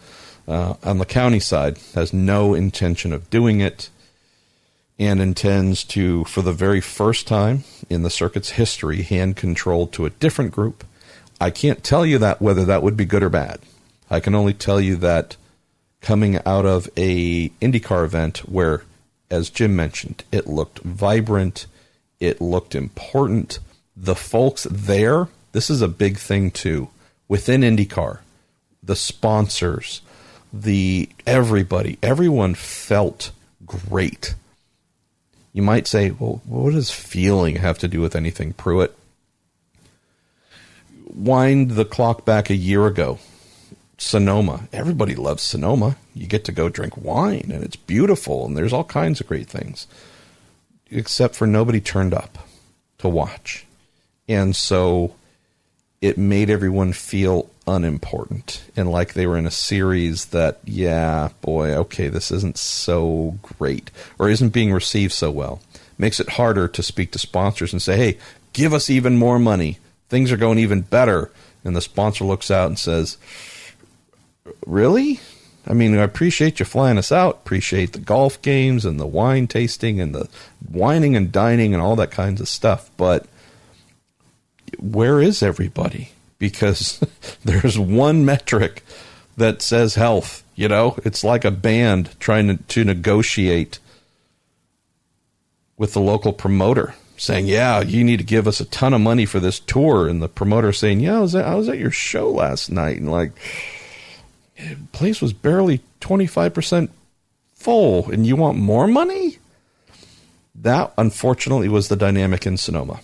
on the county side has no intention of doing it and intends to, for the very first time in the circuit's history, hand control to a different group. I can't tell you that whether that would be good or bad. I can only tell you that coming out of a IndyCar event where, as Jim mentioned, it looked vibrant, it looked important. The folks there, this is a big thing too, within IndyCar, the sponsors, everyone felt great. You might say, well, what does feeling have to do with anything, Pruett? Wind the clock back a year ago. Sonoma. Everybody loves Sonoma. You get to go drink wine, and it's beautiful, and there's all kinds of great things. Except for nobody turned up to watch. And so it made everyone feel unimportant and like they were in a series that, yeah, boy, okay, this isn't so great or isn't being received so well. Makes it harder to speak to sponsors and say, hey, give us even more money. Things are going even better. And the sponsor looks out and says, really? I mean, I appreciate you flying us out, appreciate the golf games and the wine tasting and the wining and dining and all that kinds of stuff, but where is everybody? Because there's one metric that says health. You know, it's like a band trying to negotiate with the local promoter, saying, yeah, you need to give us a ton of money for this tour. And the promoter saying, yeah, I was at your show last night. And like, the place was barely 25% full. And you want more money? That, unfortunately, was the dynamic in Sonoma.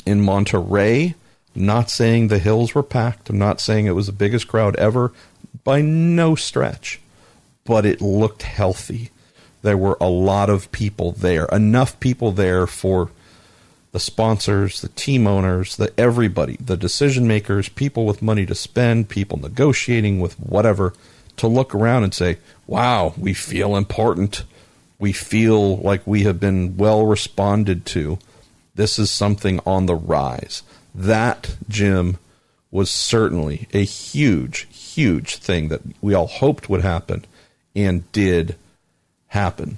In Monterey, I'm not saying the hills were packed. I'm not saying it was the biggest crowd ever, by no stretch. But it looked healthy. There were a lot of people there, enough people there for the sponsors, the team owners, everybody, the decision makers, people with money to spend, people negotiating with whatever, to look around and say, wow, we feel important. We feel like we have been well responded to. This is something on the rise. That, Jim, was certainly a huge, huge thing that we all hoped would happen and did happen.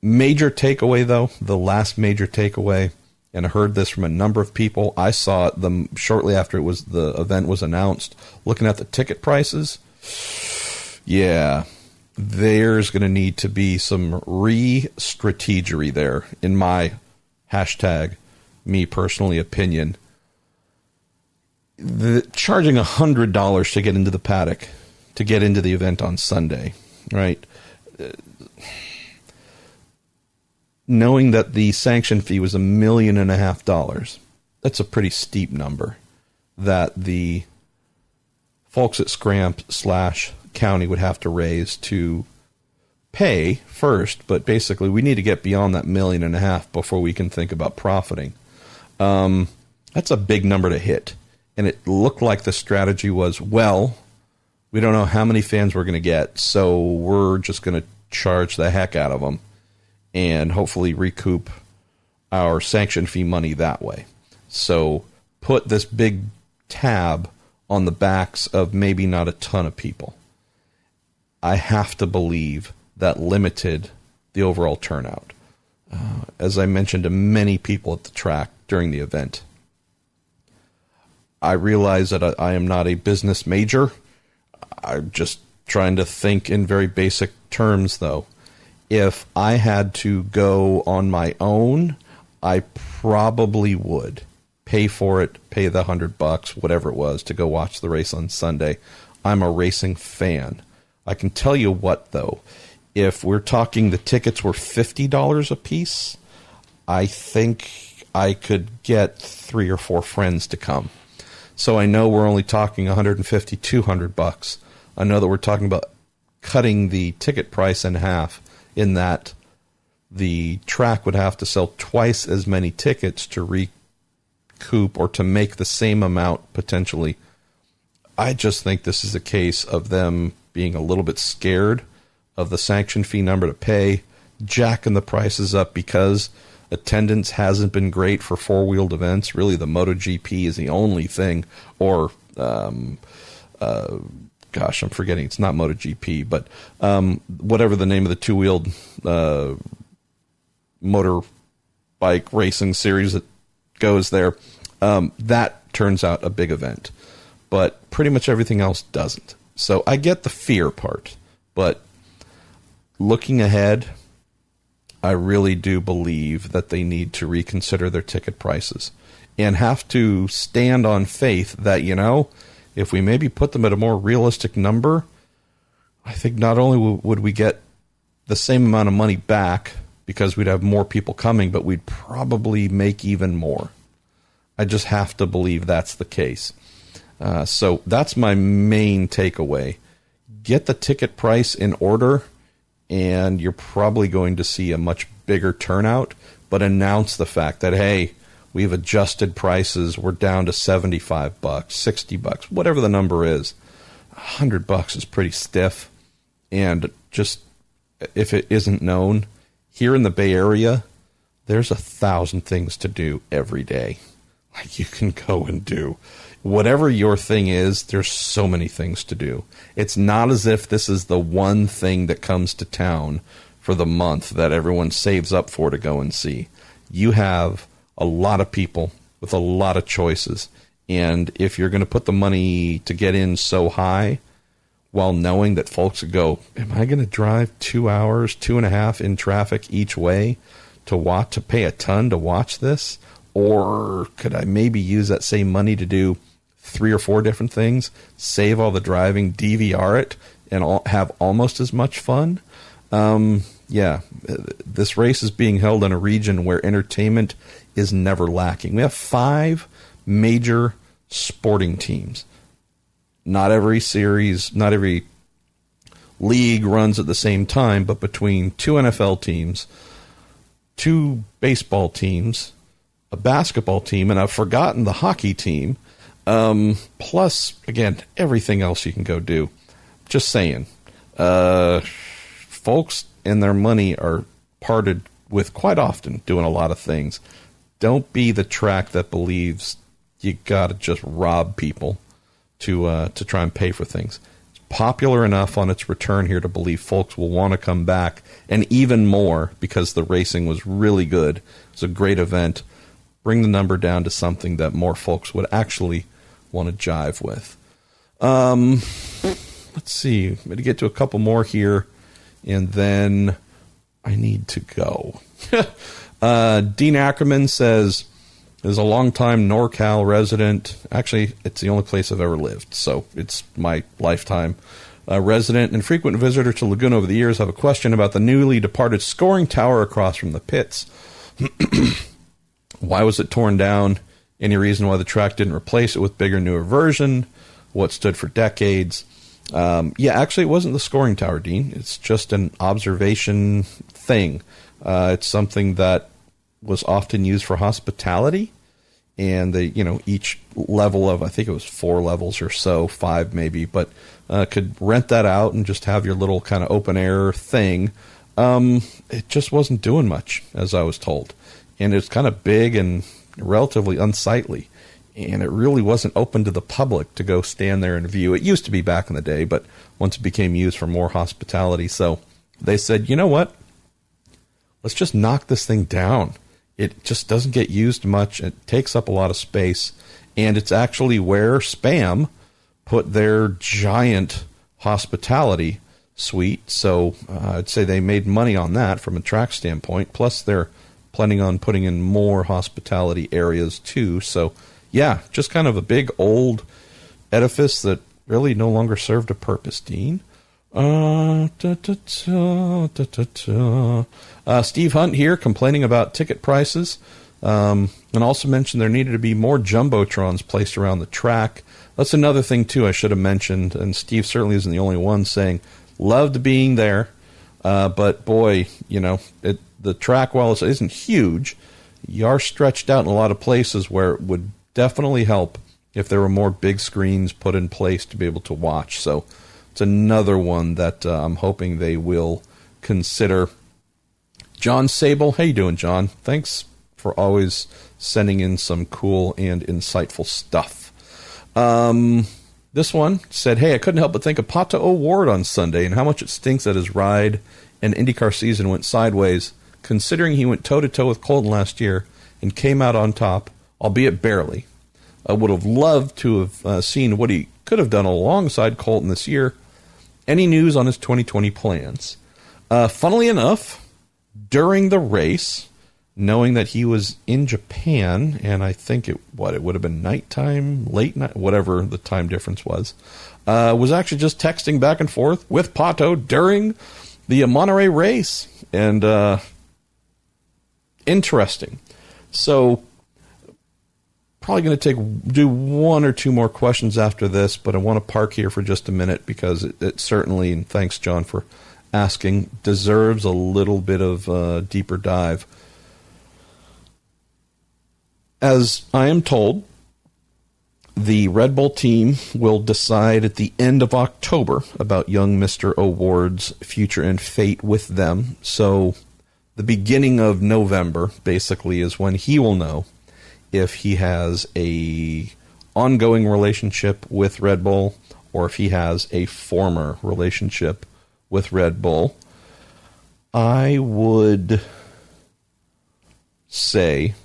Major takeaway, though, the last major takeaway, and I heard this from a number of people. I saw it shortly after the event was announced, looking at the ticket prices. Yeah, there's going to need to be some re-strategery there, in my hashtag, me personally, opinion. Charging $100 to get into the paddock, to get into the event on Sunday, right? knowing that the sanction fee was $1.5 million, that's a pretty steep number that the folks at Scramp/County would have to raise to pay first, but basically we need to get beyond that $1.5 million before we can think about profiting. That's a big number to hit. And it looked like the strategy was, well, we don't know how many fans we're going to get, so we're just going to charge the heck out of them and hopefully recoup our sanction fee money that way. So put this big tab on the backs of maybe not a ton of people. I have to believe that limited the overall turnout. As I mentioned to many people at the track during the event, I realize that I am not a business major. I'm just trying to think in very basic terms, though. If I had to go on my own, I probably would pay for it, pay the $100, whatever it was, to go watch the race on Sunday. I'm a racing fan. I can tell you what, though, if we're talking the tickets were $50 a piece, I think I could get 3 or 4 friends to come. So I know we're only talking $150, $200. I know that we're talking about cutting the ticket price in half, in that the track would have to sell twice as many tickets to recoup or to make the same amount potentially. I just think this is a case of them being a little bit scared of the sanction fee number to pay, jacking the prices up because attendance hasn't been great for four-wheeled events. Really, the MotoGP is the only thing, or gosh, I'm forgetting. It's not MotoGP, but whatever the name of the two-wheeled motorbike racing series that goes there, that turns out a big event. But pretty much everything else doesn't. So I get the fear part, but looking ahead, I really do believe that they need to reconsider their ticket prices and have to stand on faith that, you know, if we maybe put them at a more realistic number, I think not only would we get the same amount of money back because we'd have more people coming, but we'd probably make even more. I just have to believe that's the case. So that's my main takeaway. Get the ticket price in order, and you're probably going to see a much bigger turnout, but announce the fact that, hey, we've adjusted prices. We're down to $75, $60, whatever the number is. $100 is pretty stiff. And just, if it isn't known, here in the Bay Area, there's 1,000 things to do every day. Like, you can go and do whatever your thing is. There's so many things to do. It's not as if this is the one thing that comes to town for the month that everyone saves up for to go and see. You have a lot of people with a lot of choices. And if you're going to put the money to get in so high, while knowing that folks would go, am I going to drive 2 hours, 2.5 in traffic each way to pay a ton to watch this? Or could I maybe use that same money to do 3 or 4 different things, save all the driving, DVR it, and have almost as much fun? Yeah, this race is being held in a region where entertainment is never lacking. We have 5 major sporting teams. Not every series, not every league runs at the same time, but between 2 NFL teams, 2 baseball teams, a basketball team, and I've forgotten the hockey team, plus, again, everything else you can go do. Just saying. Folks and their money are parted with quite often doing a lot of things. Don't be the track that believes you got to just rob people to try and pay for things. It's popular enough on its return here to believe folks will want to come back, and even more because the racing was really good. It was a great event. Bring the number down to something that more folks would actually want to jive with. Let's see. I'm going to get to a couple more here, and then I need to go. Dean Ackerman says, is a longtime NorCal resident. Actually, it's the only place I've ever lived, so it's my lifetime. A resident and frequent visitor to Laguna over the years, have a question about the newly departed scoring tower across from the pits. Why was it torn down? Any reason why the track didn't replace it with bigger, newer version? What stood for decades? Actually, it wasn't the scoring tower, Dean. It's just an observation thing. It's something that was often used for hospitality, and each level of, I think it was 4 levels or so, 5 maybe, but could rent that out and just have your little kind of open air thing. It just wasn't doing much, as I was told, and it's kind of big and relatively unsightly, and it really wasn't open to the public to go stand there and view. It used to be back in the day, but once it became used for more hospitality, so they said, you know what? Let's just knock this thing down. It just doesn't get used much. It takes up a lot of space, and it's actually where Spam put their giant hospitality suite. So I'd say they made money on that from a track standpoint. Plus, they're planning on putting in more hospitality areas too. So, yeah, just kind of a big old edifice that really no longer served a purpose, Dean. Steve Hunt here complaining about ticket prices, and also mentioned there needed to be more jumbotrons placed around the track. That's another thing too I should have mentioned, and Steve certainly isn't the only one saying loved being there, but boy, the track, while it isn't huge, you are stretched out in a lot of places where it would definitely help if there were more big screens put in place to be able to watch. So it's another one that I'm hoping they will consider. John Sable, how you doing, John? Thanks for always sending in some cool and insightful stuff. This one said, hey, I couldn't help but think of Pato O'Ward on Sunday and how much it stinks that his ride and IndyCar season went sideways, considering he went toe-to-toe with Colton last year and came out on top, albeit barely. I would have loved to have seen what he could have done alongside Colton this year. Any news on his 2020 plans? Funnily enough, during the race, knowing that he was in Japan, and I think it would have been nighttime, late night, whatever the time difference was actually just texting back and forth with Pato during the Monterey race. And interesting. So probably going to do 1 or 2 more questions after this, but I want to park here for just a minute because it certainly, and thanks, John, for asking, deserves a little bit of a deeper dive. As I am told, the Red Bull team will decide at the end of October about young Mr. O'Ward's future and fate with them. So the beginning of November, basically, is when he will know if he has a ongoing relationship with Red Bull or if he has a former relationship with Red Bull. I would say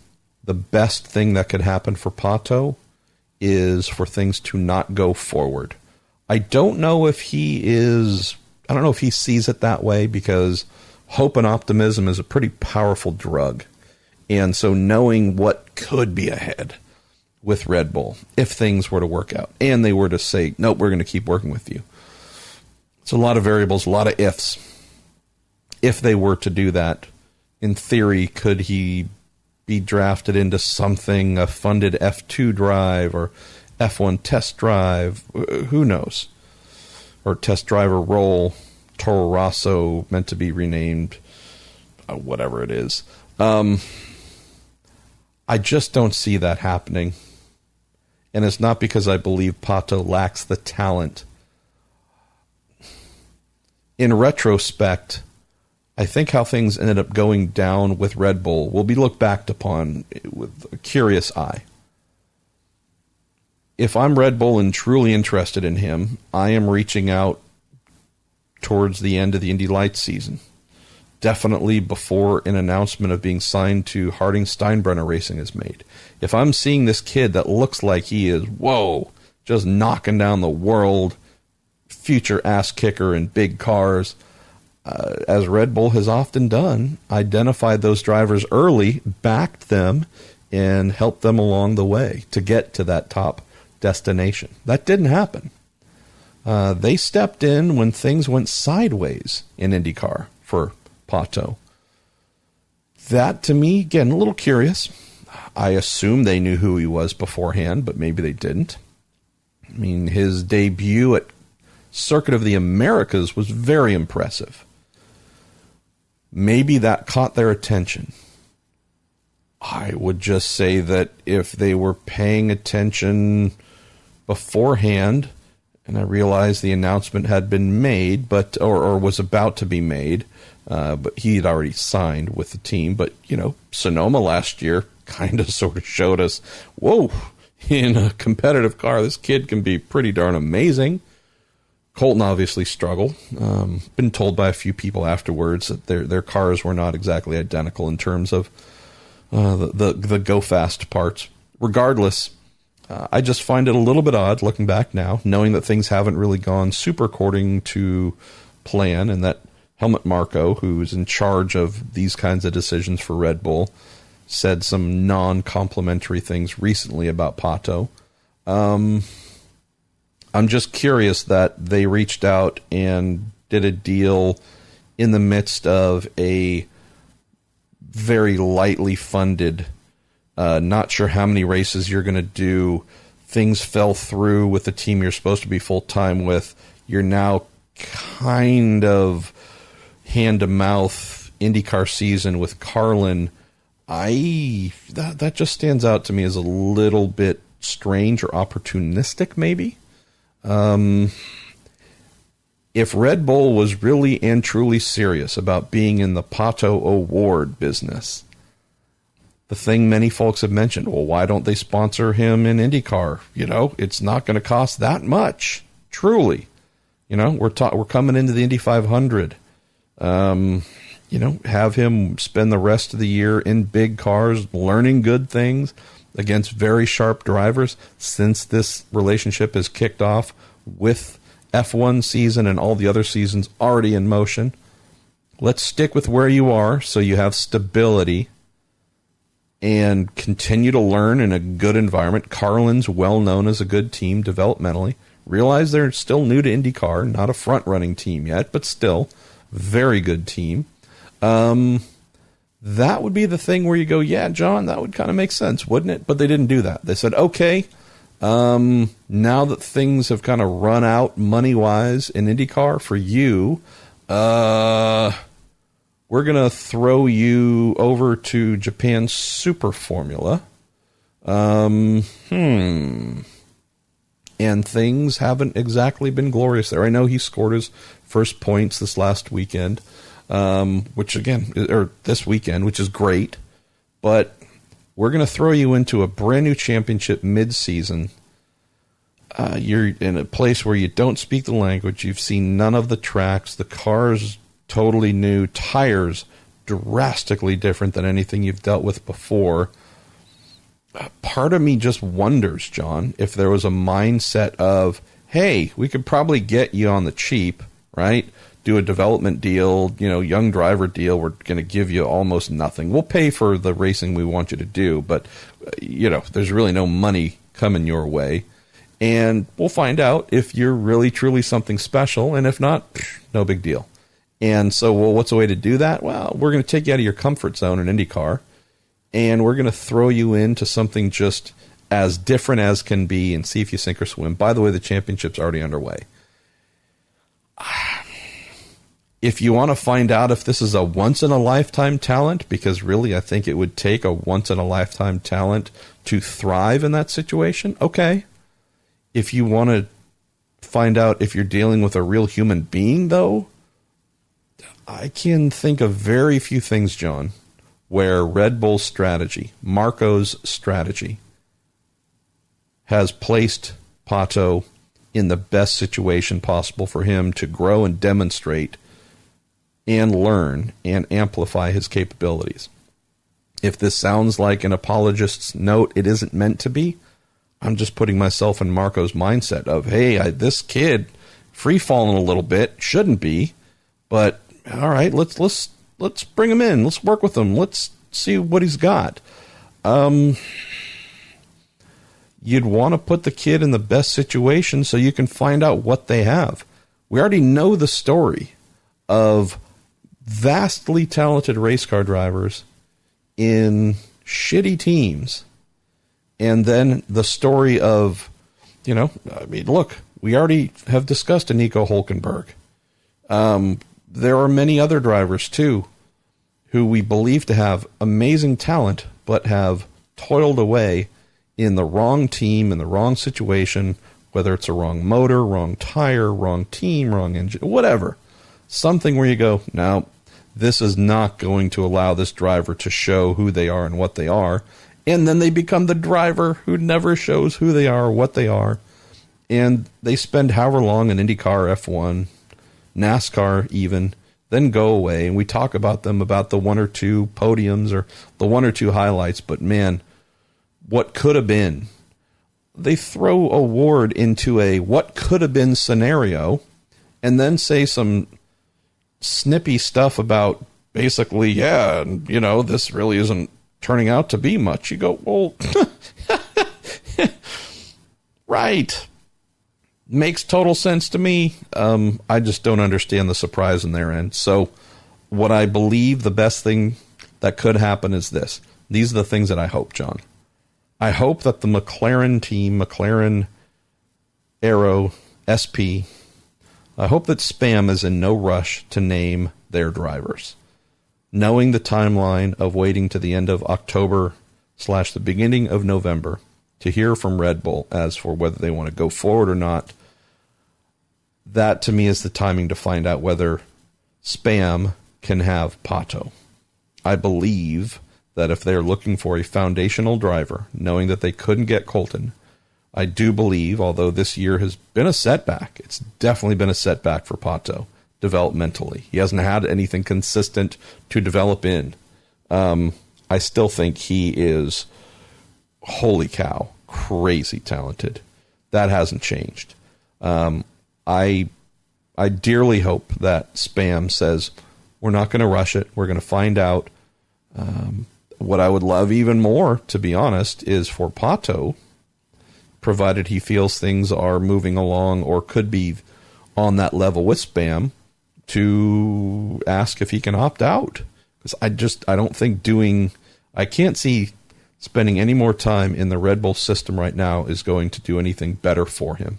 the best thing that could happen for Pato is for things to not go forward. I don't know if he sees it that way, because hope and optimism is a pretty powerful drug. And so knowing what could be ahead with Red Bull, if things were to work out, and they were to say, nope, we're going to keep working with you. It's a lot of variables, a lot of ifs. If they were to do that, in theory, could he be drafted into something, a funded F2 drive or F1 test drive? Who knows? Or test driver role, Toro Rosso, meant to be renamed, whatever it is. I just don't see that happening. And it's not because I believe Pato lacks the talent. In retrospect, I think how things ended up going down with Red Bull will be looked back upon with a curious eye. If I'm Red Bull and truly interested in him, I am reaching out towards the end of the Indy Lights season. Definitely before an announcement of being signed to Harding Steinbrenner Racing is made. If I'm seeing this kid that looks like he is, just knocking down the world, future ass kicker in big cars, as Red Bull has often done, identified those drivers early, backed them, and helped them along the way to get to that top destination. That didn't happen. They stepped in when things went sideways in IndyCar for Pato. That, to me, again, a little curious. I assume they knew who he was beforehand, but maybe they didn't. I mean, his debut at Circuit of the Americas was very impressive. Maybe that caught their attention. I would just say that if they were paying attention beforehand, and I realized the announcement had been made, but or was about to be made, but he had already signed with the team. But, Sonoma last year kind of sort of showed us, whoa, in a competitive car, this kid can be pretty darn amazing. Colton obviously struggled. Been told by a few people afterwards that their cars were not exactly identical in terms of the go fast parts. Regardless, I just find it a little bit odd looking back now, knowing that things haven't really gone super according to plan, and that Helmut Marko, who's in charge of these kinds of decisions for Red Bull, said some non-complimentary things recently about Pato. I'm just curious that they reached out and did a deal in the midst of a very lightly funded, not sure how many races you're going to do. Things fell through with the team you're supposed to be full-time with. You're now kind of hand-to-mouth IndyCar season with Carlin. That just stands out to me as a little bit strange or opportunistic, maybe. If Red Bull was really and truly serious about being in the Pato Award business, the thing many folks have mentioned, well, why don't they sponsor him in IndyCar? It's not going to cost that much, truly. We're coming into the Indy 500. Have him spend the rest of the year in big cars, learning good things against very sharp drivers since this relationship is kicked off with F1 season and all the other seasons already in motion. Let's stick with where you are so you have stability and continue to learn in a good environment. Carlin's well known as a good team developmentally. Realize they're still new to IndyCar, not a front-running team yet, but still very good team. That would be the thing where you go, yeah, John, that would kind of make sense, wouldn't it? But they didn't do that. They said, okay, now that things have kind of run out money-wise in IndyCar for you, we're going to throw you over to Japan Super Formula. And things haven't exactly been glorious there. I know he scored his first points this last weekend, this weekend, which is great. But we're going to throw you into a brand new championship mid-season. You're in a place where you don't speak the language. You've seen none of the tracks. The car's totally new. Tires drastically different than anything you've dealt with before. Part of me just wonders, John, if there was a mindset of, hey, we could probably get you on the cheap, right? Do a development deal, young driver deal. We're going to give you almost nothing. We'll pay for the racing we want you to do, but, there's really no money coming your way. And we'll find out if you're really, truly something special. And if not, no big deal. And so, what's the way to do that? Well, we're going to take you out of your comfort zone in IndyCar, and we're going to throw you into something just as different as can be and see if you sink or swim. By the way, the championship's already underway. If you want to find out if this is a once-in-a-lifetime talent, because really I think it would take a once-in-a-lifetime talent to thrive in that situation, okay. If you want to find out if you're dealing with a real human being, though, I can think of very few things, John, where Red Bull's strategy, Marco's strategy, has placed Pato in the best situation possible for him to grow and demonstrate and learn and amplify his capabilities. If this sounds like an apologist's note, it isn't meant to be. I'm just putting myself in Marco's mindset of, hey, this kid free-falling a little bit, shouldn't be, but all right, let's bring him in. Let's work with him. Let's see what he's got. you'd want to put the kid in the best situation so you can find out what they have. We already know the story of vastly talented race car drivers in shitty teams. And then the story of, look, we already have discussed a Nico Hülkenberg. There are many other drivers, too, who we believe to have amazing talent, but have toiled away in the wrong team, in the wrong situation, whether it's a wrong motor, wrong tire, wrong team, wrong engine, whatever. Something where you go, no, this is not going to allow this driver to show who they are and what they are. And then they become the driver who never shows who they are or what they are. And they spend however long in IndyCar, F1, NASCAR even, then go away. And we talk about them, about the one or two podiums or the one or two highlights. But man, what could have been? They throw a award into a what could have been scenario and then say some snippy stuff about basically, this really isn't turning out to be much. You go, well, right. Makes total sense to me. I just don't understand the surprise in their end. So what I believe the best thing that could happen is this. These are the things that I hope, John. I hope that the McLaren team, McLaren, Arrow, SP, I hope that Spam is in no rush to name their drivers. Knowing the timeline of waiting to the end of October / the beginning of November to hear from Red Bull as for whether they want to go forward or not, that to me is the timing to find out whether Spam can have Pato. I believe that if they're looking for a foundational driver, knowing that they couldn't get Colton, I do believe, although this year has been a setback, it's definitely been a setback for Pato developmentally. He hasn't had anything consistent to develop in. I still think he is, holy cow, crazy talented. That hasn't changed. I dearly hope that Spam says, we're not going to rush it. We're going to find out. What I would love even more, to be honest, is for Pato, provided he feels things are moving along or could be on that level with Spam, to ask if he can opt out. Because I don't think I can't see spending any more time in the Red Bull system right now is going to do anything better for him.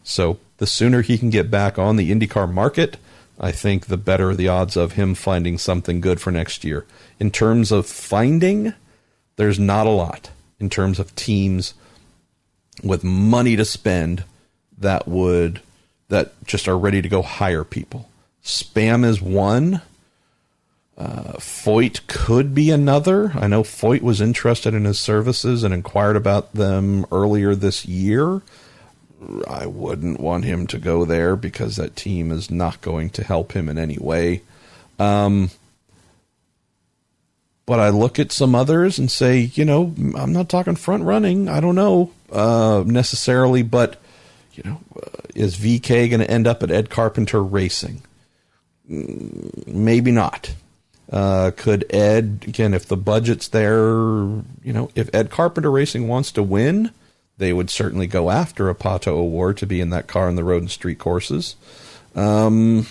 So the sooner he can get back on the IndyCar market, I think the better the odds of him finding something good for next year. In terms of finding, there's not a lot. In terms of teams with money to spend that just are ready to go hire people. Spam is one. Foyt could be another. I know Foyt was interested in his services and inquired about them earlier this year. I wouldn't want him to go there because that team is not going to help him in any way. But I look at some others and say, I'm not talking front running. I don't know necessarily, but, is VK going to end up at Ed Carpenter Racing? Maybe not. Could Ed, again, if the budget's there, if Ed Carpenter Racing wants to win, they would certainly go after a Pato award to be in that car on the road and street courses. The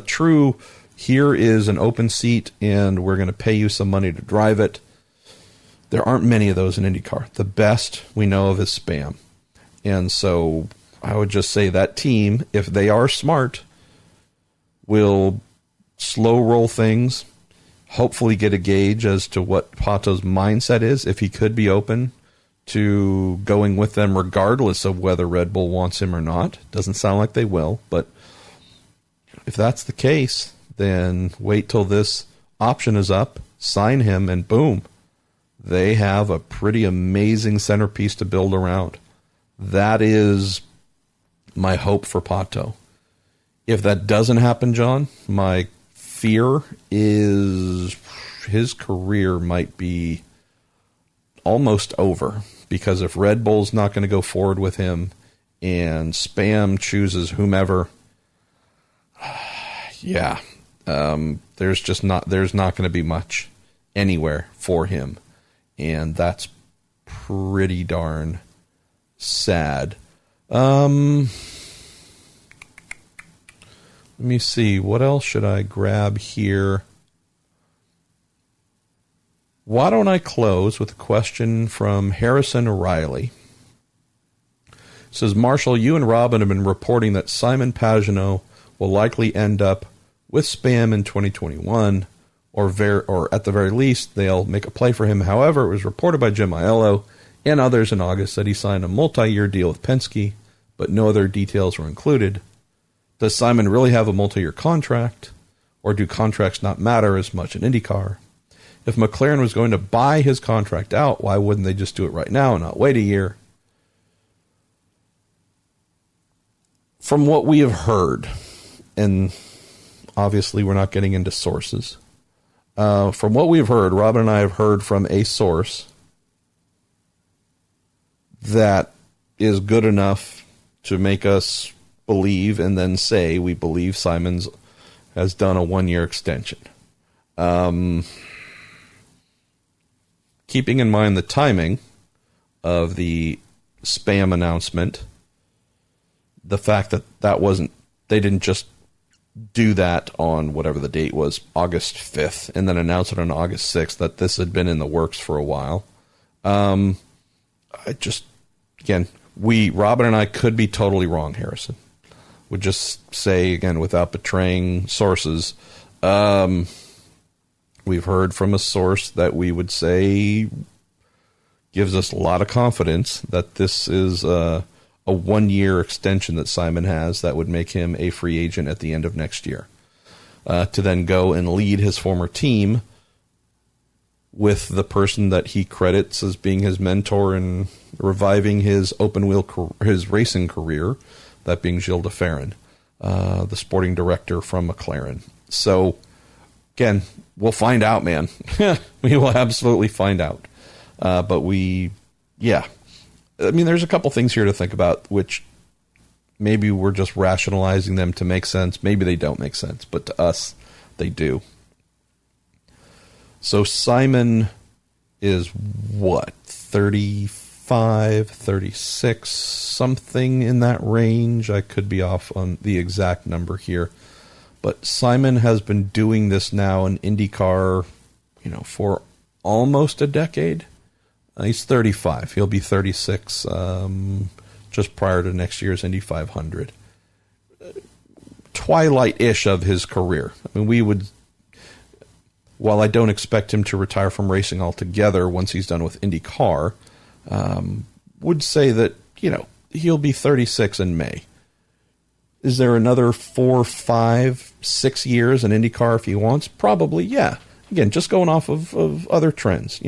true, here is an open seat and we're going to pay you some money to drive it. There aren't many of those in IndyCar. The best we know of is Spam. And so I would just say that team, if they are smart, will slow roll things, hopefully get a gauge as to what Pato's mindset is, if he could be open to going with them regardless of whether Red Bull wants him or not. Doesn't sound like they will, but if that's the case, then wait till this option is up, sign him, and boom, they have a pretty amazing centerpiece to build around. That is my hope for Pato. If that doesn't happen, John, my fear is his career might be almost over, because if Red Bull's not going to go forward with him and Spam chooses whomever, there's not going to be much anywhere for him, and that's pretty darn sad. Let me see. What else should I grab here? Why don't I close with a question from Harrison O'Reilly? It says, Marshall, you and Robin have been reporting that Simon Pagenaud will likely end up with Spam in 2021, or at the very least, they'll make a play for him. However, it was reported by Jim Aiello and others in August that he signed a multi-year deal with Penske, but no other details were included. Does Simon really have a multi-year contract, or do contracts not matter as much in IndyCar? If McLaren was going to buy his contract out, why wouldn't they just do it right now and not wait a year? From what we have heard, and obviously we're not getting into sources, from what we've heard, Robin and I have heard from a source that is good enough to make us believe and then say we believe Simons has done a one-year extension. Keeping in mind the timing of the Spam announcement, the fact that they didn't just do that on whatever the date was, August 5th, and then announce it on August 6th, that this had been in the works for a while. Robin and I could be totally wrong, Harrison. Would just say, again, without betraying sources, we've heard from a source that we would say gives us a lot of confidence that this is a one-year extension that Simon has that would make him a free agent at the end of next year, to then go and lead his former team with the person that he credits as being his mentor and reviving his his racing career, that being Gilles de Ferran, the sporting director from McLaren. So, again, we'll find out, man. We will absolutely find out. There's a couple things here to think about, which maybe we're just rationalizing them to make sense. Maybe they don't make sense, but to us, they do. So Simon is what, 35, 36, something in that range. I could be off on the exact number here. But Simon has been doing this now in IndyCar, for almost a decade. He's 35. He'll be 36 just prior to next year's Indy 500. Twilight-ish of his career. I mean, while I don't expect him to retire from racing altogether once he's done with IndyCar, would say that, he'll be 36 in May. Is there another 4, 5, 6 years in IndyCar if he wants? Probably, yeah. Again, just going off of other trends,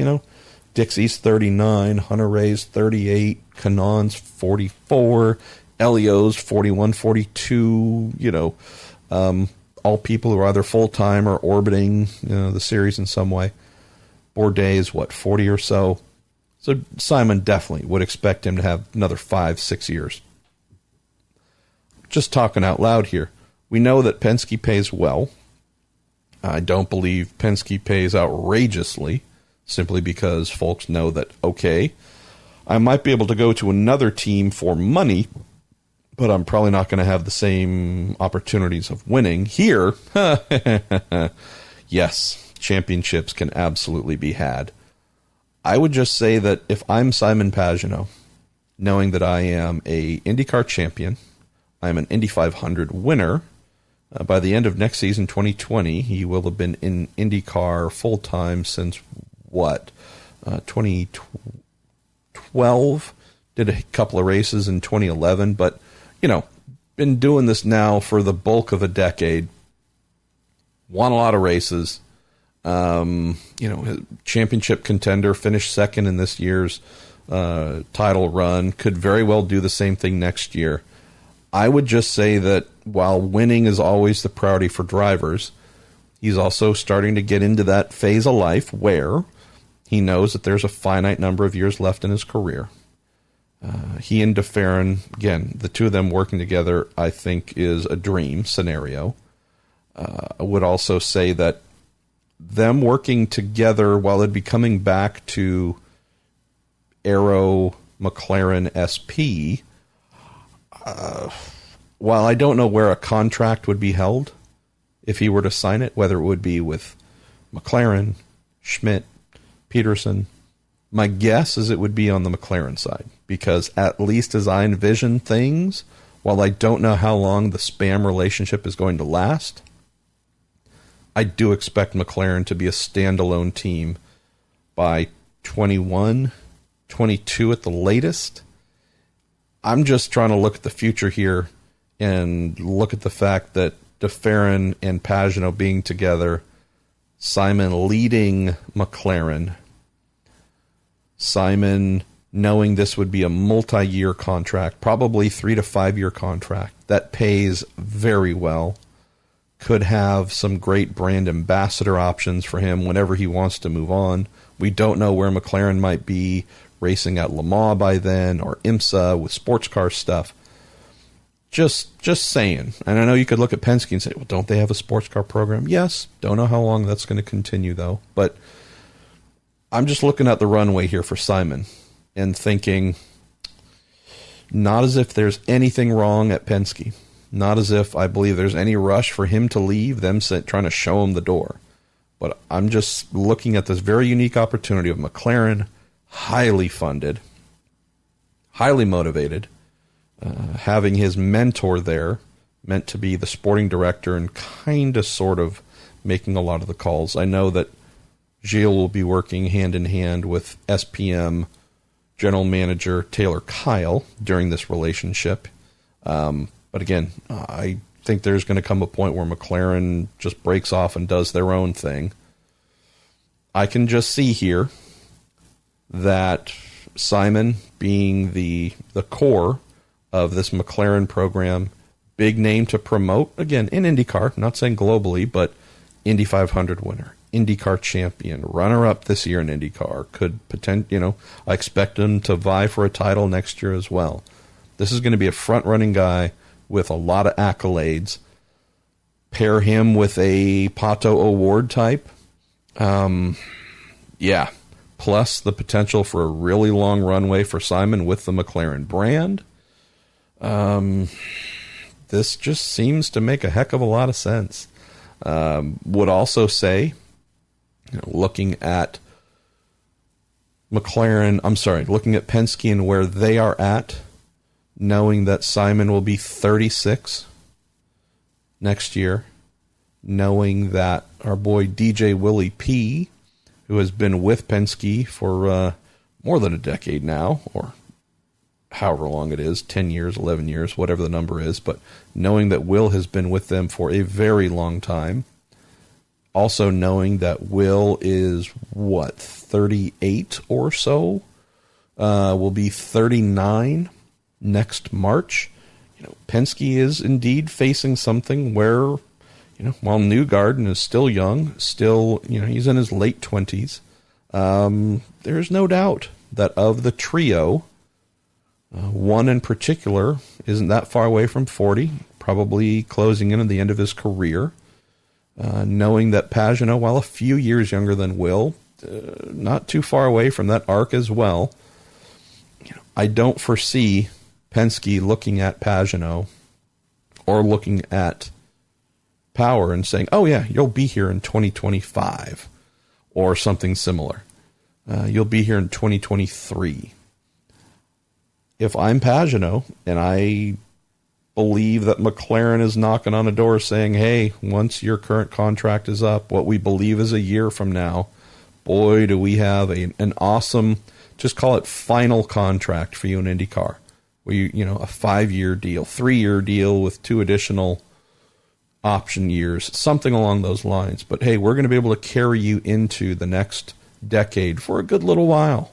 Dixie's 39, Hunter-Reay's 38, Cannon's 44, Elio's 41, 42, all people who are either full-time or orbiting the series in some way. Bourdais is, 40 or so? So Simon definitely would expect him to have another 5, 6 years. Just talking out loud here. We know that Penske pays well. I don't believe Penske pays outrageously, simply because folks know that, okay, I might be able to go to another team for money, but I'm probably not going to have the same opportunities of winning. Here, yes, championships can absolutely be had. I would just say that if I'm Simon Pagenaud, knowing that I am a IndyCar champion, I'm an Indy 500 winner, by the end of next season, 2020, he will have been in IndyCar full-time since, 2012? Did a couple of races in 2011, but, been doing this now for the bulk of a decade. Won a lot of races. Championship contender, finished second in this year's title run. Could very well do the same thing next year. I would just say that while winning is always the priority for drivers, he's also starting to get into that phase of life where he knows that there's a finite number of years left in his career. He and de Ferran, again, the two of them working together, I think is a dream scenario. I would also say that them working together while they'd be coming back to Arrow McLaren SP, while I don't know where a contract would be held if he were to sign it, whether it would be with McLaren, Schmidt, Peterson, my guess is it would be on the McLaren side, because at least as I envision things, while I don't know how long the spam relationship is going to last, I do expect McLaren to be a standalone team by 21, 22 at the latest. I'm just trying to look at the future here and look at the fact that DeFerrin and Pagenaud being together, Simon leading McLaren, Simon knowing this would be a multi-year contract, probably 3 to 5 year contract that pays very well, could have some great brand ambassador options for him whenever he wants to move on. We don't know where McLaren might be racing at Le Mans by then, or IMSA with sports car stuff. Just saying. And I know you could look at Penske and say, well, don't they have a sports car program? Yes. Don't know how long that's going to continue, though. But I'm just looking at the runway here for Simon and thinking, not as if there's anything wrong at Penske. Not as if I believe there's any rush for him to leave, them trying to show him the door. But I'm just looking at this very unique opportunity of McLaren, highly funded, highly motivated, having his mentor there, meant to be the sporting director and kind of sort of making a lot of the calls. I know that Gilles will be working hand in hand with SPM general manager Taylor Kyle during this relationship. But again, I think there's going to come a point where McLaren just breaks off and does their own thing. I can just see here that Simon being the core of this McLaren program, big name to promote, again, in IndyCar, not saying globally, but Indy 500 winner, IndyCar champion, runner-up this year in IndyCar, could I expect him to vie for a title next year as well. This is going to be a front-running guy with a lot of accolades. Pair him with a Pato Award type. Yeah. Plus the potential for a really long runway for Simon with the McLaren brand. This just seems to make a heck of a lot of sense. Would also say, looking at looking at Penske and where they are at, knowing that Simon will be 36 next year, knowing that our boy DJ Willie P, who has been with Penske for more than a decade now, or however long it is, 10 years, 11 years, whatever the number is, but knowing that Will has been with them for a very long time, also knowing that Will is, 38 or so, will be 39 next March. Penske is indeed facing something where, while Newgarden is still young, he's in his late 20s, there's no doubt that of the trio, one in particular isn't that far away from 40, probably closing in at the end of his career. Knowing that Pagenaud, while a few years younger than Will, not too far away from that arc as well. I don't foresee Penske looking at Pagenaud or looking at Power and saying, oh yeah, you'll be here in 2025 or something similar. You'll be here in 2023. If I'm Pagenaud and I believe that McLaren is knocking on the door saying, hey, once your current contract is up, what we believe is a year from now, boy, do we have an awesome, just call it final contract for you in IndyCar. Where a 5-year deal, 3-year deal with 2 additional option years, something along those lines. But hey, we're going to be able to carry you into the next decade for a good little while.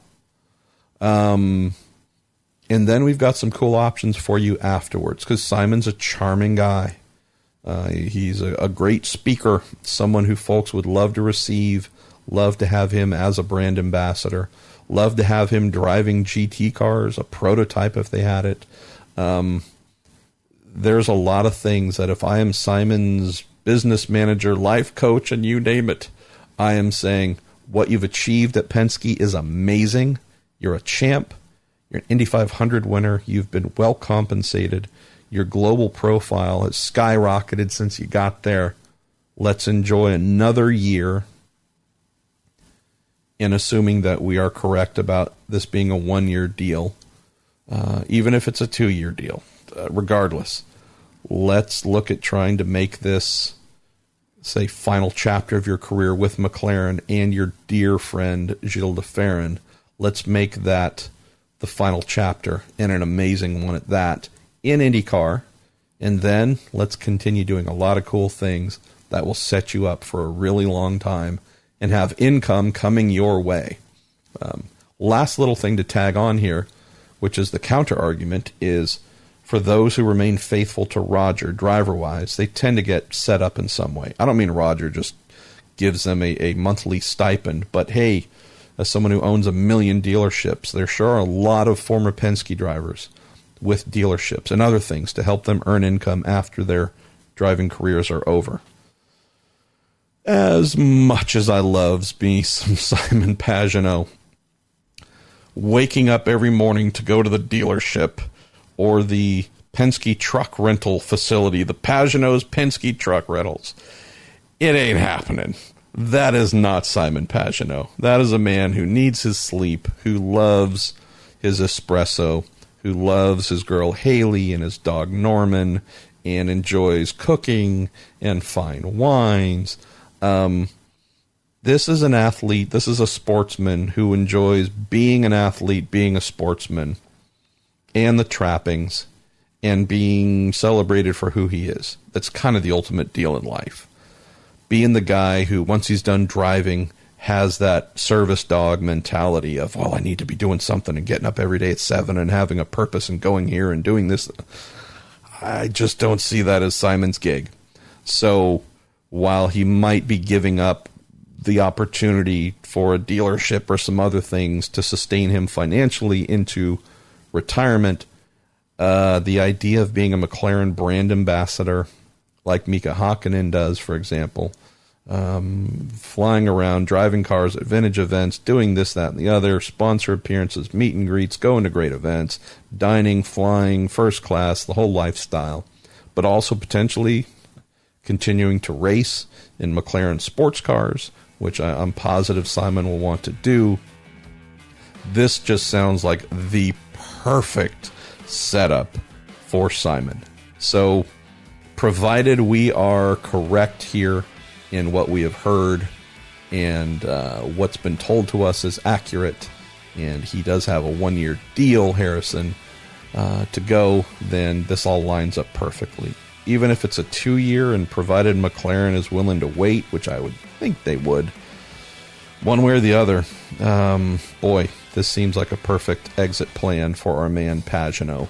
And then we've got some cool options for you afterwards, because Simon's a charming guy. He's a great speaker, someone who folks would love to receive, love to have him as a brand ambassador, love to have him driving GT cars, a prototype if they had it. There's a lot of things that if I am Simon's business manager, life coach, and you name it, I am saying what you've achieved at Penske is amazing. You're a champ. You're an Indy 500 winner. You've been well compensated. Your global profile has skyrocketed since you got there. Let's enjoy another year. And assuming that we are correct about this being a 1-year deal, even if it's a 2-year deal, regardless, let's look at trying to make this, say, final chapter of your career with McLaren and your dear friend Gilles de Ferran. Let's make that the final chapter, and an amazing one at that, in IndyCar. And then let's continue doing a lot of cool things that will set you up for a really long time and have income coming your way. Last little thing to tag on here, which is the counter argument, is for those who remain faithful to Roger driver-wise, they tend to get set up in some way. I don't mean Roger just gives them a monthly stipend, but hey, as someone who owns 1 million dealerships, there sure are a lot of former Penske drivers with dealerships and other things to help them earn income after their driving careers are over. As much as I love me some Simon Pagenaud, waking up every morning to go to the dealership or the Penske truck rental facility, the Pagenaud's Penske truck rentals, it ain't happening. That is not Simon Pagenaud. That is a man who needs his sleep, who loves his espresso, who loves his girl Haley and his dog Norman, and enjoys cooking and fine wines. This is an athlete. This is a sportsman who enjoys being an athlete, being a sportsman, and the trappings, and being celebrated for who he is. That's kind of the ultimate deal in life. Being the guy who, once he's done driving, has that service dog mentality of, well, I need to be doing something and getting up every day at 7 and having a purpose and going here and doing this. I just don't see that as Simon's gig. So while he might be giving up the opportunity for a dealership or some other things to sustain him financially into retirement, the idea of being a McLaren brand ambassador, like Mika Hakkinen does, for example, flying around, driving cars at vintage events, doing this, that, and the other, sponsor appearances, meet and greets, going to great events, dining, flying, first class, the whole lifestyle, but also potentially continuing to race in McLaren sports cars, which I'm positive Simon will want to do. This just sounds like the perfect setup for Simon. So, provided we are correct here in what we have heard and what's been told to us is accurate, and he does have a 1-year deal, Harrison, to go, then this all lines up perfectly. Even if it's a 2-year, and provided McLaren is willing to wait, which I would think they would, one way or the other, boy, this seems like a perfect exit plan for our man Pagenaud.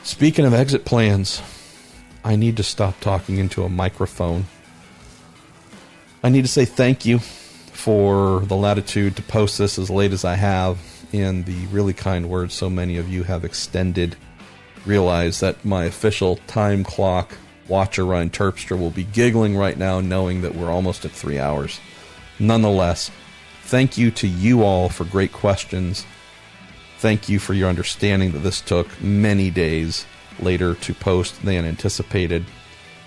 Speaking of exit plans, I need to stop talking into a microphone. I need to say thank you for the latitude to post this as late as I have, and the really kind words so many of you have extended. Realize that my official time clock watcher, Ryan Terpstra, will be giggling right now knowing that we're almost at 3 hours. Nonetheless, thank you to you all for great questions. Thank you for your understanding that this took many days later to post than anticipated.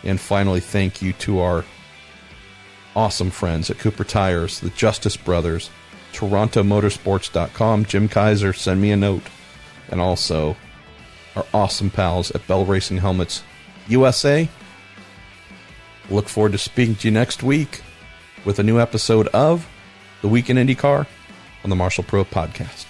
And finally, thank you to our awesome friends at Cooper Tires, the Justice Brothers, TorontoMotorsports.com, Jim Kaiser, send me a note, and also our awesome pals at Bell Racing Helmets USA. Look forward to speaking to you next week with a new episode of The Week in IndyCar on the Marshall Pruett Podcast.